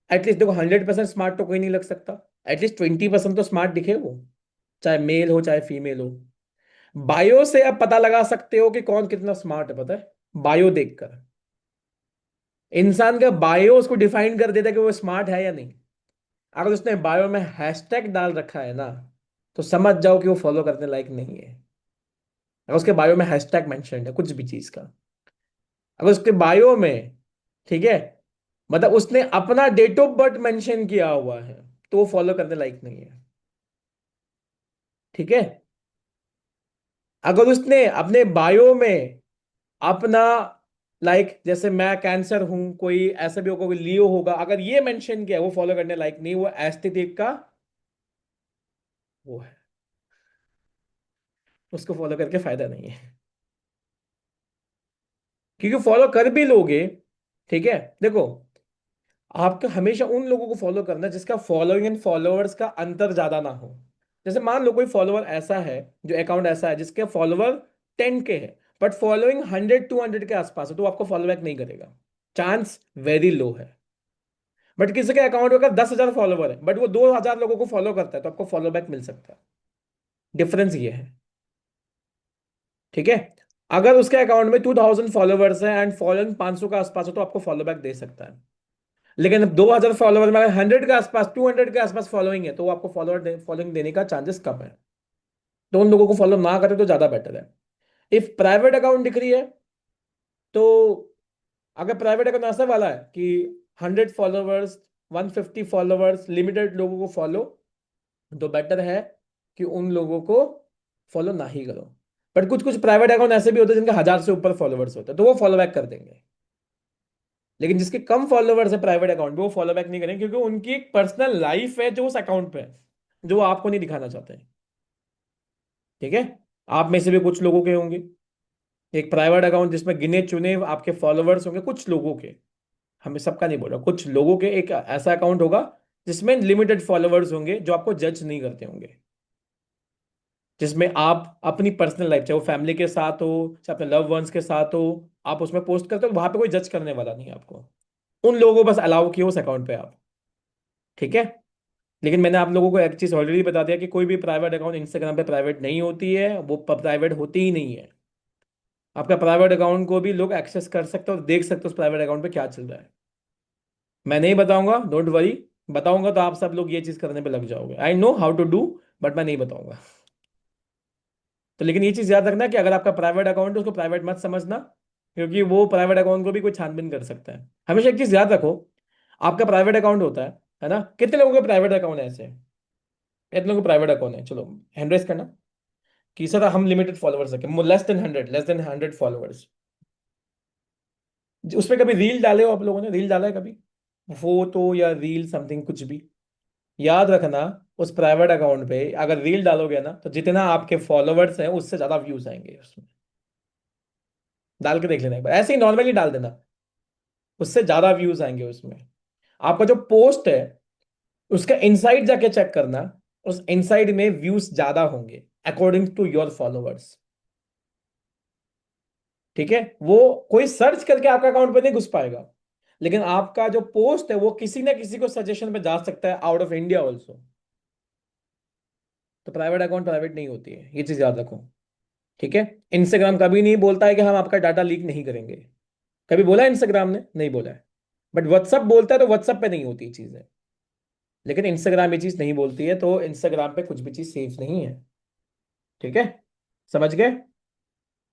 एटलीस्ट देखो 100% स्मार्ट तो कोई नहीं लग सकता, एटलीस्ट 20% तो स्मार्ट दिखे वो, चाहे मेल हो चाहे फीमेल हो। बायो से आप पता लगा सकते हो कि कौन कितना स्मार्ट है, पता है, बायो देखकर। इंसान का बायो उसको डिफाइन कर देता है कि वो स्मार्ट है या नहीं। अगर उसने बायो में हैशटैग डाल रखा है ना, तो समझ जाओ कि वो फॉलो करने लायक नहीं है। अगर उसके बायो में हैशटैग मेंशन है कुछ भी चीज का, अगर उसके बायो में, ठीक है, मतलब उसने अपना डेट ऑफ बर्थ मेंशन किया हुआ है, तो वो फॉलो करने लायक नहीं है, ठीक है। अगर उसने अपने बायो में अपना, लाइक जैसे मैं कैंसर हूं, कोई ऐसा भी होगा, कोई लियो होगा, अगर ये मेंशन किया, वो फॉलो करने लायक नहीं, वो एस्थेटिक का वो है, उसको फॉलो करके फायदा नहीं है, क्योंकि फॉलो कर भी लोगे, ठीक है। देखो, आपको हमेशा उन लोगों को फॉलो करना है जिसका फॉलोइंग एंड फॉलोअर्स का अंतर ज्यादा ना हो। जैसे मान लो कोई फॉलोअर ऐसा है, जो अकाउंट ऐसा है जिसके फॉलोअर 10K है, बट फॉलोइंग 100-200 के आसपास है, तो वो आपको फॉलो बैक नहीं करेगा, चांस वेरी लो है। बट किसी के अकाउंट में अगर 10,000 फॉलोवर है, बट वो 2,000 लोगों को फॉलो करता है, तो आपको फॉलो बैक मिल सकता है। डिफरेंस ये है, ठीक है। अगर उसके अकाउंट में 2,000 फॉलोवर्स है एंड फॉलोइंग 500 के आसपास है, तो आपको फॉलो बैक दे सकता है। लेकिन 2,000 फॉलोवर में अगर 100 के आसपास, 200 के आसपास फॉलोइंग है, तो वो आपको फॉलोइंग देने का चांसेस कम है। तो उन लोगों को फॉलो ना करें तो ज्यादा बेटर है। इफ प्राइवेट अकाउंट दिख रही है, तो अगर प्राइवेट अकाउंट ऐसा वाला है कि 100 फॉलोवर्स, 150 फॉलोवर्स, लिमिटेड लोगों को फॉलो, तो बेटर है कि उन लोगों को फॉलो ना ही करो। बट कुछ कुछ प्राइवेट अकाउंट ऐसे भी होते हैं जिनके 1,000 से ऊपर फॉलोवर्स होते हैं, तो वो फॉलो बैक कर देंगे। लेकिन जिसके कम फॉलोवर्स है प्राइवेट अकाउंट पे, वो फॉलो बैक नहीं करेंगे, क्योंकि उनकी एक पर्सनल लाइफ है जो उस अकाउंट पे है, जो वो आपको नहीं दिखाना चाहते हैं, ठीक है। आप में से भी कुछ लोगों के होंगे एक प्राइवेट अकाउंट जिसमें गिने चुने आपके फॉलोवर्स होंगे, कुछ लोगों के, हमें सबका नहीं बोल रहा, कुछ लोगों के एक ऐसा अकाउंट होगा जिसमें लिमिटेड फॉलोवर्स होंगे, जो आपको जज नहीं करते होंगे, जिसमें आप अपनी पर्सनल लाइफ, चाहे वो फैमिली के साथ हो, चाहे अपने लव वंस के साथ हो, आप उसमें पोस्ट करते हो, वहां पे कोई जज करने वाला नहीं है आपको। उन लोगों को बस अलाउ किया उस अकाउंट पे आप, ठीक है। लेकिन मैंने आप लोगों को एक चीज ऑलरेडी बता दिया कि कोई भी प्राइवेट अकाउंट इंस्टाग्राम पे प्राइवेट नहीं होती है, वो प्राइवेट होती ही नहीं है। आपका प्राइवेट अकाउंट को भी लोग एक्सेस कर सकते हैं और देख सकते हो उस प्राइवेट अकाउंट पे क्या चल रहा है। मैं नहीं बताऊंगा, डोंट वरी। बताऊंगा तो आप सब लोग ये चीज करने पे लग जाओगे, I know how to do, but मैं नहीं बताऊंगा। तो लेकिन ये चीज याद रखना कि अगर आपका प्राइवेट अकाउंट है, उसको प्राइवेट मत समझना, क्योंकि वो प्राइवेट अकाउंट को भी कोई छानबीन कर सकता है। हमेशा एक चीज याद रखो, आपका प्राइवेट अकाउंट होता है ना, कितने लोगों के प्राइवेट अकाउंट है ऐसे, कितने लोगों के प्राइवेट अकाउंट है, चलो हैंड रेस करना, कि सर हम लिमिटेड फॉलोवर्स रखें, लेस देन 100 फॉलोवर्स। उस पर कभी रील डाले हो आप लोगों ने? रील डाला है कभी? फोटो या रील समथिंग कुछ भी? याद रखना, उस प्राइवेट अकाउंट पे अगर रील डालोगे ना तो जितना आपके फॉलोवर्स हैं उससे ज्यादा व्यूज आएंगे उसमें। डाल के देख लेना एक बार, ऐसे ही नॉर्मली डाल देना, उससे ज्यादा व्यूज आएंगे उसमें। आपका जो पोस्ट है उसका इनसाइड जाके चेक करना, उस इनसाइड में व्यूज ज्यादा होंगे अकॉर्डिंग टू योर फॉलोवर्स। ठीक है? वो कोई सर्च करके आपका अकाउंट पे नहीं घुस पाएगा, लेकिन आपका जो पोस्ट है वो किसी ना किसी को सजेशन पे जा सकता है आउट ऑफ इंडिया ऑल्सो। तो प्राइवेट अकाउंट प्राइवेट नहीं होती है, ये चीज याद रखो। ठीक है? इंस्टाग्राम कभी नहीं बोलता है कि हम आपका डाटा लीक नहीं करेंगे। कभी बोला है इंस्टाग्राम ने? नहीं बोला है। बट व्हाट्सअप बोलता है, तो व्हाट्सअप पे नहीं होती चीजें, लेकिन इंस्टाग्राम ये चीज नहीं बोलती है, तो इंस्टाग्राम पे कुछ भी चीज सेफ नहीं है। ठीक है? समझ गए?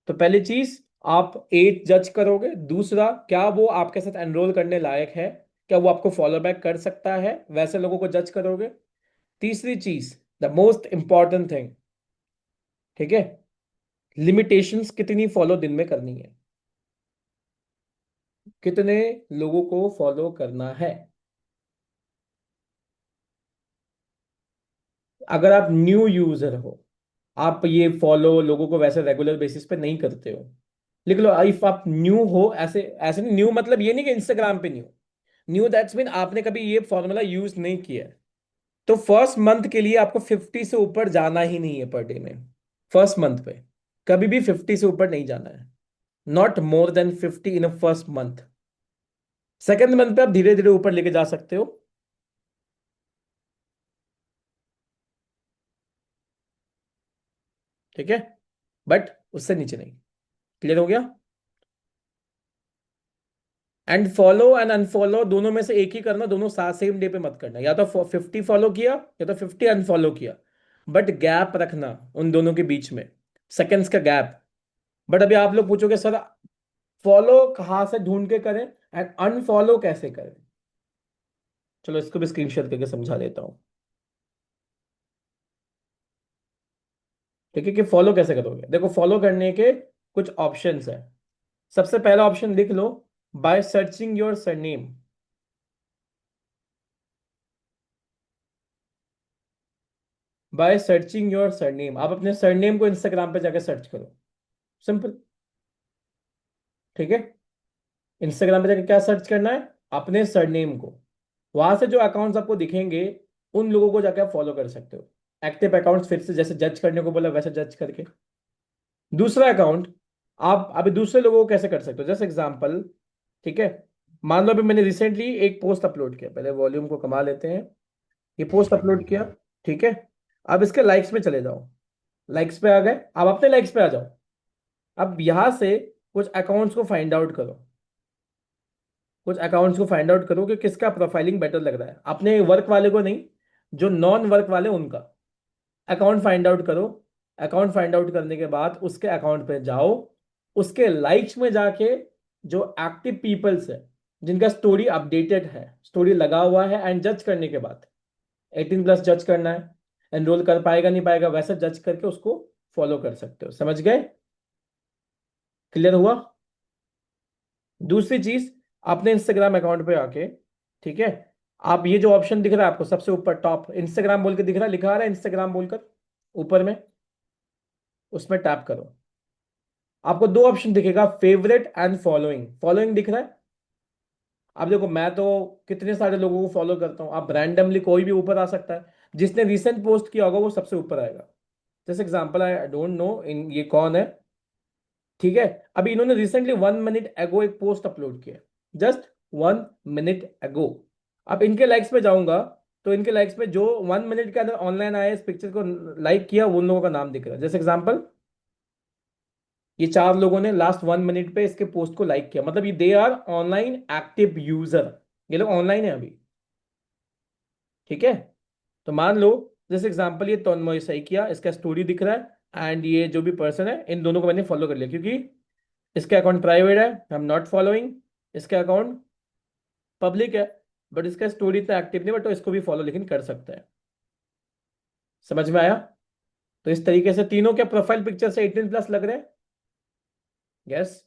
तो पहली चीज, आप एज जज करोगे। दूसरा, क्या वो आपके साथ एनरोल करने लायक है, क्या वो आपको फॉलो बैक कर सकता है, वैसे लोगों को जज करोगे। तीसरी चीज, द मोस्ट इंपॉर्टेंट थिंग, ठीक है, लिमिटेशंस कितनी फॉलो दिन में करनी है, कितने लोगों को फॉलो करना है। अगर आप न्यू यूजर हो, आप ये फॉलो लोगों को वैसे रेगुलर बेसिस पे नहीं करते हो, लिख लो इफ आप न्यू हो। ऐसे ऐसे नहीं, न्यू मतलब ये नहीं कि इंस्टाग्राम पे न्यू। न्यू दैट्स मीन आपने कभी ये फॉर्मूला यूज नहीं किया है। तो फर्स्ट मंथ के लिए आपको 50 से ऊपर जाना ही नहीं है पर डे में। फर्स्ट मंथ पे कभी भी 50 से ऊपर नहीं जाना है। Not more than 50 in a first month. Second month पे आप धीरे धीरे ऊपर लेके जा सकते हो। ठीक है? बट उससे नीचे नहीं। क्लियर हो गया? एंड फॉलो एंड अनफॉलो दोनों में से एक ही करना, दोनों साथ सेम डे पे मत करना। या तो 50 फॉलो किया या तो 50 अनफॉलो किया, बट गैप रखना उन दोनों के बीच में, सेकंड्स का गैप। बट अभी आप लोग पूछोगे सर, फॉलो कहाँ से ढूंढ के करें एंड अनफॉलो कैसे करें? चलो इसको भी स्क्रीनशॉट करके समझा देता हूँ। ठीक है? कि फॉलो कैसे करोगे। देखो, फॉलो करने के कुछ ऑप्शंस है। सबसे पहला ऑप्शन लिख लो, by searching your surname. By searching your surname, आप अपने सरनेम को इंस्टाग्राम पे जाकर सर्च करो। सिंपल। ठीक है? इंस्टाग्राम पे जाकर क्या सर्च करना है? अपने सरनेम को। वहां से जो अकाउंट्स आपको दिखेंगे उन लोगों को जाकर आप फॉलो कर सकते हो। एक्टिव अकाउंट्स फिर से जैसे जज करने को बोला वैसे जज करके। दूसरा अकाउंट, आप अभी दूसरे लोगों को कैसे कर सकते हो, जैसे एग्जांपल। ठीक है? मान लो अभी मैंने रिसेंटली एक पोस्ट अपलोड किया, पहले वॉल्यूम को कमा लेते हैं। ये पोस्ट अपलोड किया। ठीक है? अब इसके लाइक्स में चले जाओ। लाइक्स पे आ गए, अब अपने लाइक्स पे आ जाओ। अब यहां से कुछ अकाउंट्स को फाइंड आउट करो। कुछ अकाउंट्स को फाइंड आउट करो कि किसका प्रोफाइलिंग बेटर लग रहा है, अपने वर्क वाले को नहीं, जो नॉन वर्क वाले उनका अकाउंट फाइंड आउट करो। अकाउंट फाइंड आउट करने के बाद उसके अकाउंट पे जाओ, उसके लाइक्स में जाके जो एक्टिव पीपल्स है, जिनका स्टोरी अपडेटेड है, स्टोरी लगा हुआ है, एंड जज करने के बाद 18+ जज करना है। एनरोल कर पाएगा नहीं पाएगा वैसा जज करके उसको फॉलो कर सकते हो। समझ गए? क्लियर हुआ? दूसरी चीज, अपने इंस्टाग्राम अकाउंट पे आके, ठीक है, आप ये जो ऑप्शन दिख रहा है आपको सबसे ऊपर टॉप, इंस्टाग्राम बोल के दिख रहा है, लिखा आ रहा है इंस्टाग्राम बोलकर ऊपर में, उसमें टैप करो। आपको दो ऑप्शन दिखेगा, फेवरेट एंड फॉलोइंग। फॉलोइंग दिख रहा है? अब देखो, मैं तो कितने सारे लोगों को फॉलो करता हूँ, आप रैंडमली कोई भी ऊपर आ सकता है। जिसने रिसेंट पोस्ट किया होगा वो सबसे ऊपर आएगा। जैसे एग्जांपल, आई डोंट नो इन ये कौन है। ठीक है? अभी इन्होंने रिसेंटली 1 मिनट एगो एक पोस्ट अपलोड किया, जस्ट 1 मिनट एगो। अब इनके लाइक्स पे जाऊंगा तो इनके लाइक्स पे जो 1 मिनट के अंदर ऑनलाइन आए, इस पिक्चर को लाइक किया, उन लोगों का नाम दिख रहा है। जैसे एग्जांपल, ये 4 लोगों ने लास्ट 1 मिनट पे इसके पोस्ट को लाइक किया, मतलब ये they are online active user. ये लोग ऑनलाइन है अभी। ठीक है? तो मान लो, जैसे एग्जांपल, ये तन्मय सही किया, इसका स्टोरी दिख रहा है, एंड ये जो भी पर्सन है इन दोनों को मैंने फॉलो कर लिया, क्योंकि इसका अकाउंट प्राइवेट है, आई एम नॉट फॉलोइंग। इसका अकाउंट पब्लिक है, बट इसका स्टोरी इतना एक्टिव नहीं, बट तो इसको भी फॉलो लेकिन कर सकता है। समझ में आया? तो इस तरीके से तीनों के प्रोफाइल पिक्चर से 18+ लग रहे हैं। यस?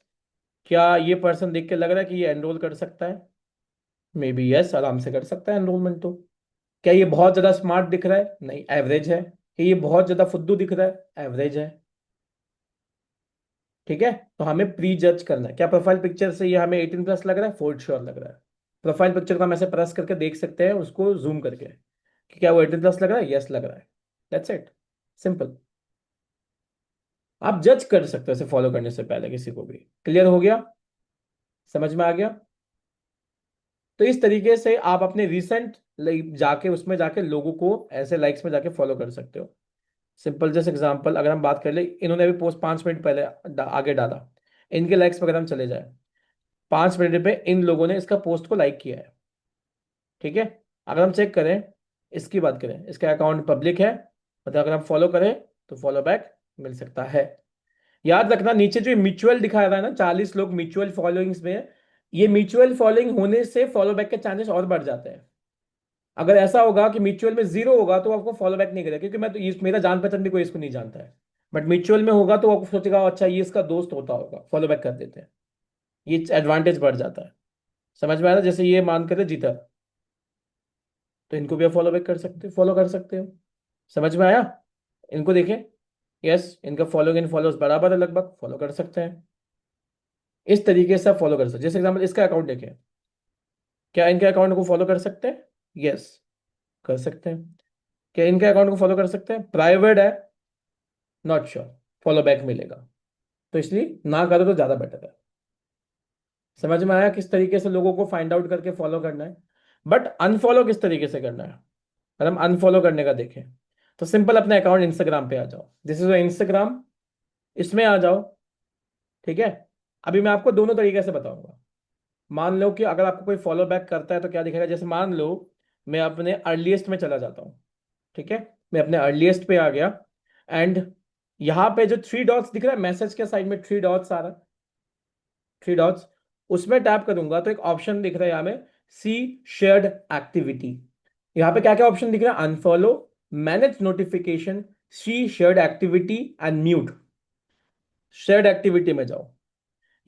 क्या ये पर्सन देख के लग रहा है कि ये एनरोल कर सकता है? मे बी यस, आराम से कर सकता है एनरोलमेंट तो। क्या ये बहुत ज्यादा स्मार्ट दिख रहा है? नहीं, एवरेज है। कि ये बहुत ज्यादा फुद्दू दिख रहा है? एवरेज है। ठीक है, तो हमें प्री जज करना है। क्या प्रोफाइल पिक्चर से ये हमें 18+ लग रहा है? फोर श्योर लग रहा है। प्रोफाइल पिक्चर को हम ऐसे प्रेस करके देख सकते हैं, उसको जूम करके, कि क्या वो 18+ लग रहा है? यस लग रहा है। That's it, simple. आप जज कर सकते हो इसे फॉलो करने से पहले किसी को भी। क्लियर हो गया? समझ में आ गया? तो इस तरीके से आप अपने रिसेंट जाके उसमें जाके लोगों को ऐसे लाइक्स में जाके फॉलो कर सकते हो। सिंपल जैसे एग्जांपल अगर हम बात कर ले, इन्होंने अभी पोस्ट 5 मिनट पहले आगे डाला। इनके लाइक्स पर अगर हम चले जाए, 5 मिनट पे इन लोगों ने इसका पोस्ट को लाइक किया है। ठीक है, अगर हम चेक करें, इसकी बात करें, इसका अकाउंट पब्लिक है, मतलब अगर हम फॉलो करें तो फॉलो बैक मिल सकता है। याद रखना, नीचे जो म्यूचुअल दिखा रहा है ना, 40 लोग म्यूचुअल फॉलोइंग्स में है, ये म्यूचुअल फॉलोइंग होने से फॉलो बैक के चांसेस और बढ़ जाते हैं। अगर ऐसा होगा कि म्यूचुअल में 0 होगा तो आपको फॉलो बैक नहीं करेगा, क्योंकि मैं तो मेरा जान पहचान भी कोई इसको नहीं जानता है। बट म्यूचुअल में होगा तो आपको सोचेगा अच्छा ये इसका दोस्त होता होगा, फॉलो बैक कर देते हैं। ये एडवांटेज बढ़ जाता है। समझ में आया ना? जैसे ये मान कर जीता, तो इनको भी आप फॉलो बैक कर सकते हो, फॉलो कर सकते हो। समझ में आया? इनको देखें, यस, इनका फॉलोइंग एंड फॉलोअर्स बराबर है लगभग, फॉलो कर सकते हैं। इस तरीके से आप फॉलो कर सकते हैं। जैसे एग्जाम्पल इसका अकाउंट देखें, क्या इनके अकाउंट को फॉलो कर सकते हैं? यस, कर सकते हैं। क्या इनके अकाउंट को फॉलो कर सकते हैं? प्राइवेट है, नॉट श्योर, फॉलो बैक मिलेगा। तो इसलिए ना करो तो ज्यादा बेटर है। समझ में आया किस तरीके से लोगों को फाइंड आउट करके फॉलो करना है? बट अनफॉलो किस तरीके से करना है? अगर हम अनफॉलो करने का देखें, तो सिंपल अपने अकाउंट इंस्टाग्राम पे आ जाओ। दिस इज इंस्टाग्राम, इसमें आ जाओ। ठीक है, अभी मैं आपको दोनों तरीके से बताऊंगा। मान लो कि अगर आपको कोई फॉलो बैक करता है तो क्या दिखेगा। जैसे मान लो मैं अपने अर्लीस्ट में चला जाता हूँ। ठीक है, मैं अपने अर्लीस्ट पे आ गया, एंड यहाँ पे जो 3 डॉट्स दिख रहा है, मैसेज के साइड में 3 डॉट्स आ रहा है, 3 डॉट्स, उसमें टैप करूंगा तो एक ऑप्शन दिख रहा है यहाँ में, सी शेयर्ड एक्टिविटी। यहाँ पे क्या क्या ऑप्शन दिख रहा है? Unfollow, manage notification, see shared activity and mute. Shared activity में जाओ,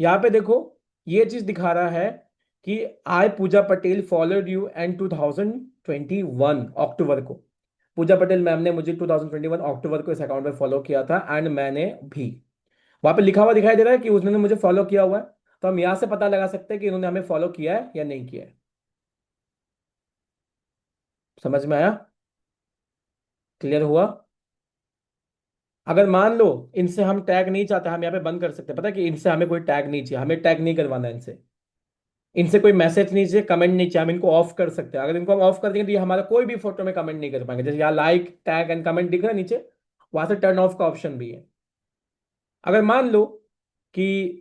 यहाँ पे देखो, ये चीज दिखा रहा है कि आई पूजा पटेल फॉलोड यू एंड 2021 अक्टूबर को। पूजा पटेल मैम ने मुझे 2021 अक्टूबर को इस अकाउंट पे फॉलो किया था, एंड मैंने भी। वहां पे लिखा हुआ दिखाई दे रहा है कि उसने मुझे फॉलो किया हुआ है। तो हम यहां से पता लगा सकते हैं कि इन्होंने हमें फॉलो किया है या नहीं किया है। समझ में आया? क्लियर हुआ? अगर मान लो इनसे हम टैग नहीं चाहते, हम यहाँ पे बंद कर सकते हैं। पता है कि इनसे हमें कोई टैग नहीं चाहिए, हमें टैग नहीं करवाना है इनसे। इनसे कोई मैसेज नहीं चाहिए, कमेंट नहीं चाहिए, हम इनको ऑफ कर सकते हैं। अगर इनको हम ऑफ कर देंगे तो ये हमारा कोई भी फोटो में कमेंट नहीं कर पाएंगे। जैसे यहाँ लाइक टैग एंड कमेंट दिख रहा है नीचे, वहां से टर्न ऑफ का ऑप्शन भी है। अगर मान लो कि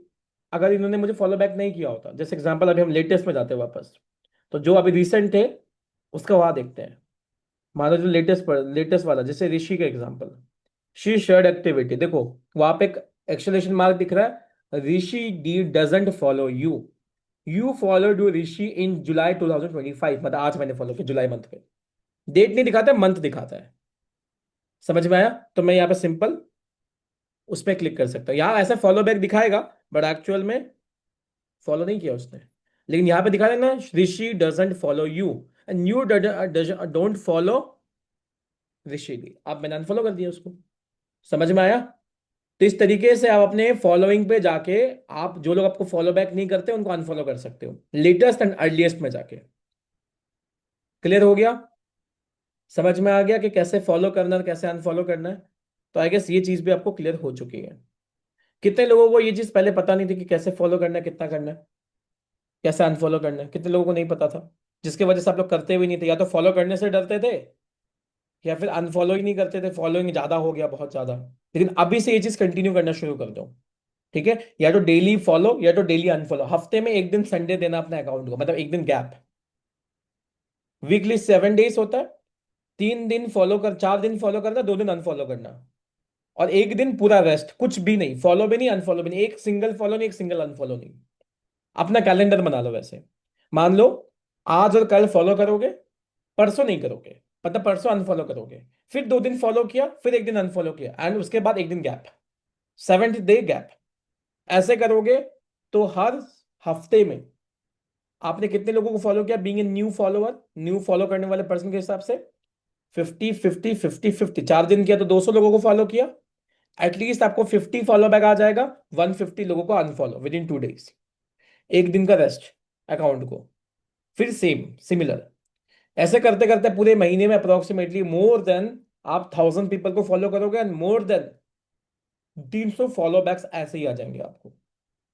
अगर इन्होंने मुझे फॉलो बैक नहीं किया होता, जैसे एग्जांपल अभी हम लेटेस्ट में जाते हैं वापस, तो जो अभी रिसेंट थे उसका वहां देखते हैं। मान लो जो लेटेस्ट पर लेटेस्ट वाला, जैसे ऋषि का एग्जांपल, शी शेयर्ड एक्टिविटी, देखो वहां पे एक एक्सक्लेमेशन मार्क दिख रहा है, Rishi D doesn't follow you, you followed you Rishi in July 2025, मतलब आज मैंने फॉलो किया जुलाई मंथ पे। डेट नहीं दिखाता, मंथ दिखाता है। समझ में आया? तो मैं यहाँ पे सिंपल उस पर क्लिक कर सकता हूँ। यहाँ ऐसा फॉलो बैक दिखाएगा, बट एक्चुअल में फॉलो नहीं किया उसने। लेकिन यहाँ पे दिखा रहा है ना, Rishi doesn't follow you and you don't follow Rishi D, आप मैंने अनफॉलो कर दिया उसको। समझ में आया? तो इस तरीके से आप अपने फॉलोइंग पे जाके, आप जो लोग आपको फॉलो बैक नहीं करते उनको अनफॉलो कर सकते हो, लेटेस्ट एंड अर्लीस्ट में जाके। क्लियर हो गया? समझ में आ गया कि कैसे फॉलो करना है, कैसे अनफॉलो करना है? तो आई गेस ये चीज भी आपको क्लियर हो चुकी है। कितने लोगों को ये चीज पहले पता नहीं थी कि कैसे फॉलो करना है, कितना करना है, कैसे अनफॉलो करना है? कितने लोगों को नहीं पता था, जिसकी वजह से आप लोग करते भी नहीं थे, या तो फॉलो करने से डरते थे या फिर अनफॉलो ही नहीं करते थे, फॉलोइंग ज्यादा हो गया, बहुत ज्यादा। लेकिन अभी से ये चीज कंटिन्यू करना शुरू कर दो। ठीक है, या तो डेली फॉलो या तो डेली अनफॉलो। हफ्ते में एक दिन संडे देना अपने अकाउंट को, मतलब एक दिन गैप। वीकली 7 डेज होता है, 3 दिन फॉलो कर, 4 दिन फॉलो करना, 2 दिन अनफॉलो करना, और एक दिन पूरा रेस्ट, कुछ भी नहीं, फॉलो भी नहीं अनफॉलो भी नहीं, एक सिंगल फॉलो नहीं, एक सिंगल अनफॉलो नहीं। अपना कैलेंडर बना लो वैसे। मान लो आज और कल फॉलो करोगे, परसों नहीं करोगे, मतलब परसों अनफॉलो करोगे, फिर 2 दिन फॉलो किया, फिर एक दिन अनफॉलो किया, एंड उसके बाद एक दिन गैप, 7th डे गैप। ऐसे करोगे तो हर हफ्ते में आपने कितने लोगों को फॉलो किया, being a new follower, new follow करने वाले पर्सन के हिसाब से? 50 50 50 50, 4 दिन किया तो 200 लोगों को फॉलो किया। एटलीस्ट आपको 50 फॉलो बैक आ जाएगा, 150 लोगों को अनफॉलो विद इन 2 डेज। एक दिन का रेस्ट अकाउंट को। फिर सेम सिमिलर ऐसे करते करते पूरे महीने में अप्रोक्सीमेटली मोर देन आप 1000 पीपल को फॉलो करोगे and more than 300 follow backs ऐसे ही आ जाएंगे आपको।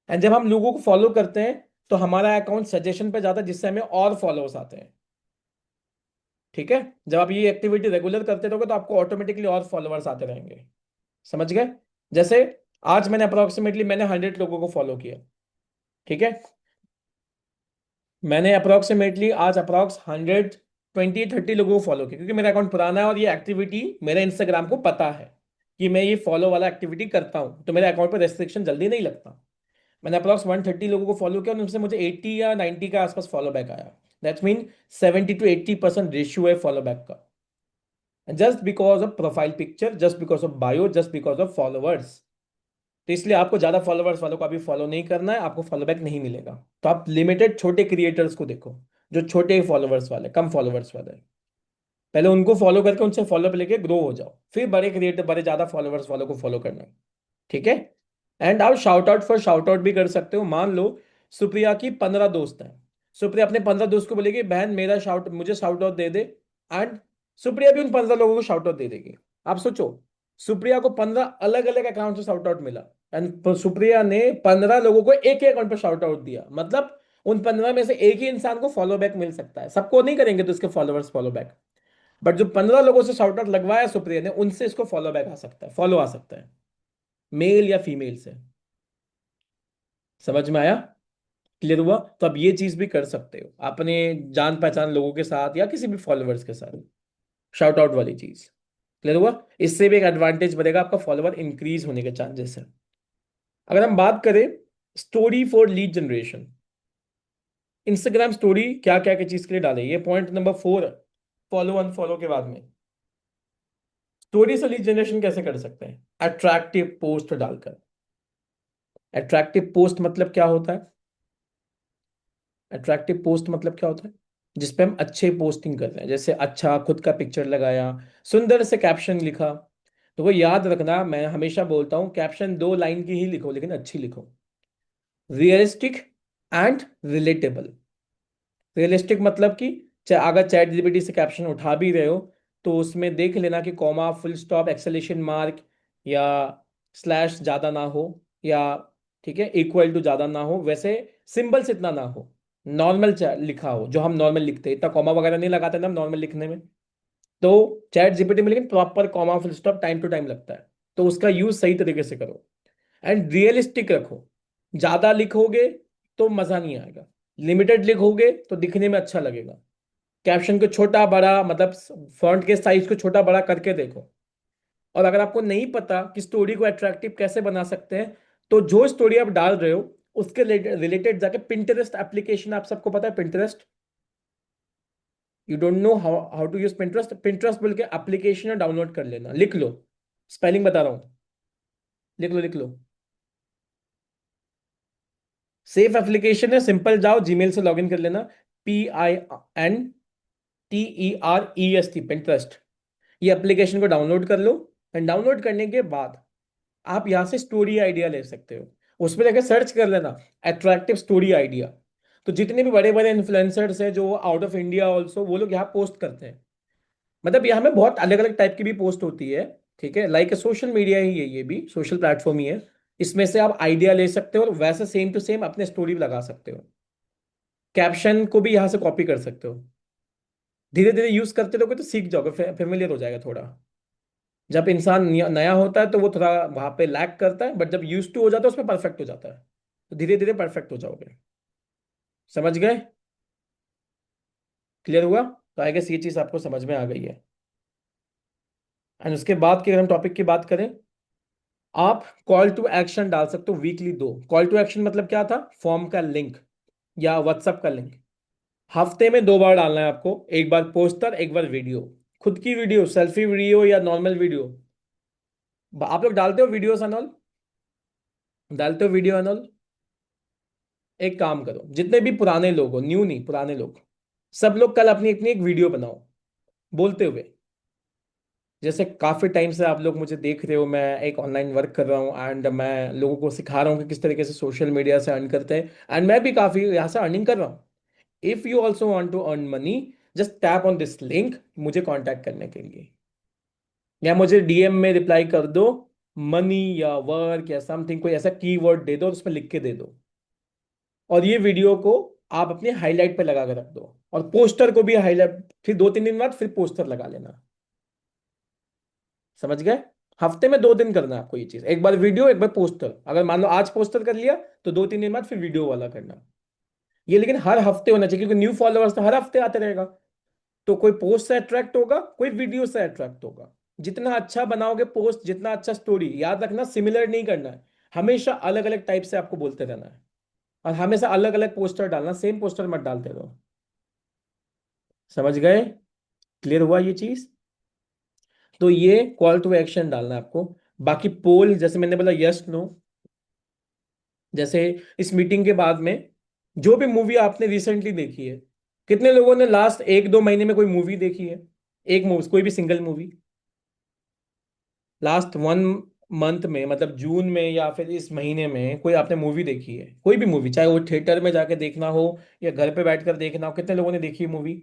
एंड जब हम लोगों को फॉलो करते हैं तो हमारा अकाउंट सजेशन पे जाता है, जिससे हमें और फॉलोअर्स आते हैं। ठीक है, जब आप ये एक्टिविटी रेगुलर करते रहोगे तो आपको ऑटोमेटिकली और फॉलोअर्स आते रहेंगे। समझ गए? जैसे आज मैंने 100 लोगों को फॉलो किया। ठीक है, मैंने अप्रोक्सीमेटली आज अप्रोक्स 120 30 लोगों को फॉलो किया, क्योंकि मेरा अकाउंट पुराना है और ये एक्टिविटी मेरे इंस्टाग्राम को पता है कि मैं ये फॉलो वाला एक्टिविटी करता हूं, तो मेरे अकाउंट पर रेस्ट्रिक्शन जल्दी नहीं लगता। मैंने अप्रोक्स 130 लोगों को फॉलो किया और उनसे मुझे 80 या 90 के आसपास फॉलो बैक आया। दैट्स मीन 70 to 80% रेशियो है फॉलो बैक का। Just because of profile picture, just because of bio, just because of followers. तो इसलिए आपको ज्यादा फॉलोवर्स वालों को अभी फॉलो नहीं करना है, आपको फॉलो बैक नहीं मिलेगा। तो आप लिमिटेड छोटे क्रिएटर्स को देखो, जो छोटे फॉलोवर्स वाले, कम फॉलोवर्स वाले, पहले उनको फॉलो करके उनसे फॉलो लेके ग्रो हो जाओ, फिर बड़े क्रिएटर, बड़े ज्यादा फॉलोवर्स वालों को फॉलो करना। ठीक है, एंड आप shout out for shout out भी कर सकते हो। मान लो सुप्रिया की 15 दोस्त हैं, सुप्रिया अपने 15 दोस्त को बोलेगी बहन मेरा शाउट, मुझे shout out they they, and Supriya भी उन 15 लोगों को शाउट आउट दे देगी। आप सोचो, सुप्रिया को 15 अलग अलग अकाउंट से शाउट आउट मिला, एंड सुप्रिया ने 15 लोगों को एक ही अकाउंट पर शाउट आउट दिया। मतलब उन 15 में से एक ही इंसान को फॉलो बैक मिल सकता है, सबको नहीं करेंगे तो इसके फॉलोवर्स फॉलो बैक, बट जो 15 लोगों से शाउट आउट लगवाया सुप्रिया ने, उनसे इसको फॉलो बैक आ सकता है, फॉलो आ सकता है, मेल या फीमेल से। समझ में आया? क्लियर हुआ? तो आप ये चीज भी कर सकते हो अपने जान पहचान लोगों के साथ या किसी भी फॉलोअर्स के साथ, शाउट आउट वाली चीज। क्लियर हुआ? इससे भी एक एडवांटेज बढ़ेगा, आपका फॉलोअर इंक्रीज होने के चांसेस है। अगर हम बात करें story for lead generation, Instagram story क्या क्या की चीज के लिए डाले, ये पॉइंट नंबर 4, फॉलो अनफॉलो के बाद में। स्टोरी से लीड जनरेशन कैसे कर सकते हैं? अट्रैक्टिव पोस्ट डालकर। अट्रैक्टिव पोस्ट मतलब क्या होता है? अट्रैक्टिव पोस्ट मतलब क्या होता है? जिसपे हम अच्छे पोस्टिंग कर रहे हैं, जैसे अच्छा खुद का पिक्चर लगाया, सुंदर से कैप्शन लिखा। तो वो याद रखना, मैं हमेशा बोलता हूँ कैप्शन 2 लाइन की ही लिखो, लेकिन अच्छी लिखो। Realistic and relatable. रियलिस्टिक मतलब कि चाहे अगर चैट जीपीटी से कैप्शन उठा भी रहे हो तो उसमें देख लेना कि comma, full stop, acceleration mark या स्लैश ज़्यादा ना हो, या ठीक है इक्वल टू ज़्यादा ना हो, वैसे सिंबल्स इतना ना हो, नॉर्मल लिखा हो, जो हम नॉर्मल लिखते हैं, इतना कॉमा वगैरह नहीं लगाते ना हम नॉर्मल लिखने में। तो चैट जीपीटी में लेकिन proper comma, full stop, time to time लगता है, तो उसका यूज सही तरीके से करो। एंड रियलिस्टिक रखो, ज़्यादा लिखोगे तो मज़ा नहीं आएगा, लिमिटेड लिखोगे तो दिखने में अच्छा लगेगा। कैप्शन को छोटा बड़ा, मतलब फॉन्ट के साइज को छोटा बड़ा करके देखो। और अगर आपको नहीं पता कि स्टोरी को अट्रैक्टिव कैसे बना सकते हैं, तो जो स्टोरी आप डाल रहे हो उसके रिलेटेड जाके पिंटरेस्ट एप्लीकेशन, आप सबको पता है Pinterest? You don't know how how to use Pinterest? Pinterest बोल के एप्लीकेशन डाउनलोड कर लेना, लिख लो, स्पेलिंग बता रहा हूँ, लिख लो लिख लो। सेफ एप्लीकेशन है, सिंपल जाओ जीमेल से लॉगिन कर लेना, PINTEREST, पिंटरेस्ट। ये एप्लीकेशन को डाउनलोड कर लो, एंड डाउनलोड करने के बाद आप यहाँ से स्टोरी आइडिया ले सकते हो। उसमें जाकर सर्च कर लेना अट्रैक्टिव स्टोरी आइडिया। तो जितने भी बड़े बड़े इन्फ्लुएंसर्स हैं जो आउट ऑफ इंडिया ऑल्सो, वो लोग यहाँ पोस्ट करते हैं। मतलब यहाँ में बहुत अलग अलग टाइप की भी पोस्ट होती है। ठीक है, लाइक सोशल मीडिया ही है, ये भी सोशल प्लेटफॉर्म ही है। इसमें से आप आइडिया ले सकते हो और वैसे सेम टू सेम अपने स्टोरी लगा सकते हो। कैप्शन को भी यहाँ से कॉपी कर सकते हो। धीरे धीरे यूज करते रहोगे तो सीख जाओगे, फेमिलियर हो जाएगा थोड़ा। जब इंसान नया होता है तो वो थोड़ा वहां पे लैग करता है, बट जब यूज टू हो जाता है उसमें परफेक्ट हो जाता है, तो धीरे धीरे परफेक्ट हो जाओगे। समझ गए? क्लियर हुआ? तो आई गेस ये चीज आपको समझ में आ गई है। एंड उसके बाद की अगर हम टॉपिक की बात करें, आप कॉल टू एक्शन डाल सकते हो वीकली 2। कॉल टू एक्शन मतलब क्या था? फॉर्म का लिंक या व्हाट्सएप का लिंक। हफ्ते में 2 बार डालना है आपको, एक बार पोस्टर, एक बार वीडियो। खुद की वीडियो, सेल्फी वीडियो या नॉर्मल वीडियो। आप लोग डालते हो वीडियोस एंड ऑल? डालते हो वीडियो एंड ऑल? एक काम करो, जितने भी पुराने लोग हो, न्यू नहीं, पुराने लोग, सब लोग कल अपनी अपनी एक वीडियो बनाओ बोलते हुए। जैसे काफी टाइम से आप लोग मुझे देख रहे हो, मैं एक ऑनलाइन वर्क कर रहा हूँ एंड मैं लोगों को सिखा रहा हूँ कि किस तरीके से सोशल मीडिया से अर्न करते हैं, एंड मैं भी काफी यहाँ से अर्निंग कर रहा हूँ। If you also want to earn money, just tap on this link मुझे कांटेक्ट करने के लिए, या मुझे डीएम में रिप्लाई कर दो, मनी या वर्क या समथिंग, कोई ऐसा कीवर्ड दे दो और उसमें लिख के दे दो, और ये वीडियो को आप अपने हाईलाइट पे लगा कर रख दो, और पोस्टर को भी हाईलाइट, फिर 2-3 दिन बाद फिर पोस्टर लगा लेना। समझ गए? हफ्ते में 2 दिन करना है आपको ये चीज, एक बार वीडियो एक बार पोस्टर। अगर मान लो आज पोस्टर कर लिया तो 2-3 दिन बाद फिर वीडियो वाला करना। ये लेकिन हर हफ्ते होना चाहिए, क्योंकि न्यू फॉलोअर्स तो हर हफ्ते आते रहेगा। तो कोई पोस्ट से अट्रैक्ट होगा, कोई वीडियो से अट्रैक्ट होगा। जितना अच्छा बनाओगे पोस्ट, जितना अच्छा स्टोरी, याद रखना सिमिलर नहीं करना है, हमेशा अलग अलग टाइप से आपको बोलते रहना है, और हमेशा अलग अलग पोस्टर डालना, सेम पोस्टर मत डालते रहो। समझ गए? क्लियर हुआ ये चीज? तो ये कॉल टू एक्शन डालना है आपको। बाकी पोल, जैसे मैंने बोला यस नो, जैसे इस मीटिंग के बाद में जो भी मूवी आपने रिसेंटली देखी है, कितने लोगों ने लास्ट 1-2 महीने में कोई मूवी देखी है? एक मूवी, कोई भी सिंगल मूवी लास्ट 1 मंथ में, मतलब जून में या फिर इस महीने में कोई आपने मूवी देखी है? कोई भी मूवी, चाहे वो थिएटर में जाके देखना हो या घर पे बैठकर देखना हो, कितने लोगों ने देखी है मूवी?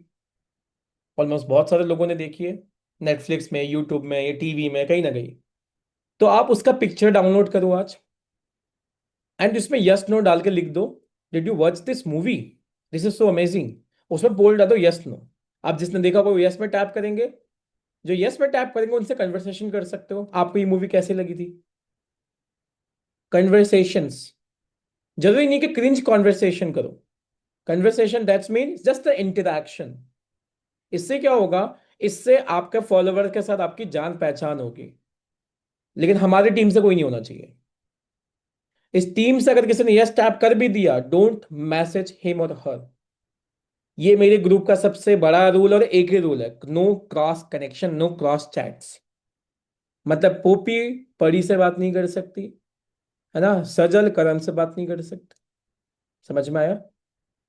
ऑलमोस्ट बहुत सारे लोगों ने देखी है, नेटफ्लिक्स में, यूट्यूब में, या टीवी में, कहीं ना कहीं। तो आप उसका पिक्चर डाउनलोड करो आज, एंड इसमें यस नो डाल के लिख दो, did you watch this movie, this is so amazing. उसमें बोल डाल दो यस नो। आप जिसने देखा वो यस में टैप करेंगे, जो यस में टैप करेंगे उनसे कन्वर्सेशन कर सकते हो, आपको ये मूवी कैसी लगी थी। कन्वर्सेशंस, जरूरी नहीं कि क्रिंज कॉन्वर्सेशन करो। Conversation that's mean just the interaction. इससे क्या होगा? इससे आपके फॉलोवर के साथ आपकी जान पहचान होगी, लेकिन हमारी टीम से कोई नहीं होना चाहिए। इस टीम से अगर किसी ने यस टैप कर भी दिया, डोंट मैसेज हिम और हर। ये मेरे ग्रुप का सबसे बड़ा रूल, और एक ही रूल है, no cross connection, no cross chats. मतलब पोपी परी से बात नहीं कर सकती, है ना, सजल करण से बात नहीं कर सकती। समझ में आया?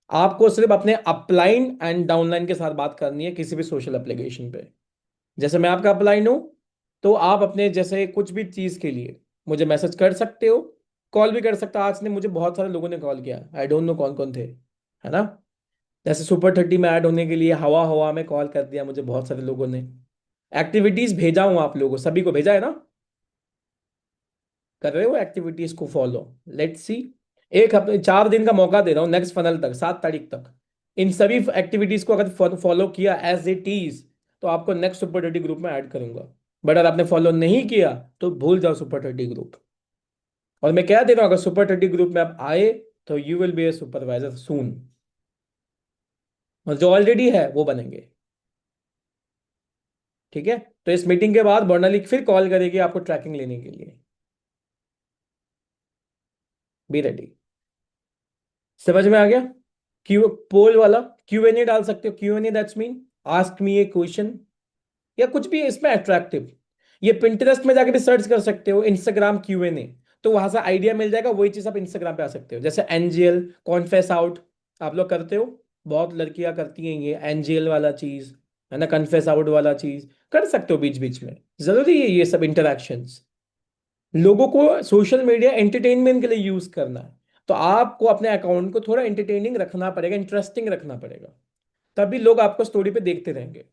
आपको सिर्फ अपने अपलाइन एंड डाउनलाइन के साथ बात करनी है किसी भी सोशल एप्लीकेशन पे। जैसे मैं आपका अपलाइन हूं, तो आप अपने जैसे कुछ भी चीज के लिए मुझे मैसेज कर सकते हो, कॉल भी कर सकते हो। आज ने मुझे बहुत सारे लोगों ने कॉल किया, आई डोंट नो कौन कौन थे, है ना। जैसे सुपर 30 में ऐड होने के लिए हवा हवा में कॉल कर दिया मुझे बहुत सारे लोगों ने। एक्टिविटीज भेजा हूं आप लोगों, सभी को भेजा है ना? कर रहे हो एक्टिविटीज को फॉलो? Let's see. एक हफ्ते 4 दिन का मौका दे रहा हूँ, नेक्स्ट फनल तक, 7 तारीख तक। इन सभी एक्टिविटीज को अगर फॉलो किया एज इट इज, तो आपको नेक्स्ट सुपर 30 ग्रुप में ऐड करूंगा। बट अगर आपने फॉलो नहीं किया तो भूल जाओ सुपर 30 ग्रुप। और मैं क्या दे रहा हूँ, अगर सुपर 30 ग्रुप में आप आए तो you will be a supervisor soon, और जो ऑलरेडी है वो बनेंगे। ठीक है? तो इस मीटिंग के बाद बर्नली फिर कॉल करेगी आपको ट्रैकिंग लेने के लिए। Be ready. समझ में आ गया? क्यू पोल वाला Q&A डाल सकते हो। Q&A that's mean ask me A question, या कुछ भी इसमें अट्रैक्टिव। ये पिंटरेस्ट में जाके भी सर्च कर सकते हो, इंस्टाग्राम Q&A, तो वहां से आइडिया मिल जाएगा। वही चीज आप इंस्टाग्राम पे आ सकते हो, जैसे एनजीएल कॉन्फेस आउट आप लोग करते हो, बहुत लड़कियां करती हैं ये एनजीएल वाला चीज, है ना, कन्फेस आउट वाला चीज कर सकते हो बीच बीच में। जरूरी है ये सब इंटरेक्शंस। लोगों को सोशल मीडिया एंटरटेनमेंट के लिए यूज करना है, तो आपको अपने अकाउंट को थोड़ा एंटरटेनिंग रखना पड़ेगा, इंटरेस्टिंग रखना पड़ेगा, तभी लोग आपको स्टोरी पे देखते रहेंगे।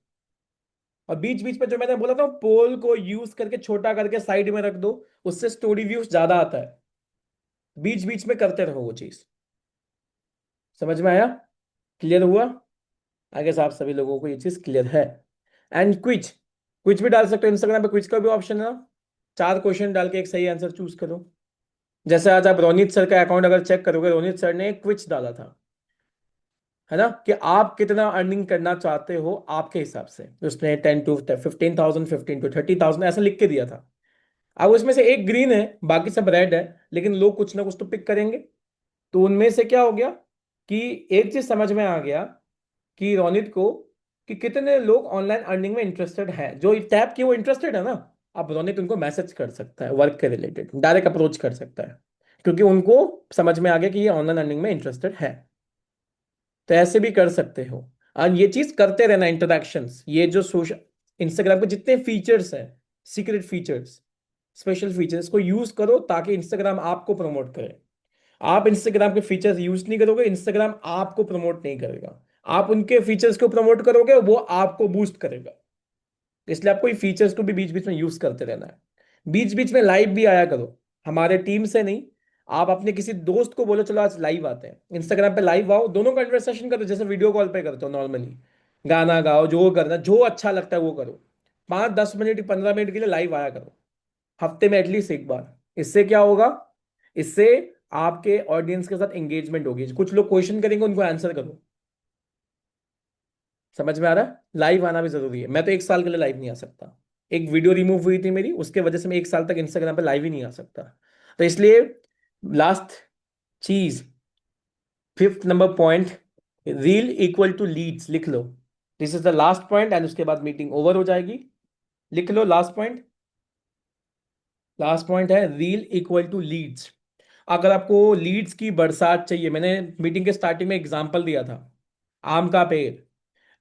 और बीच बीच में जो मैंने बोला था, पोल को यूज करके छोटा करके साइड में रख दो, उससे स्टोरी व्यूज ज्यादा आता है। बीच बीच में करते रहो वो चीज। समझ में आया? क्लियर हुआ? आगे से आप सभी लोगों को ये चीज क्लियर है। एंड क्विज, क्विज भी डाल सकते हो इंस्टाग्राम पे, क्विज का भी ऑप्शन है ना। 4 क्वेश्चन डाल के एक सही आंसर चूज करो। जैसे आज आप रोनित सर का अकाउंट अगर चेक करोगे, रोनित सर ने एक क्विज डाला था, है ना, कि आप कितना अर्निंग करना चाहते हो आपके हिसाब से। उसने 10 to 15,000, 15 to 30,000 ऐसा लिख के दिया था। अब उसमें से एक ग्रीन है, बाकी सब रेड है, लेकिन लोग कुछ ना कुछ तो पिक करेंगे। तो उनमें से क्या हो गया कि एक चीज समझ में आ गया कि रोनित को, कि कितने लोग ऑनलाइन अर्निंग में इंटरेस्टेड है, जो टैप किए वो इंटरेस्टेड है ना। अब रोनित उनको मैसेज कर सकता है, वर्क के रिलेटेड डायरेक्ट अप्रोच कर सकता है। क्योंकि उनको समझ में आ गया कि ये ऑनलाइन अर्निंग में इंटरेस्टेड है। तो ऐसे भी कर सकते हो। और ये चीज करते रहना, इंटरैक्शंस, ये जो सोशल इंस्टाग्राम के जितने फीचर्स हैं, सीक्रेट फीचर्स, स्पेशल फीचर्स को यूज करो ताकि इंस्टाग्राम आपको प्रमोट करे। आप इंस्टाग्राम के फीचर्स यूज नहीं करोगे, इंस्टाग्राम आपको प्रमोट नहीं करेगा। आप उनके फीचर्स को प्रमोट करोगे, वो आपको बूस्ट करेगा। इसलिए आपको ये फीचर्स को भी बीच बीच में यूज करते रहना है। बीच बीच में लाइव भी आया करो, हमारे टीम से नहीं, आप अपने किसी दोस्त को बोलो चलो आज लाइव आते हैं, इंस्टाग्राम पे लाइव आओ, दोनों कन्वर्सेशन करो जैसे वीडियो कॉल पे करते हो नॉर्मली। गाना गाओ, जो करना, जो अच्छा लगता है वो करो। 5-10 मिनट 15 मिनट के लिए लाइव आया करो, हफ्ते में एटलीस्ट एक बार। इससे क्या होगा, इससे आपके ऑडियंस के साथ एंगेजमेंट होगी। कुछ लोग क्वेश्चन करेंगे, उनको आंसर करो। समझ में आ रहा है? लाइव आना भी जरूरी है। मैं तो 1 साल के लिए लाइव नहीं आ सकता, एक वीडियो रिमूव हुई थी मेरी, उसके वजह से मैं 1 साल तक इंस्टाग्राम पे लाइव ही नहीं आ सकता। तो इसलिए लास्ट चीज, fifth number point, reel equal to leads, लिख लो। This is the last point and उसके बाद मीटिंग ओवर हो जाएगी। लिख लो लास्ट पॉइंट। लास्ट पॉइंट है रील इक्वल टू लीड्स। अगर आपको लीड्स की बरसात चाहिए, मैंने मीटिंग के स्टार्टिंग में एग्जांपल दिया था, आम का पेड़।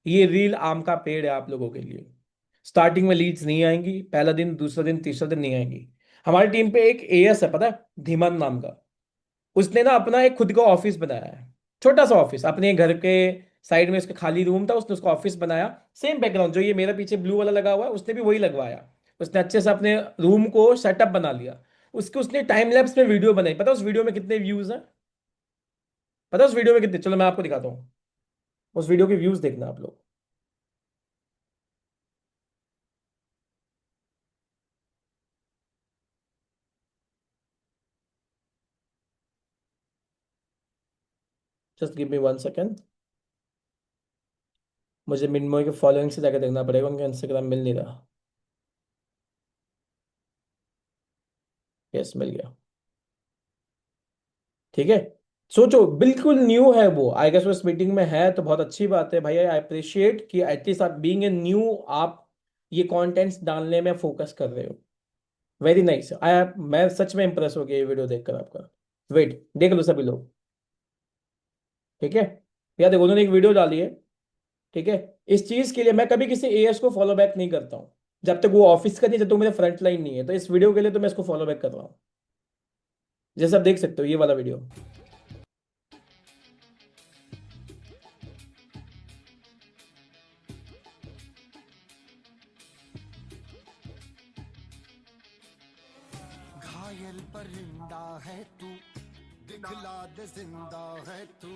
ये रील आम का पेड़ है आप लोगों के लिए। स्टार्टिंग में लीड्स नहीं आएंगी, पहला दिन, दूसरा दिन, तीसरा दिन नहीं आएंगी। हमारी टीम पे एक एएस है, पता है, धीमान नाम का। उसने ना अपना एक खुद का ऑफिस बनाया है, छोटा सा ऑफिस अपने घर के साइड में, उसका खाली रूम था, उसने उसका ऑफिस बनाया। सेम बैकग्राउंड जो ये मेरा पीछे ब्लू वाला लगा हुआ है, उसने भी वही लगवाया। उसने अच्छे से अपने रूम को सेटअप बना लिया। उसने टाइम लैप्स में वीडियो बनाई। पता है उस वीडियो में कितने व्यूज हैं? पता है उस वीडियो में कितने? चलो मैं आपको दिखाता हूँ, उस वीडियो के व्यूज देखना आप लोग। Just give me 1 second. मुझे मिनमोई के फॉलोइंग से जाकर देखना पड़ेगा, उनका इंस्टाग्राम मिल नहीं रहा। यस, मिल गया। ठीक है। सोचो, बिल्कुल न्यू है वो, आई गेस वो इस मीटिंग में है, तो बहुत अच्छी बात है भाई। आई अप्रिशिएट कि एटलीस्ट आप बीइंग ए न्यू, आप ये कंटेंट्स डालने में फोकस कर रहे हो। Very nice. मैं सच में इंप्रेस हो गया ये वीडियो देखकर आपका। वेट, देख लो सभी लोग। ठीक है, या देखो उन्होंने एक वीडियो डाली है। ठीक है, इस चीज के लिए मैं कभी किसी एएस को फॉलो बैक नहीं करता हूँ, जब तक वो ऑफिस का नहीं, जब तक मेरे फ्रंट लाइन नहीं है। तो इस वीडियो के लिए तो मैं इसको फॉलो बैक कर रहा हूँ, जैसे आप देख सकते हो ये वाला वीडियो। घायल परिंदा है तू, दिखला दे जिंदा है तू,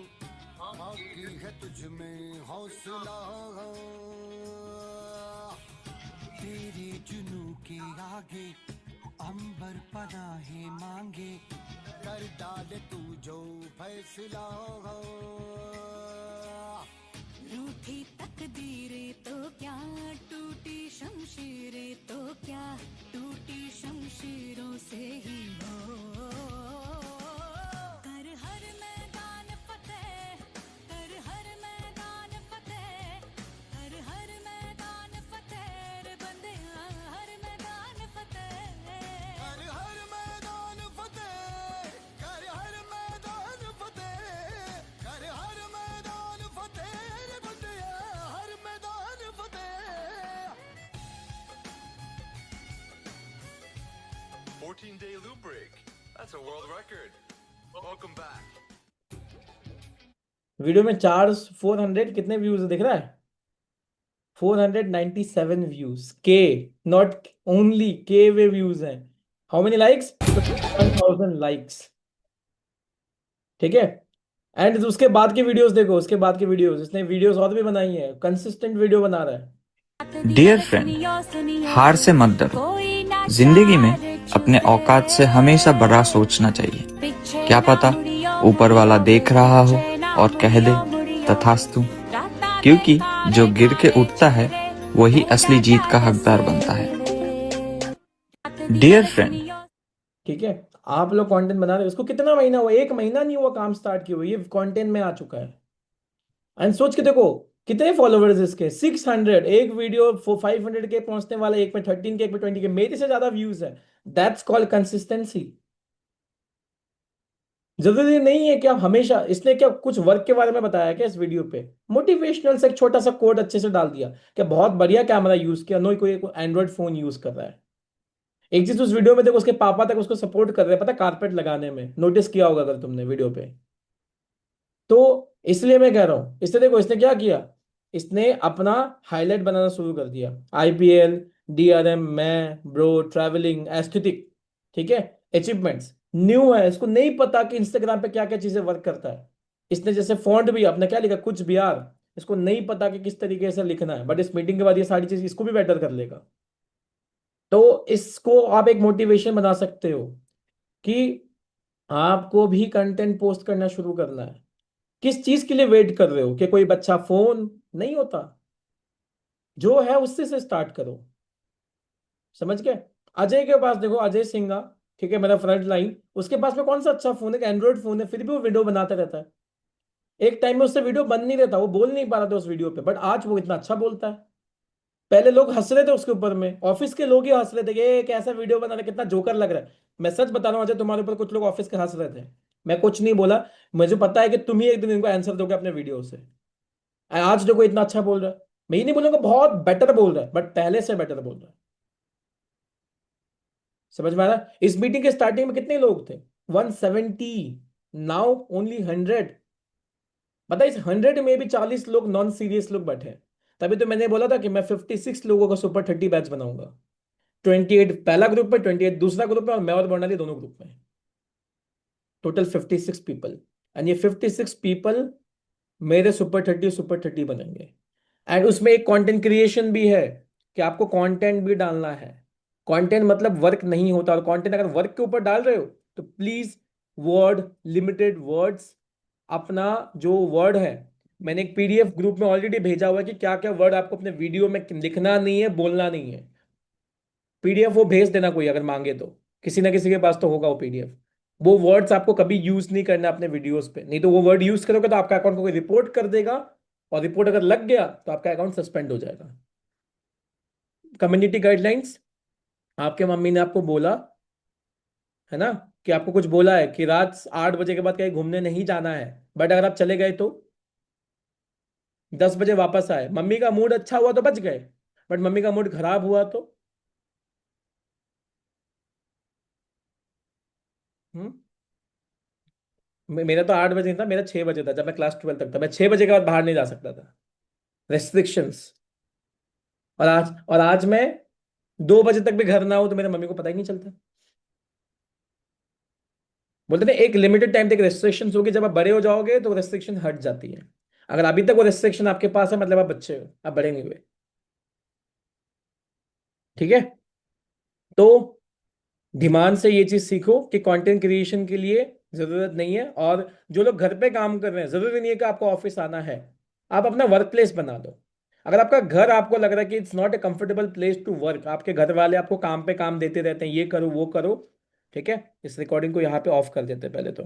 बाकी है तुझ में हौसला। तेरे जुनू के आगे अंबर पनाहे मांगे, कर डाले तू जो फैसला। रूठी तकदीरें तो क्या, टूटी शमशीरें तो क्या, टूटी शमशीरों से ही हो। कर हर मैदान फतेह, कर हर मैदान फतेह, कर हर मैदान फतेह रे बंदिया, हर मैदान फतेह। कर हर मैदान फतेह, कर हर मैदान फतेह, कर हर मैदान फतेह रे बंदिया, हर मैदान फतेह। 14-day loop break. That's a world record. Welcome back. Video में 400 कितने व्यूज दिख रहा है? 497 व्यूज, के, नॉट ओनली के वे व्यूज हैं। How many likes? 1000 लाइक्स। ठीक है। एंड उसके बाद की वीडियोस देखो, उसके बाद की वीडियोस, इसने वीडियोस और भी बनाई है, कंसिस्टेंट वीडियो बना रहा है। डियर फ्रेंड, हार से मत डरो। जिंदगी में अपने औकात से हमेशा बड़ा सोचना चाहिए। क्या पता ऊपर वाला देख रहा हो और कह दे तथास्तु, क्योंकि जो गिर के उठता है वही असली जीत का हकदार बनता है। डियर फ्रेंड, ठीक है, आप लोग कंटेंट बना रहे हो, इसको कितना महीना हुआ? 1 महीना नहीं हुआ काम स्टार्ट किए हुए, ये कंटेंट में आ चुका है। एंड सोच के देखो कितने फॉलोवर्स इसके, 600। एक वीडियो 500 के पहुंचने वाला, एक में 13 के, एक में 20 के, मेरे से ज्यादा व्यूज है। That's called consistency. जरूरी नहीं है कि आप हमेशा, इसने क्या कुछ वर्क के बारे में बताया क्या इस वीडियो पे? मोटिवेशनल से एक छोटा सा कोड अच्छे से डाल दिया क्या बहुत बढ़िया कैमरा यूज किया, नो कोई एंड्रॉइड फोन यूज कर रहा है। एक चीज उस वीडियो में देखो, उसके पापा तक उसको सपोर्ट कर रहे हैं, पता कारपेट लगाने में, नोटिस किया होगा अगर तुमने वीडियो पे। तो इसलिए मैं कह रहा हूं, इससे देखो इसने क्या किया, इसने अपना हाईलाइट बनाना शुरू कर दिया, आईपीएल, डीआरएम, मैं ब्रो, ट्रैवलिंग, एस्थेटिक, ठीक है, अचीवमेंट्स। न्यू है, इसको नहीं पता कि इंस्टाग्राम पे क्या क्या चीजें वर्क करता है। इसने जैसे फॉन्ट भी अपने क्या लिखा, कुछ भी यार, इसको नहीं पता कि किस तरीके से लिखना है, बट इस मीटिंग के बाद ये सारी चीज इसको भी बेटर कर लेगा। तो इसको आप एक मोटिवेशन बना सकते हो कि आपको भी कंटेंट पोस्ट करना शुरू करना है। किस चीज के लिए वेट कर रहे हो कि कोई बच्चा फोन नहीं होता, जो है उससे से स्टार्ट करो। समझ गए? अजय के पास देखो, अजय सिंघा, ठीक है, मेरा फ्रंट लाइन, उसके पास में कौन सा अच्छा फोन है, एंड्रॉइड फोन है, फिर भी वो वीडियो बनाता रहता है। एक टाइम में उससे वीडियो बन नहीं रहता, वो बोल नहीं पा रहा था उस वीडियो पे, बट आज वो इतना अच्छा बोलता है। पहले लोग हंस रहे थे उसके ऊपर में, ऑफिस के लोग ही हंस रहे थे कि ये कैसा वीडियो बना रहा है, कितना जोकर लग रहा है। मैं सच बता रहा हूँ अजय, तुम्हारे ऊपर कुछ लोग ऑफिस के हंस रहे थे, मैं कुछ नहीं बोला। मुझे पता है कि तुम ही एक दिन इनको आंसर दोगे अपने वीडियो से। आज देखो इतना अच्छा बोल रहा है, मैं ये नहीं बोलूंगा बहुत बेटर बोल रहा है, बट पहले से बेटर बोल रहा है। समझ में आ रहा है? इस मीटिंग के स्टार्टिंग में कितने लोग थे? 170, नाउ ओनली 100। पता है इस 100 में भी 40 लोग नॉन सीरियस लोग बैठे हैं। तभी तो मैंने बोला था कि मैं 56 लोगों का सुपर 30 बैच बनाऊंगा। 28 पहला ग्रुप में, 28 दूसरा ग्रुप में, और मैं और बर्नाली दोनों ग्रुप में। टोटल 56 पीपल, एंड ये 56 पीपल मेरे सुपर 30 बनेंगे। एंड उसमें एक कंटेंट क्रिएशन भी है कि आपको कंटेंट भी डालना है। कंटेंट मतलब वर्क नहीं होता, और कंटेंट अगर वर्क के ऊपर डाल रहे हो तो प्लीज वर्ड, लिमिटेड वर्ड्स। अपना जो वर्ड है, मैंने एक पीडीएफ ग्रुप में ऑलरेडी भेजा हुआ है कि क्या क्या वर्ड आपको अपने वीडियो में लिखना नहीं है, बोलना नहीं है। पीडीएफ वो भेज देना, कोई अगर मांगे तो, किसी ना किसी के पास तो होगा वो पीडीएफ। वो वर्ड्स आपको कभी यूज नहीं करना अपने वीडियोस पे, नहीं तो वो वर्ड यूज करोगे तो आपका अकाउंट को कोई रिपोर्ट कर देगा, और रिपोर्ट अगर लग गया तो आपका अकाउंट सस्पेंड हो जाएगा। कम्युनिटी गाइडलाइंस, आपके मम्मी ने आपको बोला है ना कि आपको कुछ बोला है कि रात 8 बजे के बाद कहीं घूमने नहीं जाना है, बट अगर आप चले गए तो 10 बजे वापस आए, मम्मी का मूड अच्छा हुआ तो बच गए, बट मम्मी का मूड खराब हुआ तो? हम्म। मेरा तो 8 बजे था, मेरा 6 बजे था, जब मैं क्लास 12 तक था, मैं 6 बजे के बाद बाहर नहीं जा सकता था, रेस्ट्रिक्शंस। और आज मैं 2 बजे तक भी घर ना हो तो मेरे मम्मी को पता ही नहीं चलता। बोलते ना एक लिमिटेड टाइम तक रेस्ट्रिक्शंस होगी, जब आप बड़े हो जाओगे तो रेस्ट्रिक्शन हट जाती है। अगर अभी तक वो रेस्ट्रिक्शन आपके पास है, मतलब आप बच्चे हो, आप बड़े नहीं हुए। ठीक है? तो ध्यान से ये चीज सीखो कि कंटेंट क्रिएशन के लिए जरूरत नहीं है, और जो लोग घर पे काम कर रहे हैं, जरूरी नहीं है कि आपको ऑफिस आना है। आप अपना वर्क प्लेस बना दो। अगर आपका घर आपको लग रहा है कि it's not a comfortable place to work, आपके घर वाले आपको काम पे काम देते रहते हैं, ये करो वो करो, ठीक है, इस रिकॉर्डिंग को यहाँ पे ऑफ कर देते हैं पहले तो।